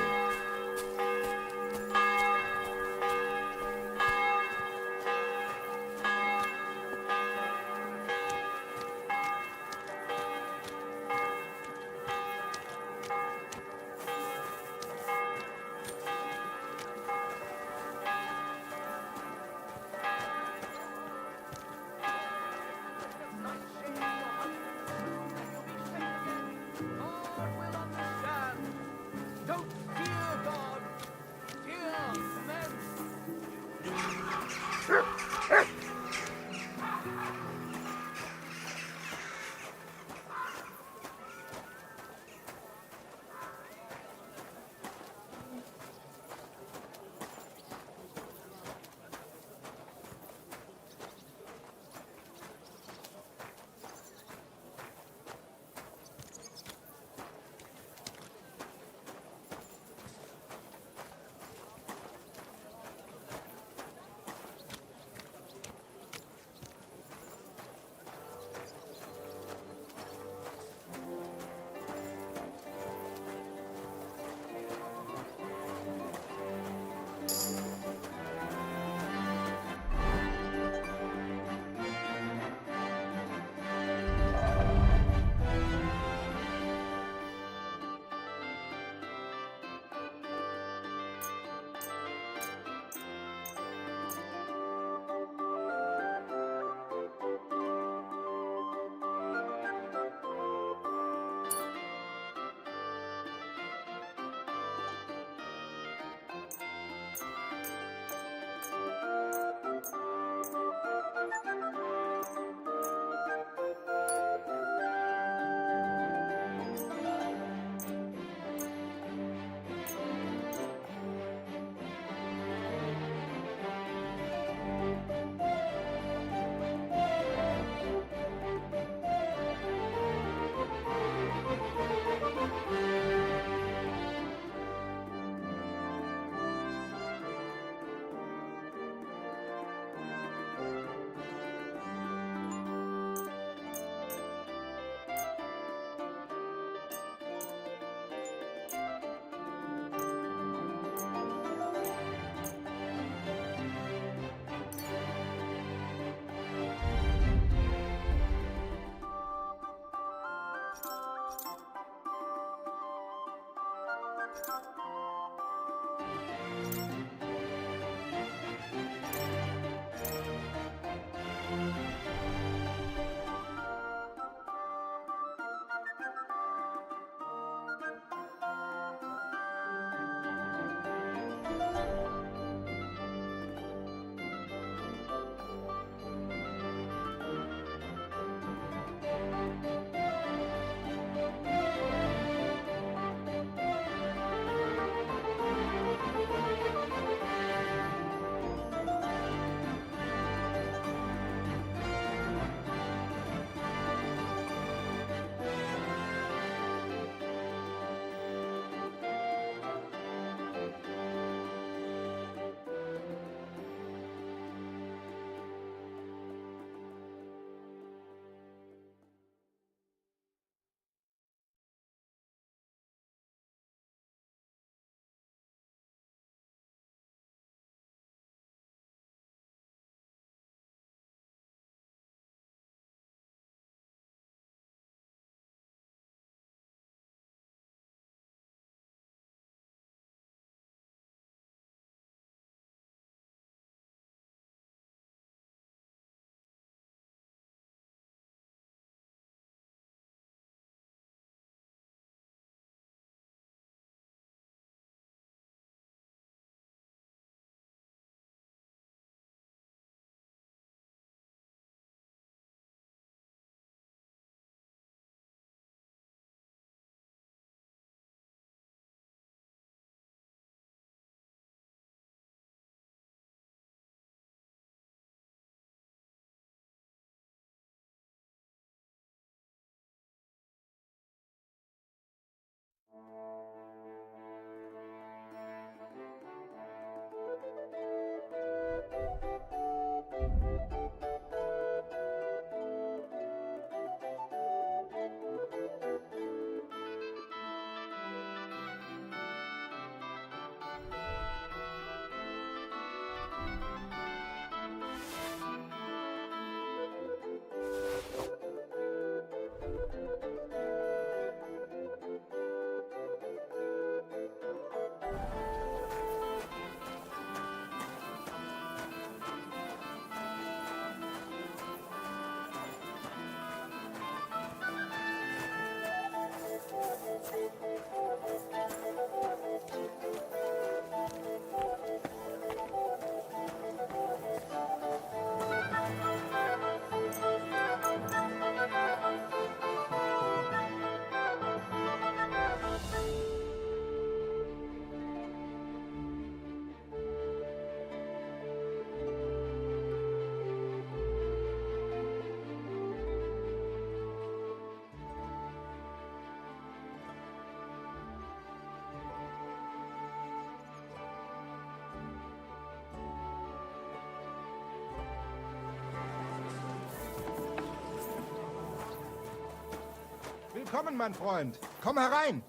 Willkommen, mein Freund. Komm herein.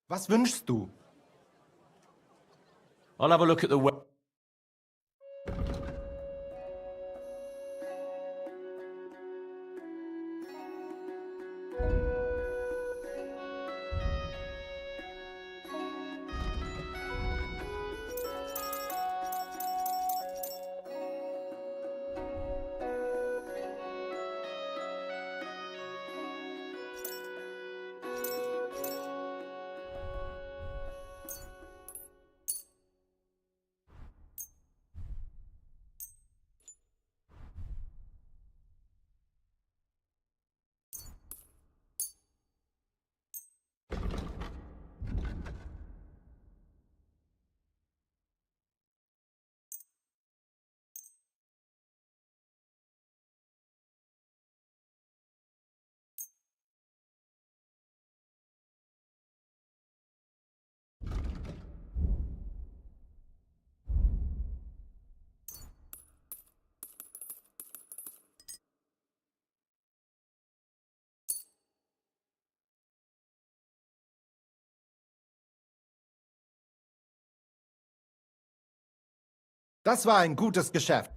Was wünschst du? I'll have a look at the web. Das war ein gutes Geschäft.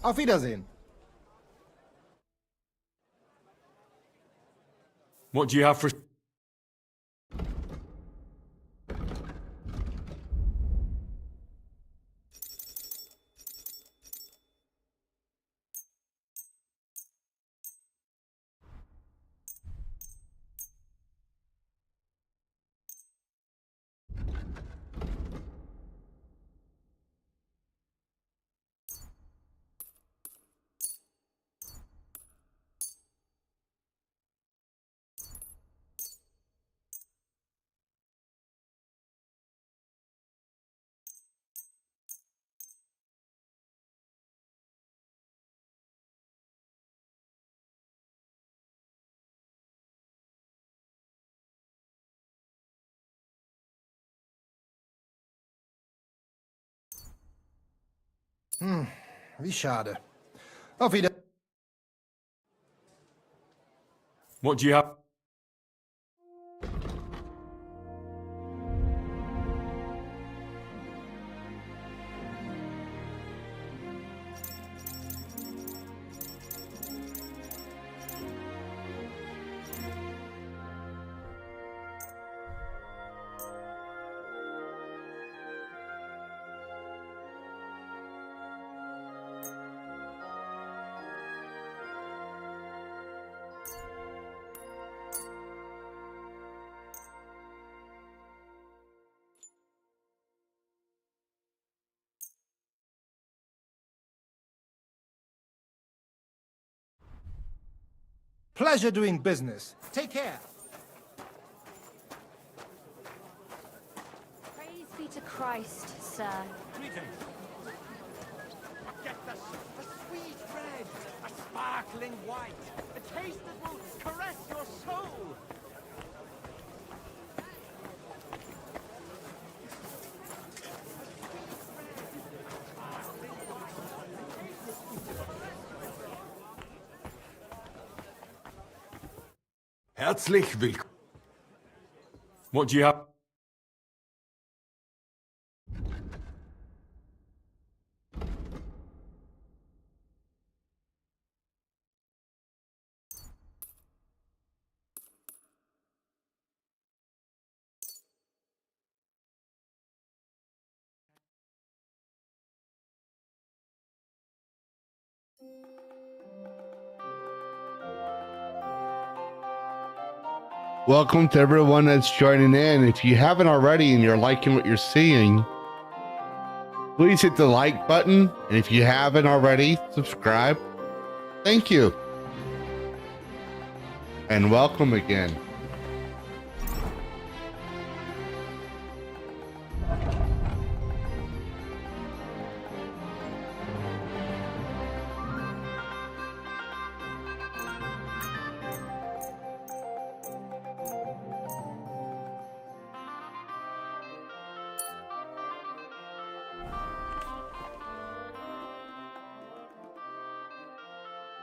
Auf Wiedersehen. What do you have for... Wie schade. Auf Wiedersehen. What do you have... Pleasure doing business. Take care. Praise be to Christ, sir. Get a sweet red, a sparkling white, a taste that will caress your soul. Herzlich willkommen. What do you have? Welcome to everyone that's joining in. If you haven't already and you're liking what you're seeing, please hit the like button. And if you haven't already, subscribe. Thank you. And welcome again.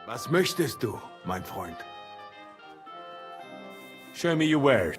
Was möchtest du, mein Freund? Show me your wares.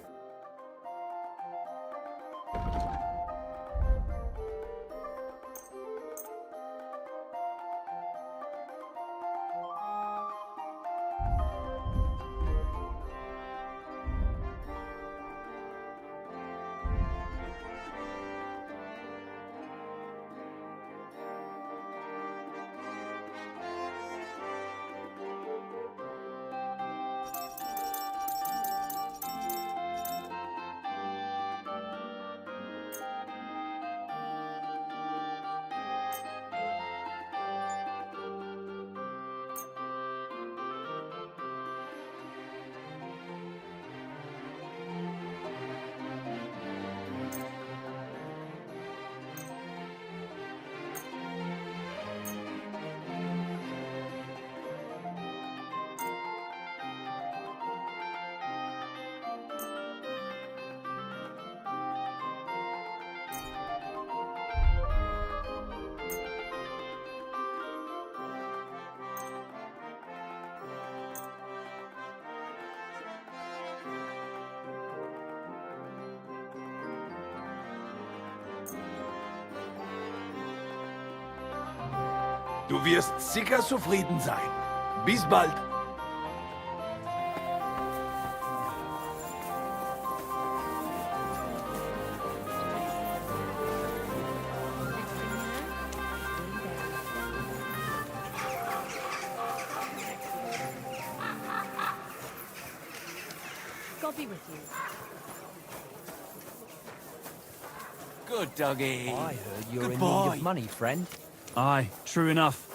Du wirst sicher zufrieden sein. Bis bald. God be with you. Good doggy. I heard you're Good in boy. need of money, friend. Aye, true enough.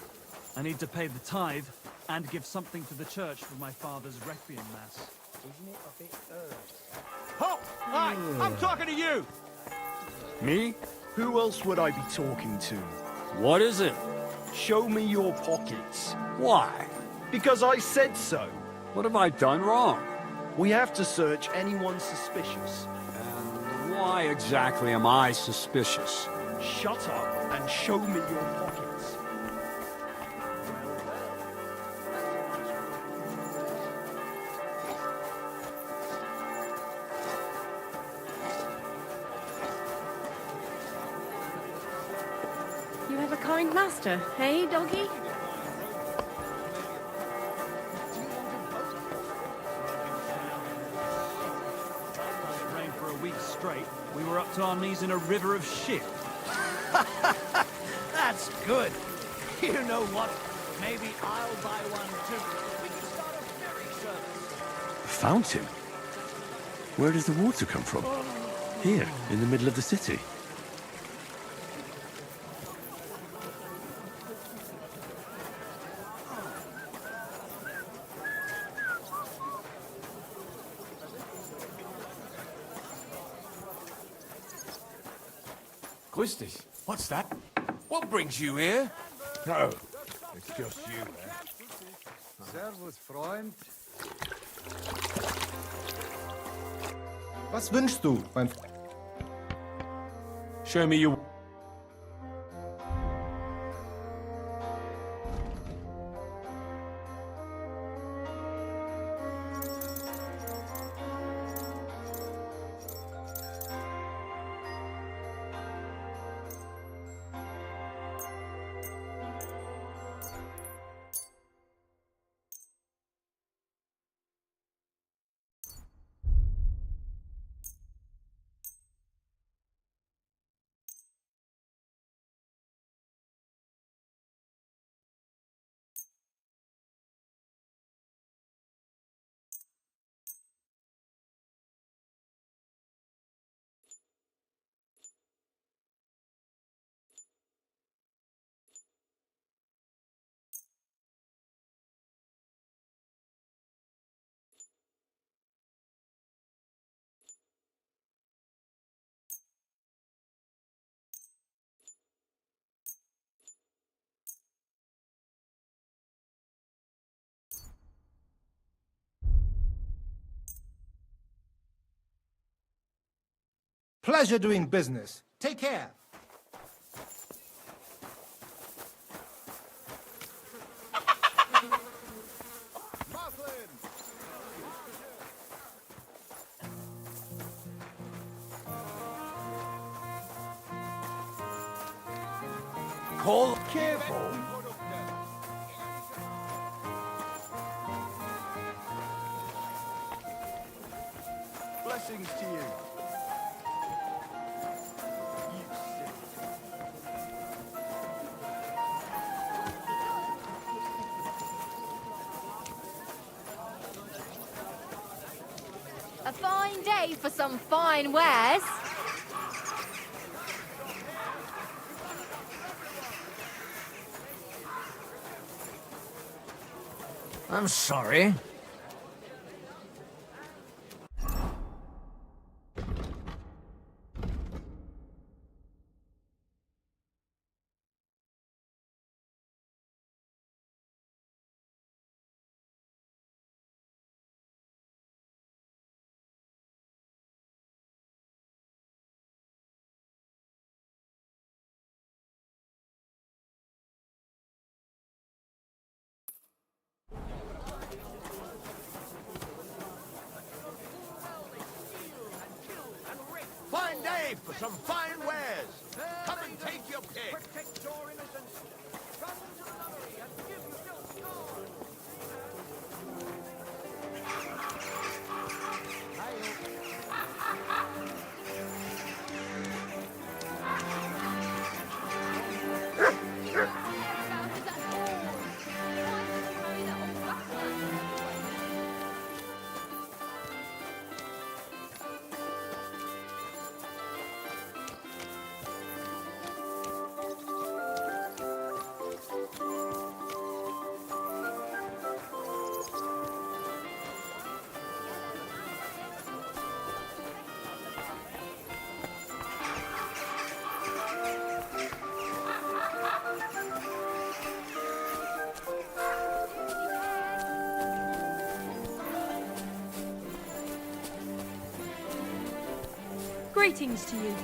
I need to pay the tithe and give something to the church for my father's requiem mass. Isn't it a bit early? Halt! Aye, I'm talking to you! Me? Who else would I be talking to? What is it? Show me your pockets. Why? Because I said so. What have I done wrong? We have to search anyone suspicious. And why exactly am I suspicious? Shut up and show me your pockets. You have a kind master, hey, doggy? It rained for a week straight. We were up to our knees in a river of shit. That's good. You know what? Maybe I'll buy one too. We can start a ferry service. A fountain? Where does the water come from? Here, in the middle of the city. Grüß dich. What's that? What brings you here? Oh, it's just you, eh? Servus, Freund. Was wünschst du, mein Freund? Show me your... Pleasure doing business. Take care. Call careful. Blessings to you. A fine day for some fine wares. I'm sorry. Fine day for some fine wares. Come and take your pick. Protect your innocence. Run to the nunnery and give yourself guard. Greetings to you.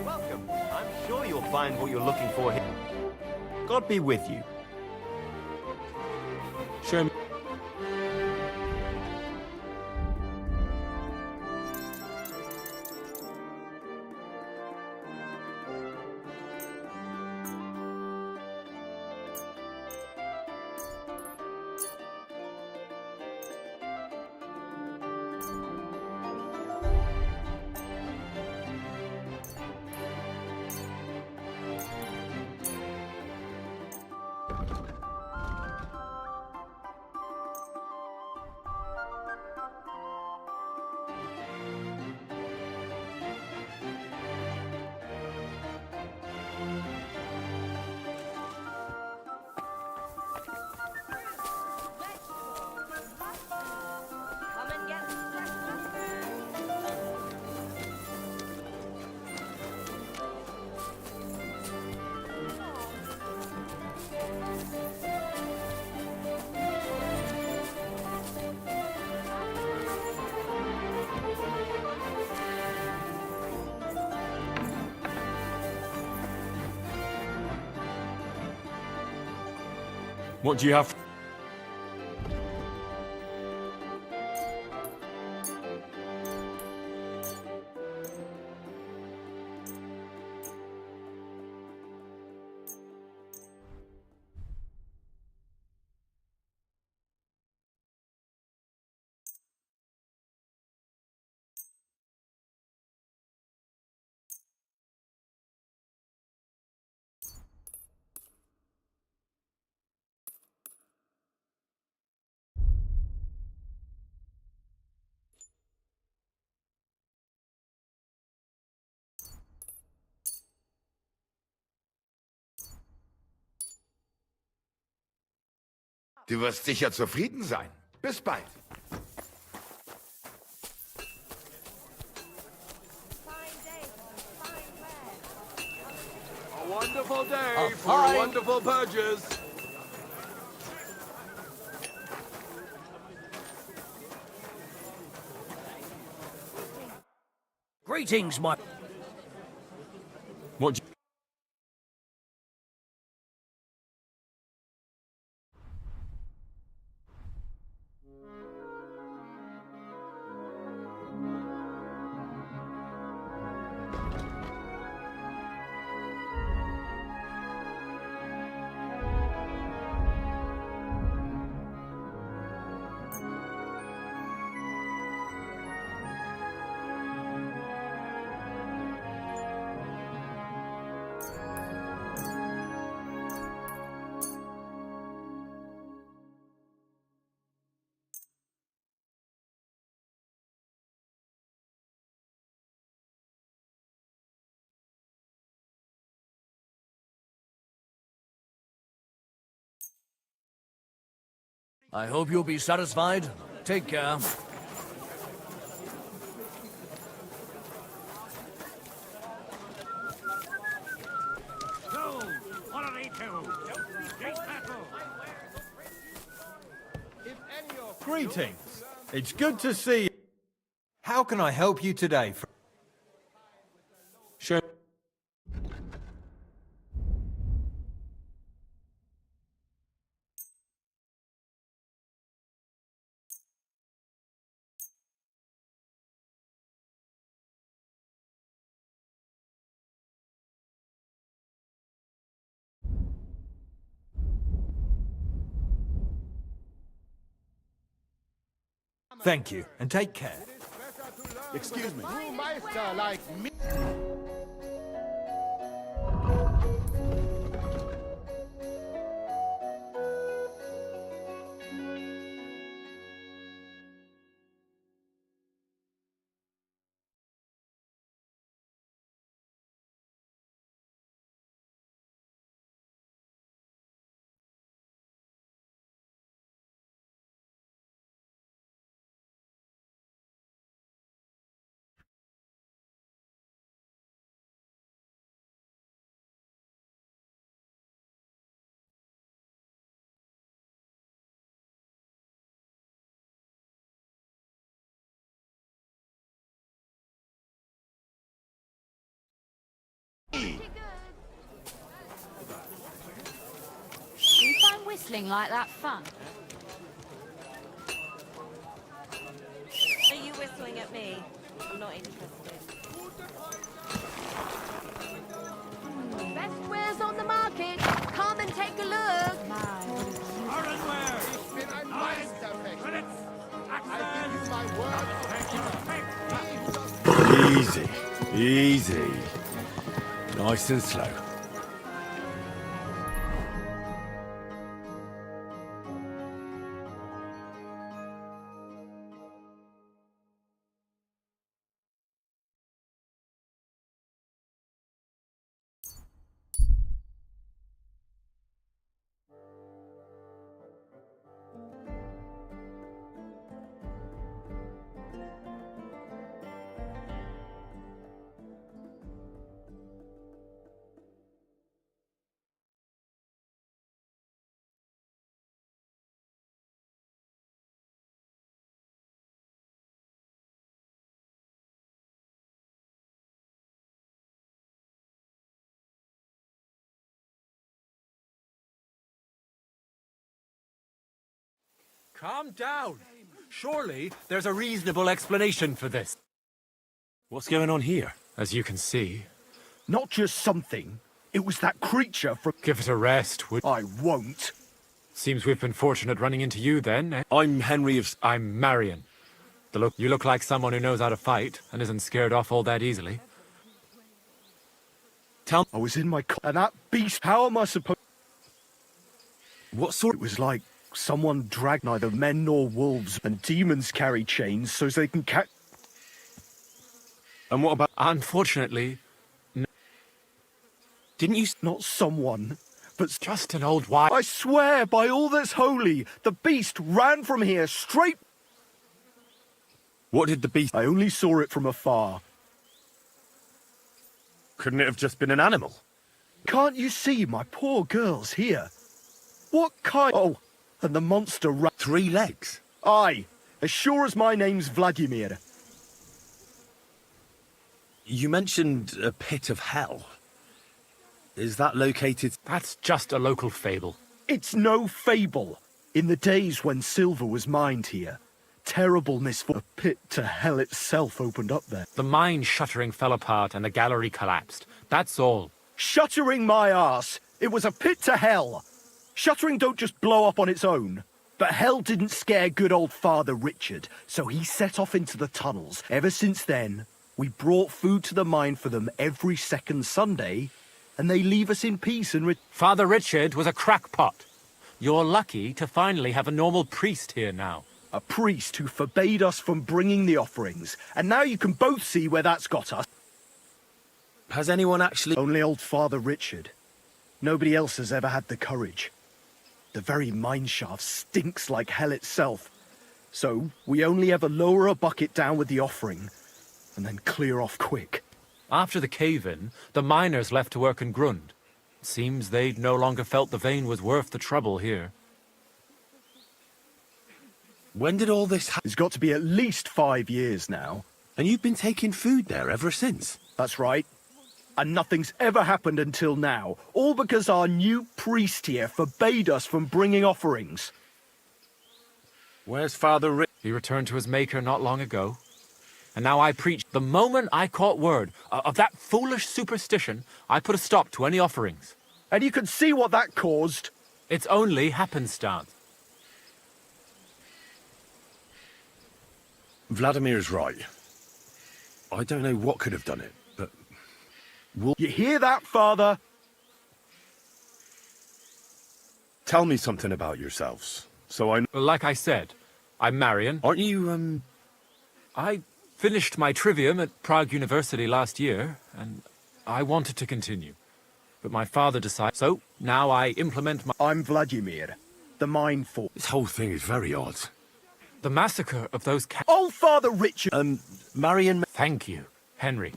Welcome. I'm sure you'll find what you're looking for here. God be with you. Show me. Come and get What do you have? Du wirst sicher zufrieden sein. Bis bald. A wonderful day A for fine- wonderful purges. Greetings, my... What do I hope you'll be satisfied. Take care. Greetings. It's good to see you. How can I help you today? Sure. Thank you, and take care. Excuse me. Meister like me. Do you find whistling like that fun? Are you whistling at me? I'm not interested. Best wares on the market. Come and take a look. Easy, easy. Nice and slow. Calm down. Surely there's a reasonable explanation for this. What's going on here? As you can see. Not just something. It was that creature from... Give it a rest, would... I won't. Seems we've been fortunate running into you then, eh? I'm Henry of... I'm Marion. You look like someone who knows how to fight and isn't scared off all that easily. Tell... I was in my car, and that beast, how am I supposed... What sort... It was like someone dragged neither men nor wolves, and demons carry chains so they can catch... And what about... Unfortunately... Didn't you... Not someone, but... Just an old wife. I swear, by all that's holy, the beast ran from here straight... What did the beast... I only saw it from afar. Couldn't it have just been an animal? Can't you see my poor girl's here? What kind... Oh, and the monster ran... 3 legs? Aye, as sure as my name's Vladimir. You mentioned a pit of hell. Is that located... That's just a local fable. It's no fable. In the days when silver was mined here, terrible misfortune. A pit to hell itself opened up there. The mine shuttering fell apart and the gallery collapsed. That's all. Shuttering my arse! It was a pit to hell! Shuttering don't just blow up on its own. But hell didn't scare good old Father Richard, so he set off into the tunnels. Ever since then, we brought food to the mine for them every second Sunday, and they leave us in peace and... Father Richard was a crackpot. You're lucky to finally have a normal priest here now. A priest who forbade us from bringing the offerings, and now you can both see where that's got us. Has anyone actually... Only old Father Richard. Nobody else has ever had the courage. The very mine shaft stinks like hell itself. So, we only ever lower a bucket down with the offering, and then clear off quick. After the cave-in, the miners left to work in Grund. Seems they'd no longer felt the vein was worth the trouble here. When did all this happen? It's got to be at least 5 years now. And you've been taking food there ever since? That's right. And nothing's ever happened until now. All because our new priest here forbade us from bringing offerings. Where's Father Rick? He returned to his maker not long ago. And now I preach. The moment I caught word of that foolish superstition, I put a stop to any offerings. And you can see what that caused. It's only happenstance. Vladimir's right. I don't know what could have done it, but... You hear that, Father? Tell me something about yourselves, so I... Like I said, I'm Marion. Aren't you, I finished my trivium at Prague University last year, and I wanted to continue. But my father decided, so now I implement my... I'm Vladimir, the mindful. This whole thing is very odd. The massacre of those Old Father Richard! Marion... Thank you, Henry.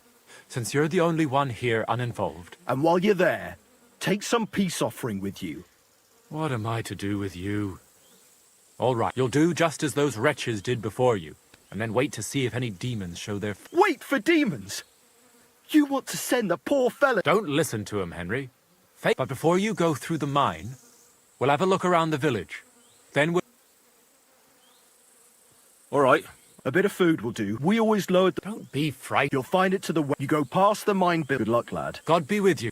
Since you're the only one here uninvolved. And while you're there, take some peace offering with you. What am I to do with you? All right, you'll do just as those wretches did before you, and then wait to see if any demons show their... Wait for demons? You want to send the poor fella... Don't listen to him, Henry. But before you go through the mine, we'll have a look around the village. Then we'll... All right. A bit of food will do. We always lowered the... Don't be frightened. You'll find it to the west. You go past the mine build. Good luck, lad. God be with you.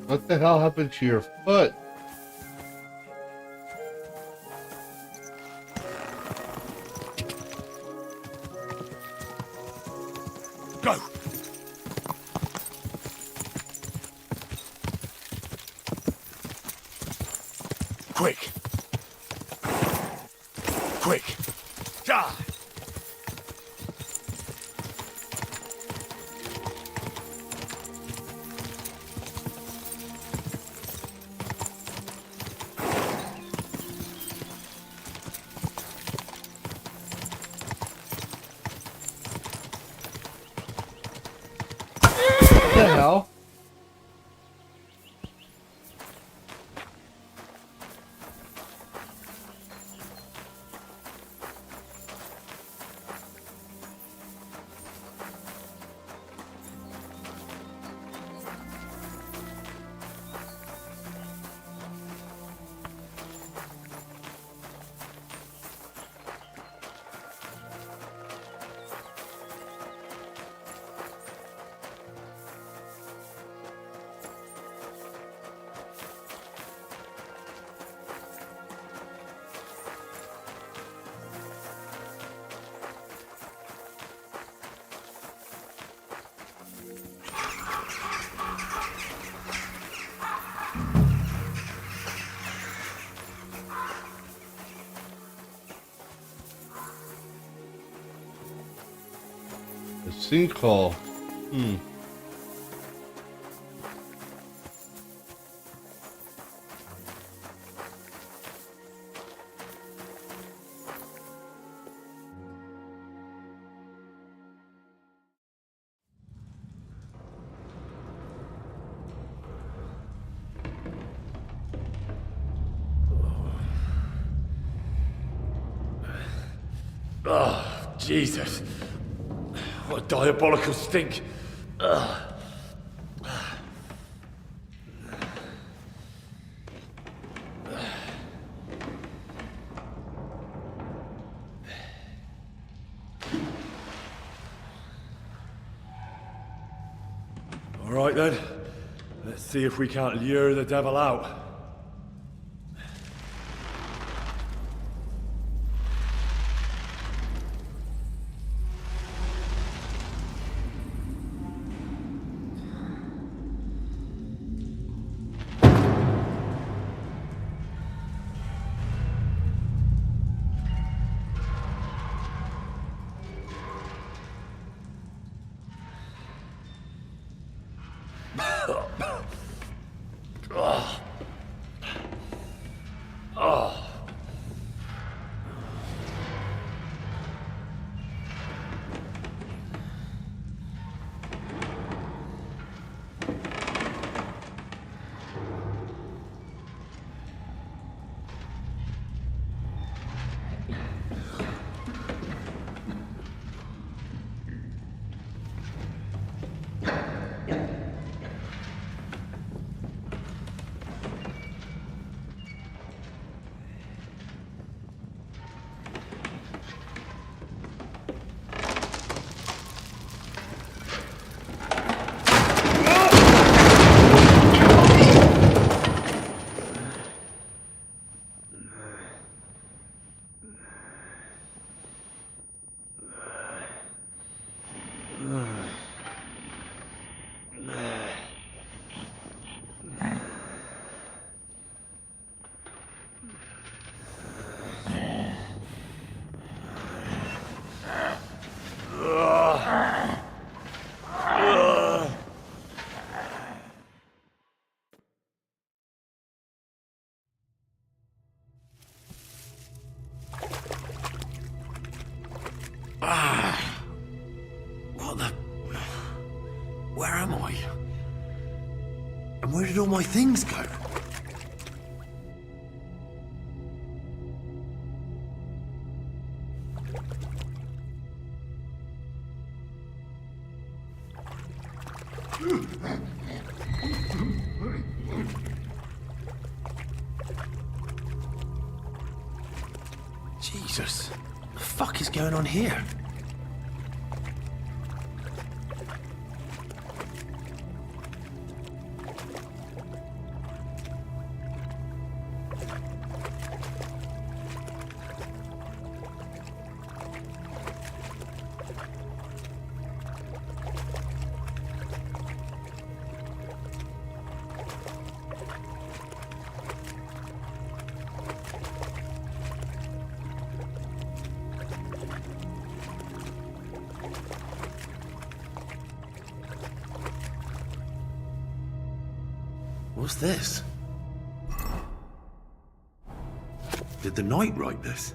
What the hell happened to your foot? Go! Quick! Quick! Die! What the hell? A sinkhole. Oh, Jesus. What a diabolical stink. Ugh. All right then. Let's see if we can't lure the devil out. Where am I? And where did all my things go? Jesus, what the fuck is going on here? What's this? Did the knight write this?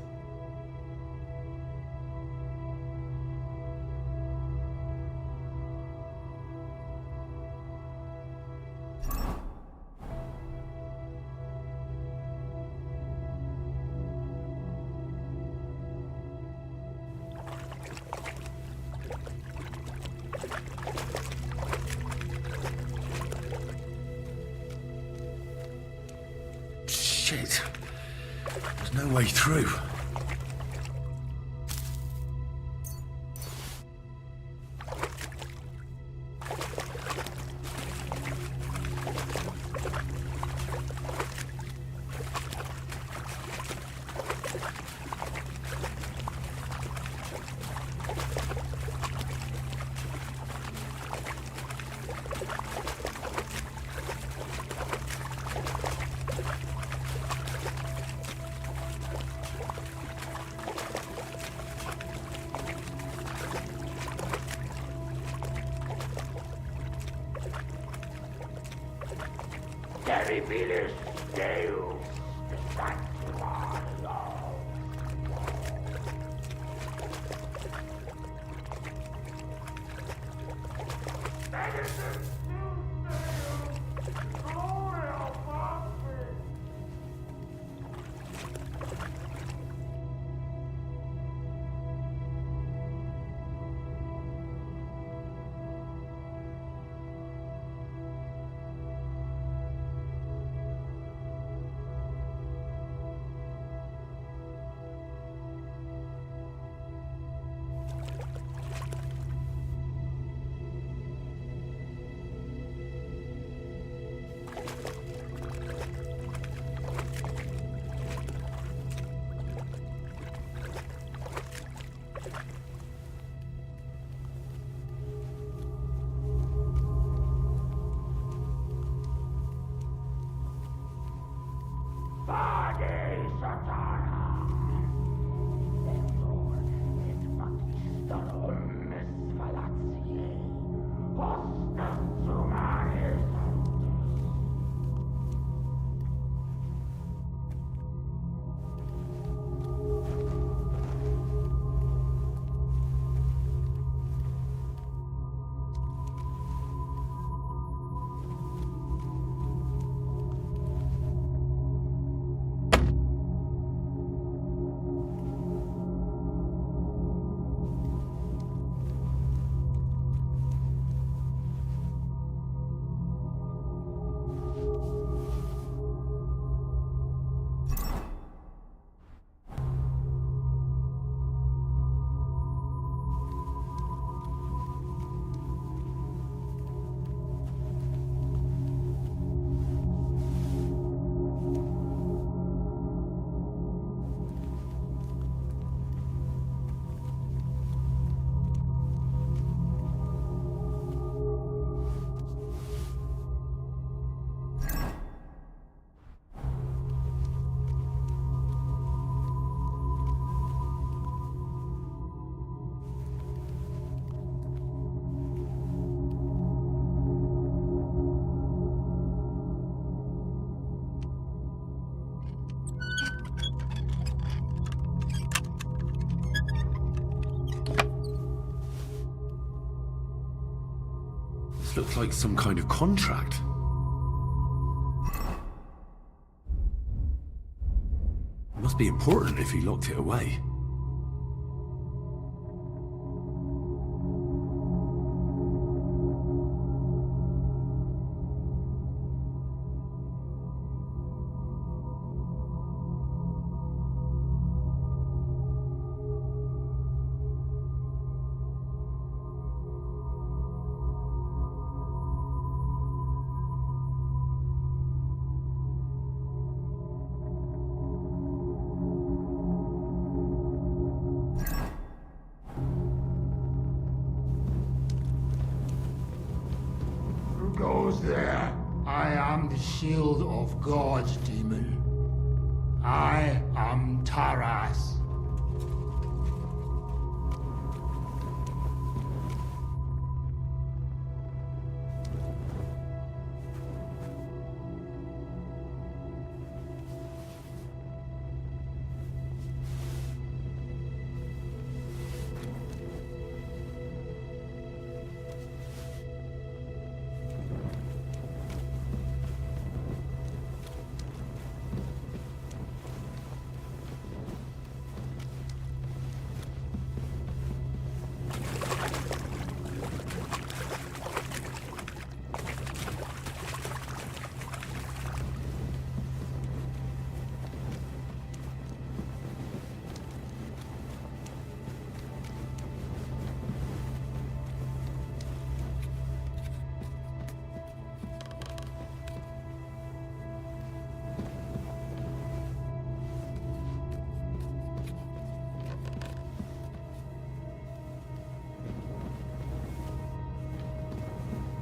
Shit. There's no way through. Terribilis Deus, This looks like some kind of contract. It must be important if he locked it away. Goes there. I am the shield of gods, demon. I am Taras.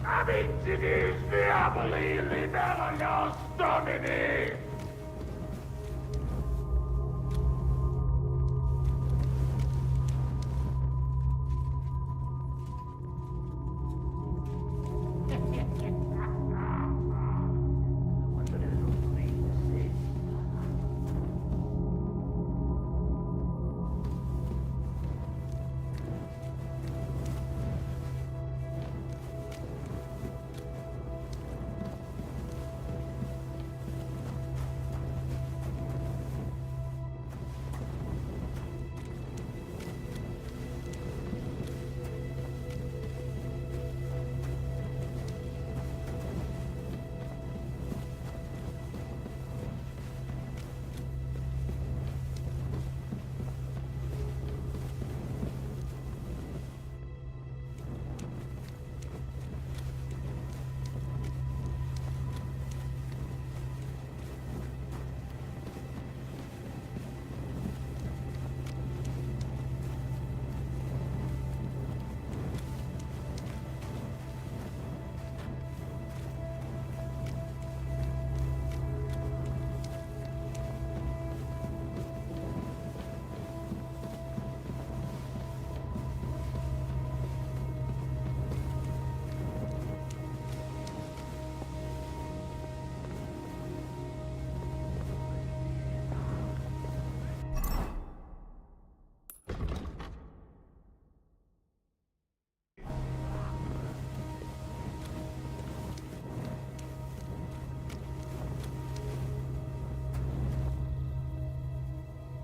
Abitinis diaboli liberanos domini!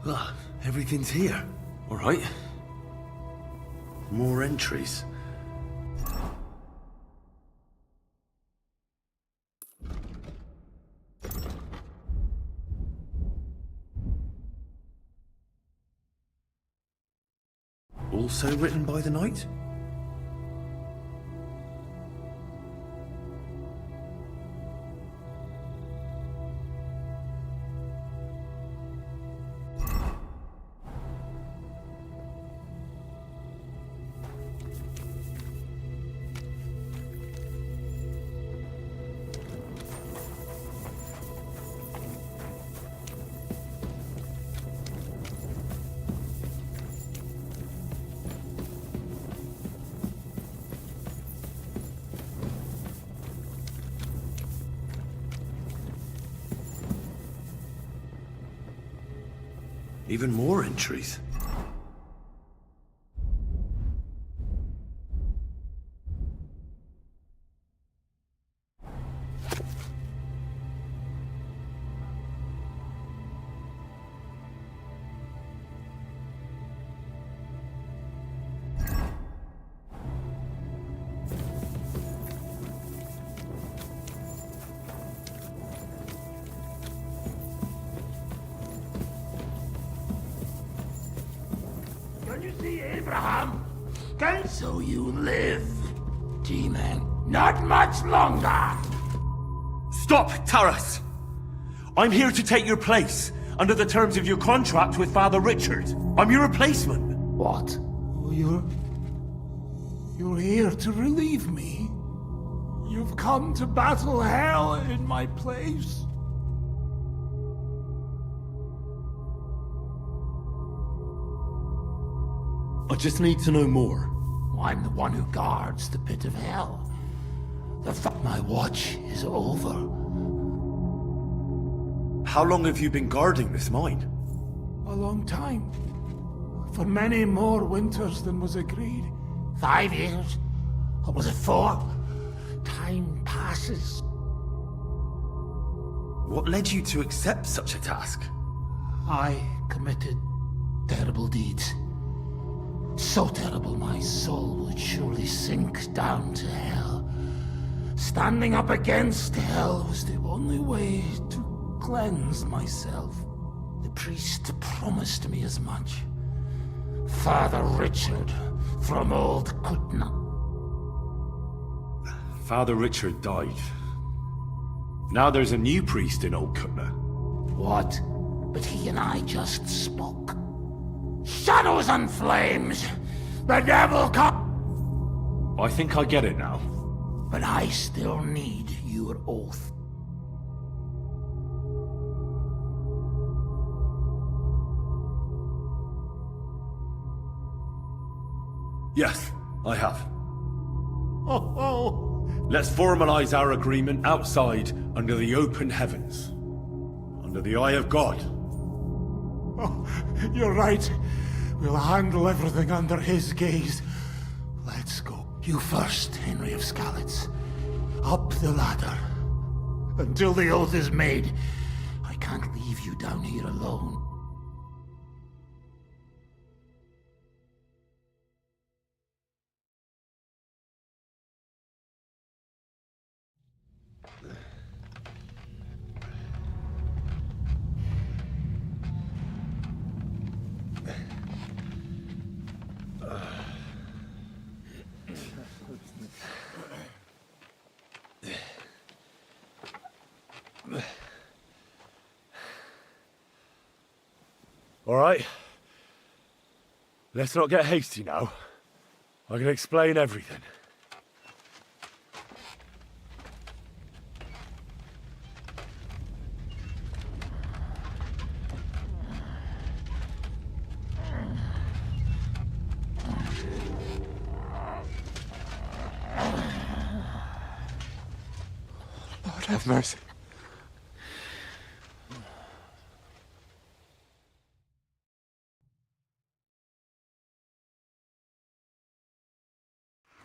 Ah, everything's here. All right. More entries. Also written by the knight? Even more entries. Can you see Abraham? So you live, demon. Not much longer. Stop, Taras! I'm here to take your place, under the terms of your contract with Father Richard. I'm your replacement. What? You're here to relieve me? You've come to battle hell in my place? I just need to know more. I'm the one who guards the pit of hell. My watch is over. How long have you been guarding this mine? A long time. For many more winters than was agreed. 5 years? Or was it 4? Time passes. What led you to accept such a task? I committed terrible deeds. So terrible my soul would surely sink down to hell. Standing up against hell was the only way to cleanse myself. The priest promised me as much. Father Richard from Old Kutna. Father Richard died. Now there's a new priest in Old Kutna. What? But he and I just spoke. Shadows and flames! The devil come! I think I get it now. But I still need your oath. Yes, I have. Oh. Let's formalize our agreement outside under the open heavens. Under the eye of God. Oh, you're right. We'll handle everything under his gaze. Let's go. You first, Henry of Skalitz. Up the ladder. Until the oath is made. I can't leave you down here alone. All right. Let's not get hasty now. I can explain everything. Lord have mercy.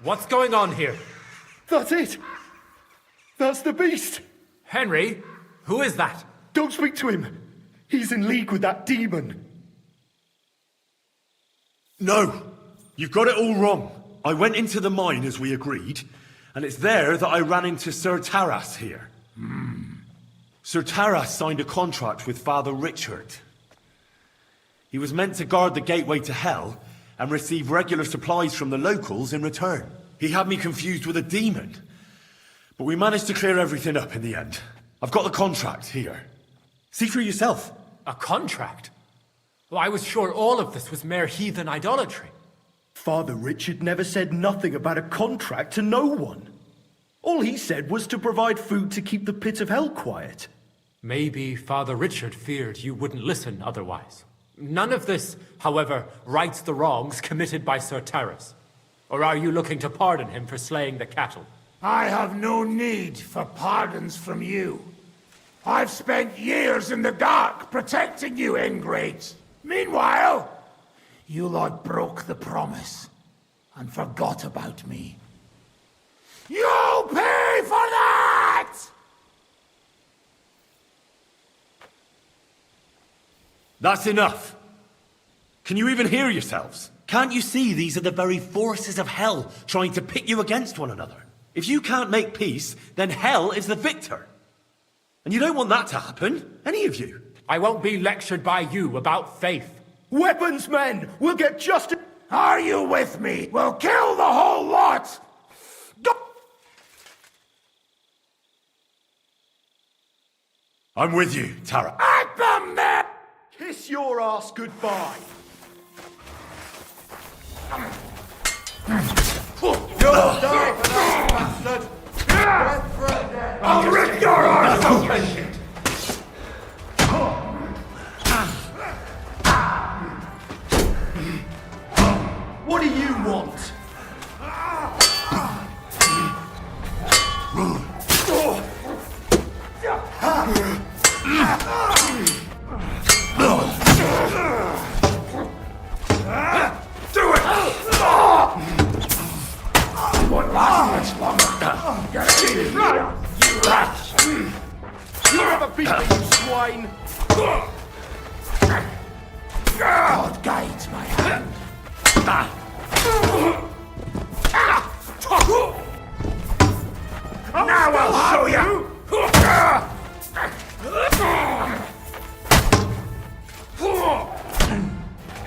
What's going on here? That's it! That's the beast! Henry? Who is that? Don't speak to him! He's in league with that demon. No! You've got it all wrong. I went into the mine as we agreed, and it's there that I ran into Sir Taras here. Sir Taras signed a contract with Father Richard. He was meant to guard the gateway to hell and receive regular supplies from the locals in return. He had me confused with a demon. But we managed to clear everything up in the end. I've got the contract here. See for yourself. A contract? Well, I was sure all of this was mere heathen idolatry. Father Richard never said nothing about a contract to no one. All he said was to provide food to keep the pit of hell quiet. Maybe Father Richard feared you wouldn't listen otherwise. None of this, however, rights the wrongs committed by Sir Taras. Or are you looking to pardon him for slaying the cattle? I have no need for pardons from you. I've spent years in the dark protecting you, ingrates. Meanwhile, you lot broke the promise and forgot about me. You'll pay for that! That's enough. Can you even hear yourselves? Can't you see these are the very forces of hell trying to pit you against one another? If you can't make peace, then hell is the victor. And you don't want that to happen, any of you. I won't be lectured by you about faith. Weapons, men! We'll get justice! Are you with me? We'll kill the whole lot! Go! I'm with you, Tara. At them there! Kiss your ass goodbye! You'll die for that, bastard! I'll rip your arse open! What do you want? Do it! It won't last much longer. Get it, you rats! You never beat me, you swine! God guides my hand. Now I'll show you!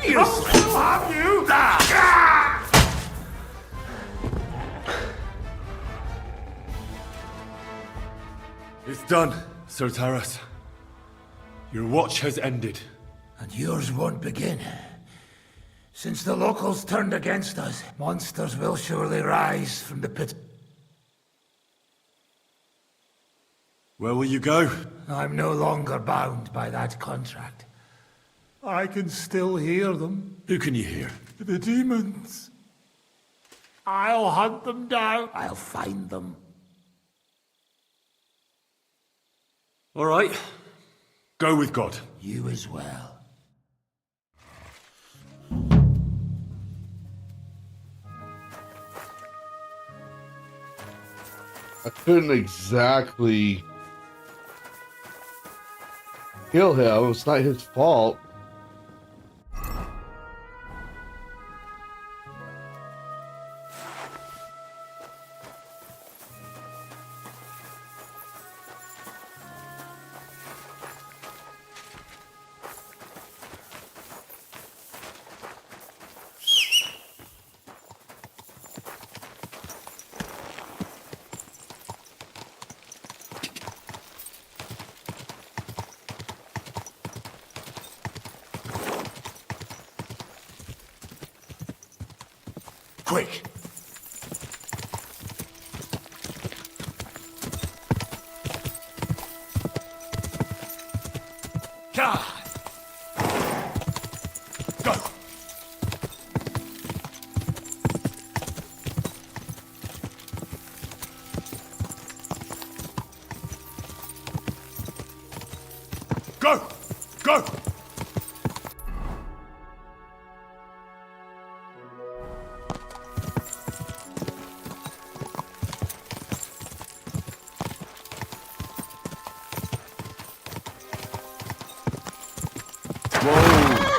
You still have you! It's done, Sir Taras. Your watch has ended. And yours won't begin. Since the locals turned against us, monsters will surely rise from the pit. Where will you go? I'm no longer bound by that contract. I can still hear them. Who can you hear? The demons. I'll hunt them down. I'll find them. All right. Go with God. You as well. I couldn't exactly kill him. It's not his fault. Quick! God! Go! Go! Go!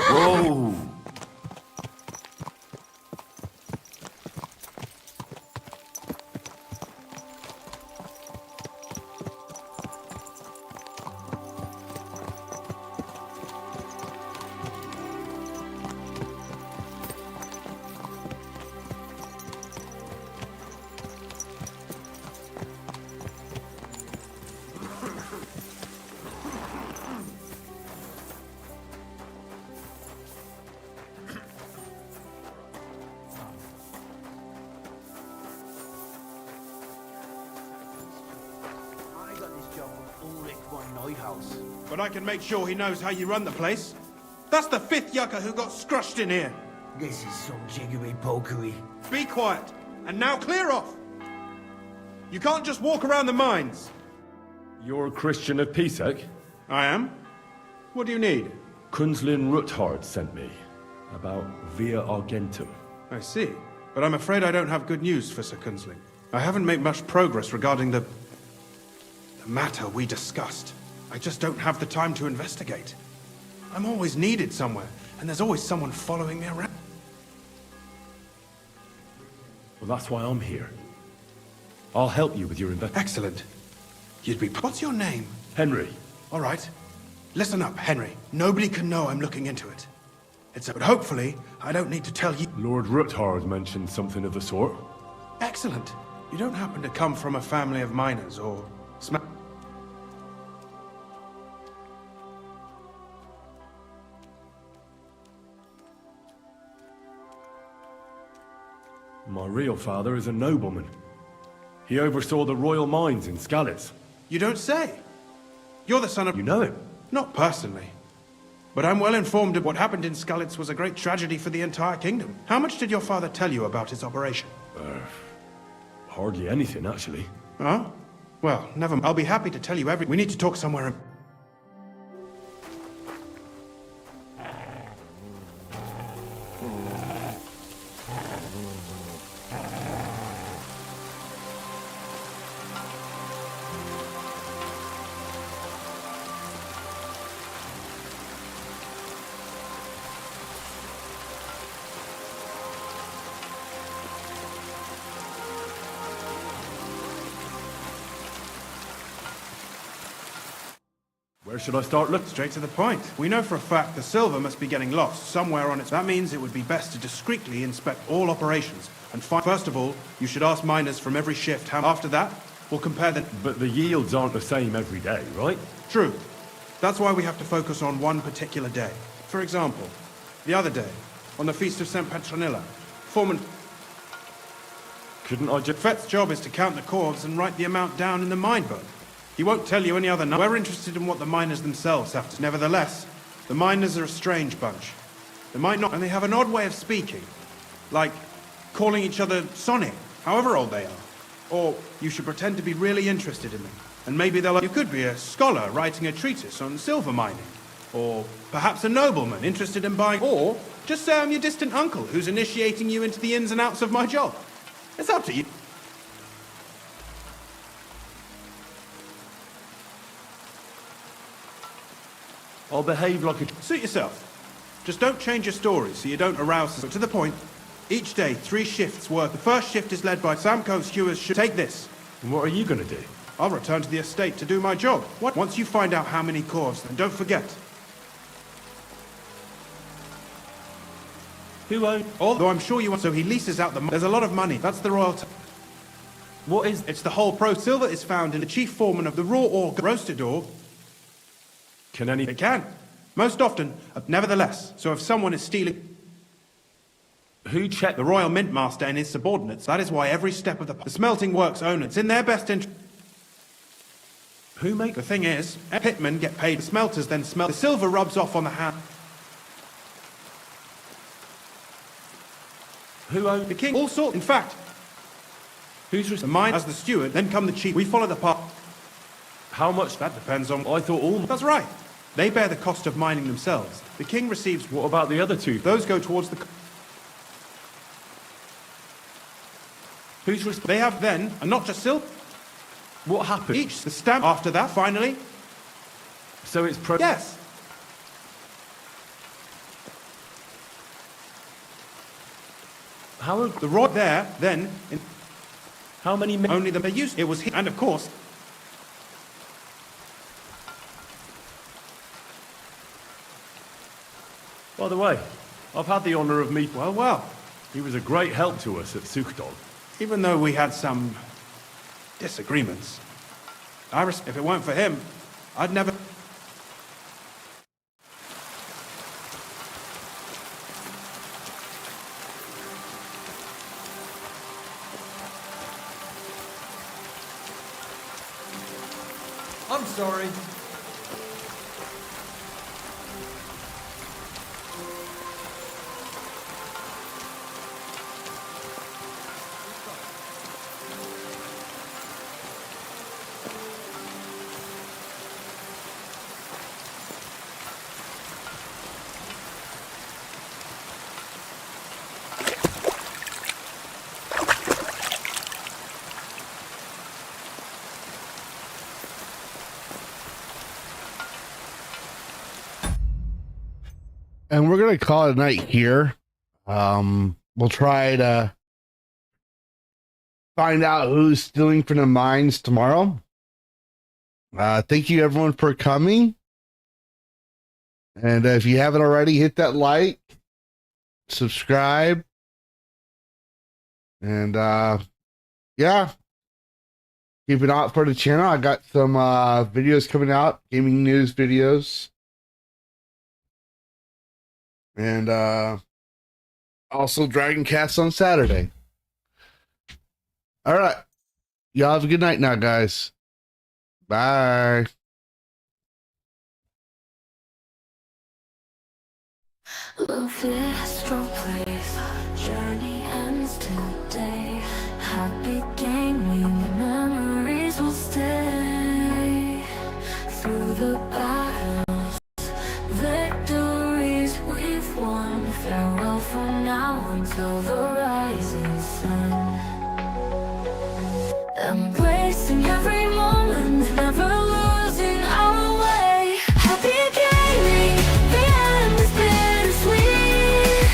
Whoa! but I can make sure he knows how you run the place. That's the 5th yucca who got scrushed in here. This is some jiggery-pokery. Be quiet, and now clear off. You can't just walk around the mines. You're a Christian of Pisek? I am. What do you need? Kunzlin Ruthard sent me about Via Argentum. I see. But I'm afraid I don't have good news for Sir Kunzling. I haven't made much progress regarding the matter we discussed. I just don't have the time to investigate. I'm always needed somewhere, and there's always someone following me around. Well, that's why I'm here. I'll help you with your Excellent. You'd be... What's your name? Henry. All right. Listen up, Henry. Nobody can know I'm looking into it. But hopefully, I don't need to tell you... Lord Ruthard mentioned something of the sort. Excellent. You don't happen to come from a family of miners, or... My real father is a nobleman. He oversaw the royal mines in Skalitz. You don't say? You're the son of... You know him? Not personally. But I'm well informed of what happened in Skalitz was a great tragedy for the entire kingdom. How much did your father tell you about his operation? Hardly anything, actually. Huh? Well, never mind. I'll be happy to tell you everything. We need to talk somewhere... Where should I start looking? Straight to the point. We know for a fact the silver must be getting lost somewhere on its... That means it would be best to discreetly inspect all operations and find... First of all, you should ask miners from every shift how... After that, we'll compare the... But the yields aren't the same every day, right? True. That's why we have to focus on one particular day. For example, the other day, on the Feast of St. Petronilla, Foreman... Couldn't I just... Fett's job is to count the cords and write the amount down in the mine book. He won't tell you any other number. We're interested in what the miners themselves have to... Nevertheless, the miners are a strange bunch. They might not... And they have an odd way of speaking. Like, calling each other Sonny, however old they are. Or you should pretend to be really interested in them. And maybe they'll... You could be a scholar writing a treatise on silver mining. Or perhaps a nobleman interested in buying... Or just say I'm your distant uncle who's initiating you into the ins and outs of my job. It's up to you. I'll behave like a... Suit yourself. Just don't change your story so you don't arouse... But to the point, each day, 3 shifts work. The first shift is led by Samco's Hewers. Take this. And what are you going to do? I'll return to the estate to do my job. Once you find out how many cords, then don't forget. Who owns... Although I'm sure you want... So he leases out the... There's a lot of money. That's the royal... What is... It's the whole pro... Silver is found in the chief foreman of the raw ore... Roasted ore... Can any... It can. Most often, nevertheless. So if someone is stealing... Who checked... The Royal Mint Master and his subordinates. That is why every step of the smelting works own. It's in their best interest. Who make... The thing is, pitmen get paid. The smelters then smelt. The silver rubs off on the hand. Who owns... The king. All sorts. In fact... Who's... The mine as the steward, then come the chief. We follow the path. How much? That depends on... I thought all... That's right. They bear the cost of mining themselves. The king receives... What about the other 2? Those go towards the... Who's... They have then, and not just silver... What happened? Each. The stamp after that, finally... So it's Yes. How are... The rod there, then... How many... Only the... They used... It was... And of course... By the way, I've had the honour of meeting... Well. He was a great help to us at Sukhdol. Even though we had some... disagreements. If it weren't for him, I'd never... I'm sorry. And we're gonna call it a night here. We'll try to find out who's stealing from the mines tomorrow. Thank you everyone for coming. And if you haven't already, hit that like, subscribe, and yeah, keep an eye out for the channel. I got some videos coming out, gaming news videos, and also Dragon Cast on Saturday. All right, y'all have a good night now, guys. Bye. Lavistro place, journey ends today. Happy gaming, memories will stay. Through the battles, victories we've won. Farewell for now until the rising sun. Embracing every moment, never losing our way. Happy gaming, the end is bittersweet.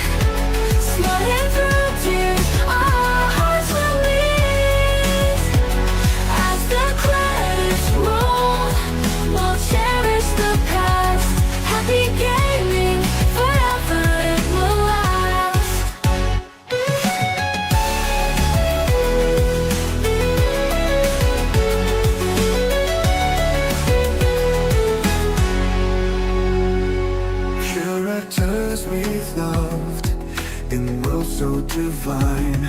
Smiling through tears, our hearts will meet. As the credits roll, we'll cherish the past. Happy gaming, forever it will last. Characters we've loved in worlds so divine.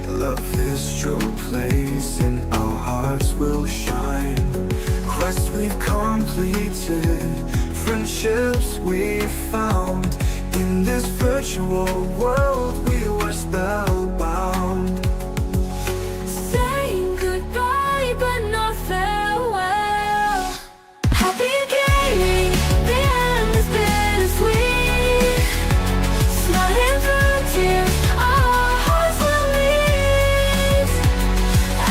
Lavistro place and our hearts will shine. Quests we've completed, friendships we've found. In this virtual world we were spellbound. Saying goodbye but not farewell. Happy gaming, the end is bittersweet. Smiling through tears, our hearts will meet.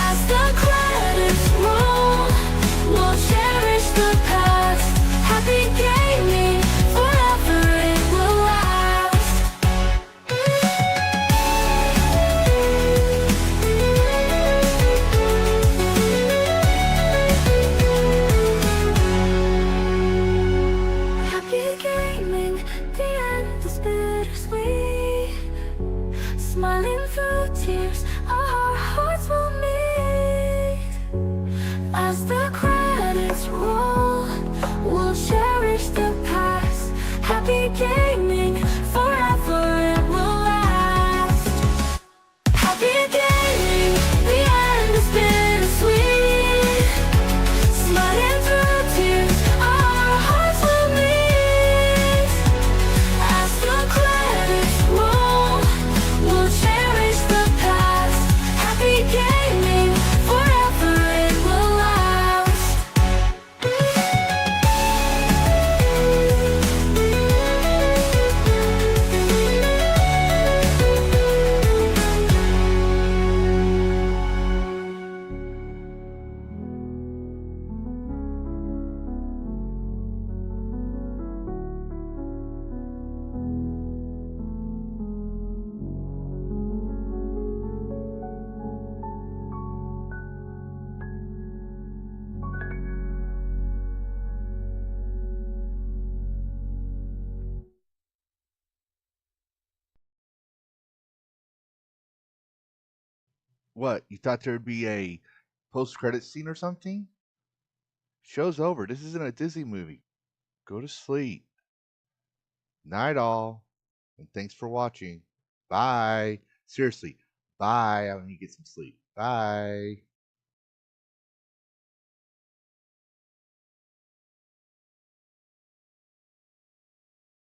As the credits roll, we'll cherish the past. Happy gaming, forever it will last. Happy gaming, the end is bittersweet. Smiling through tears, our hearts will meet. As the credits roll, we'll cherish the past. Happy gaming, forever it will last. Happy gaming, the end is bittersweet. Smiling through tears, our hearts will meet. As the credits roll, we'll cherish the past. Happy gaming, forever it will last. What? You thought there'd be a post-credit scene or something? Show's over. This isn't a Disney movie. Go to sleep. Night all. And thanks for watching. Bye. Seriously. Bye. I want you to get some sleep. Bye.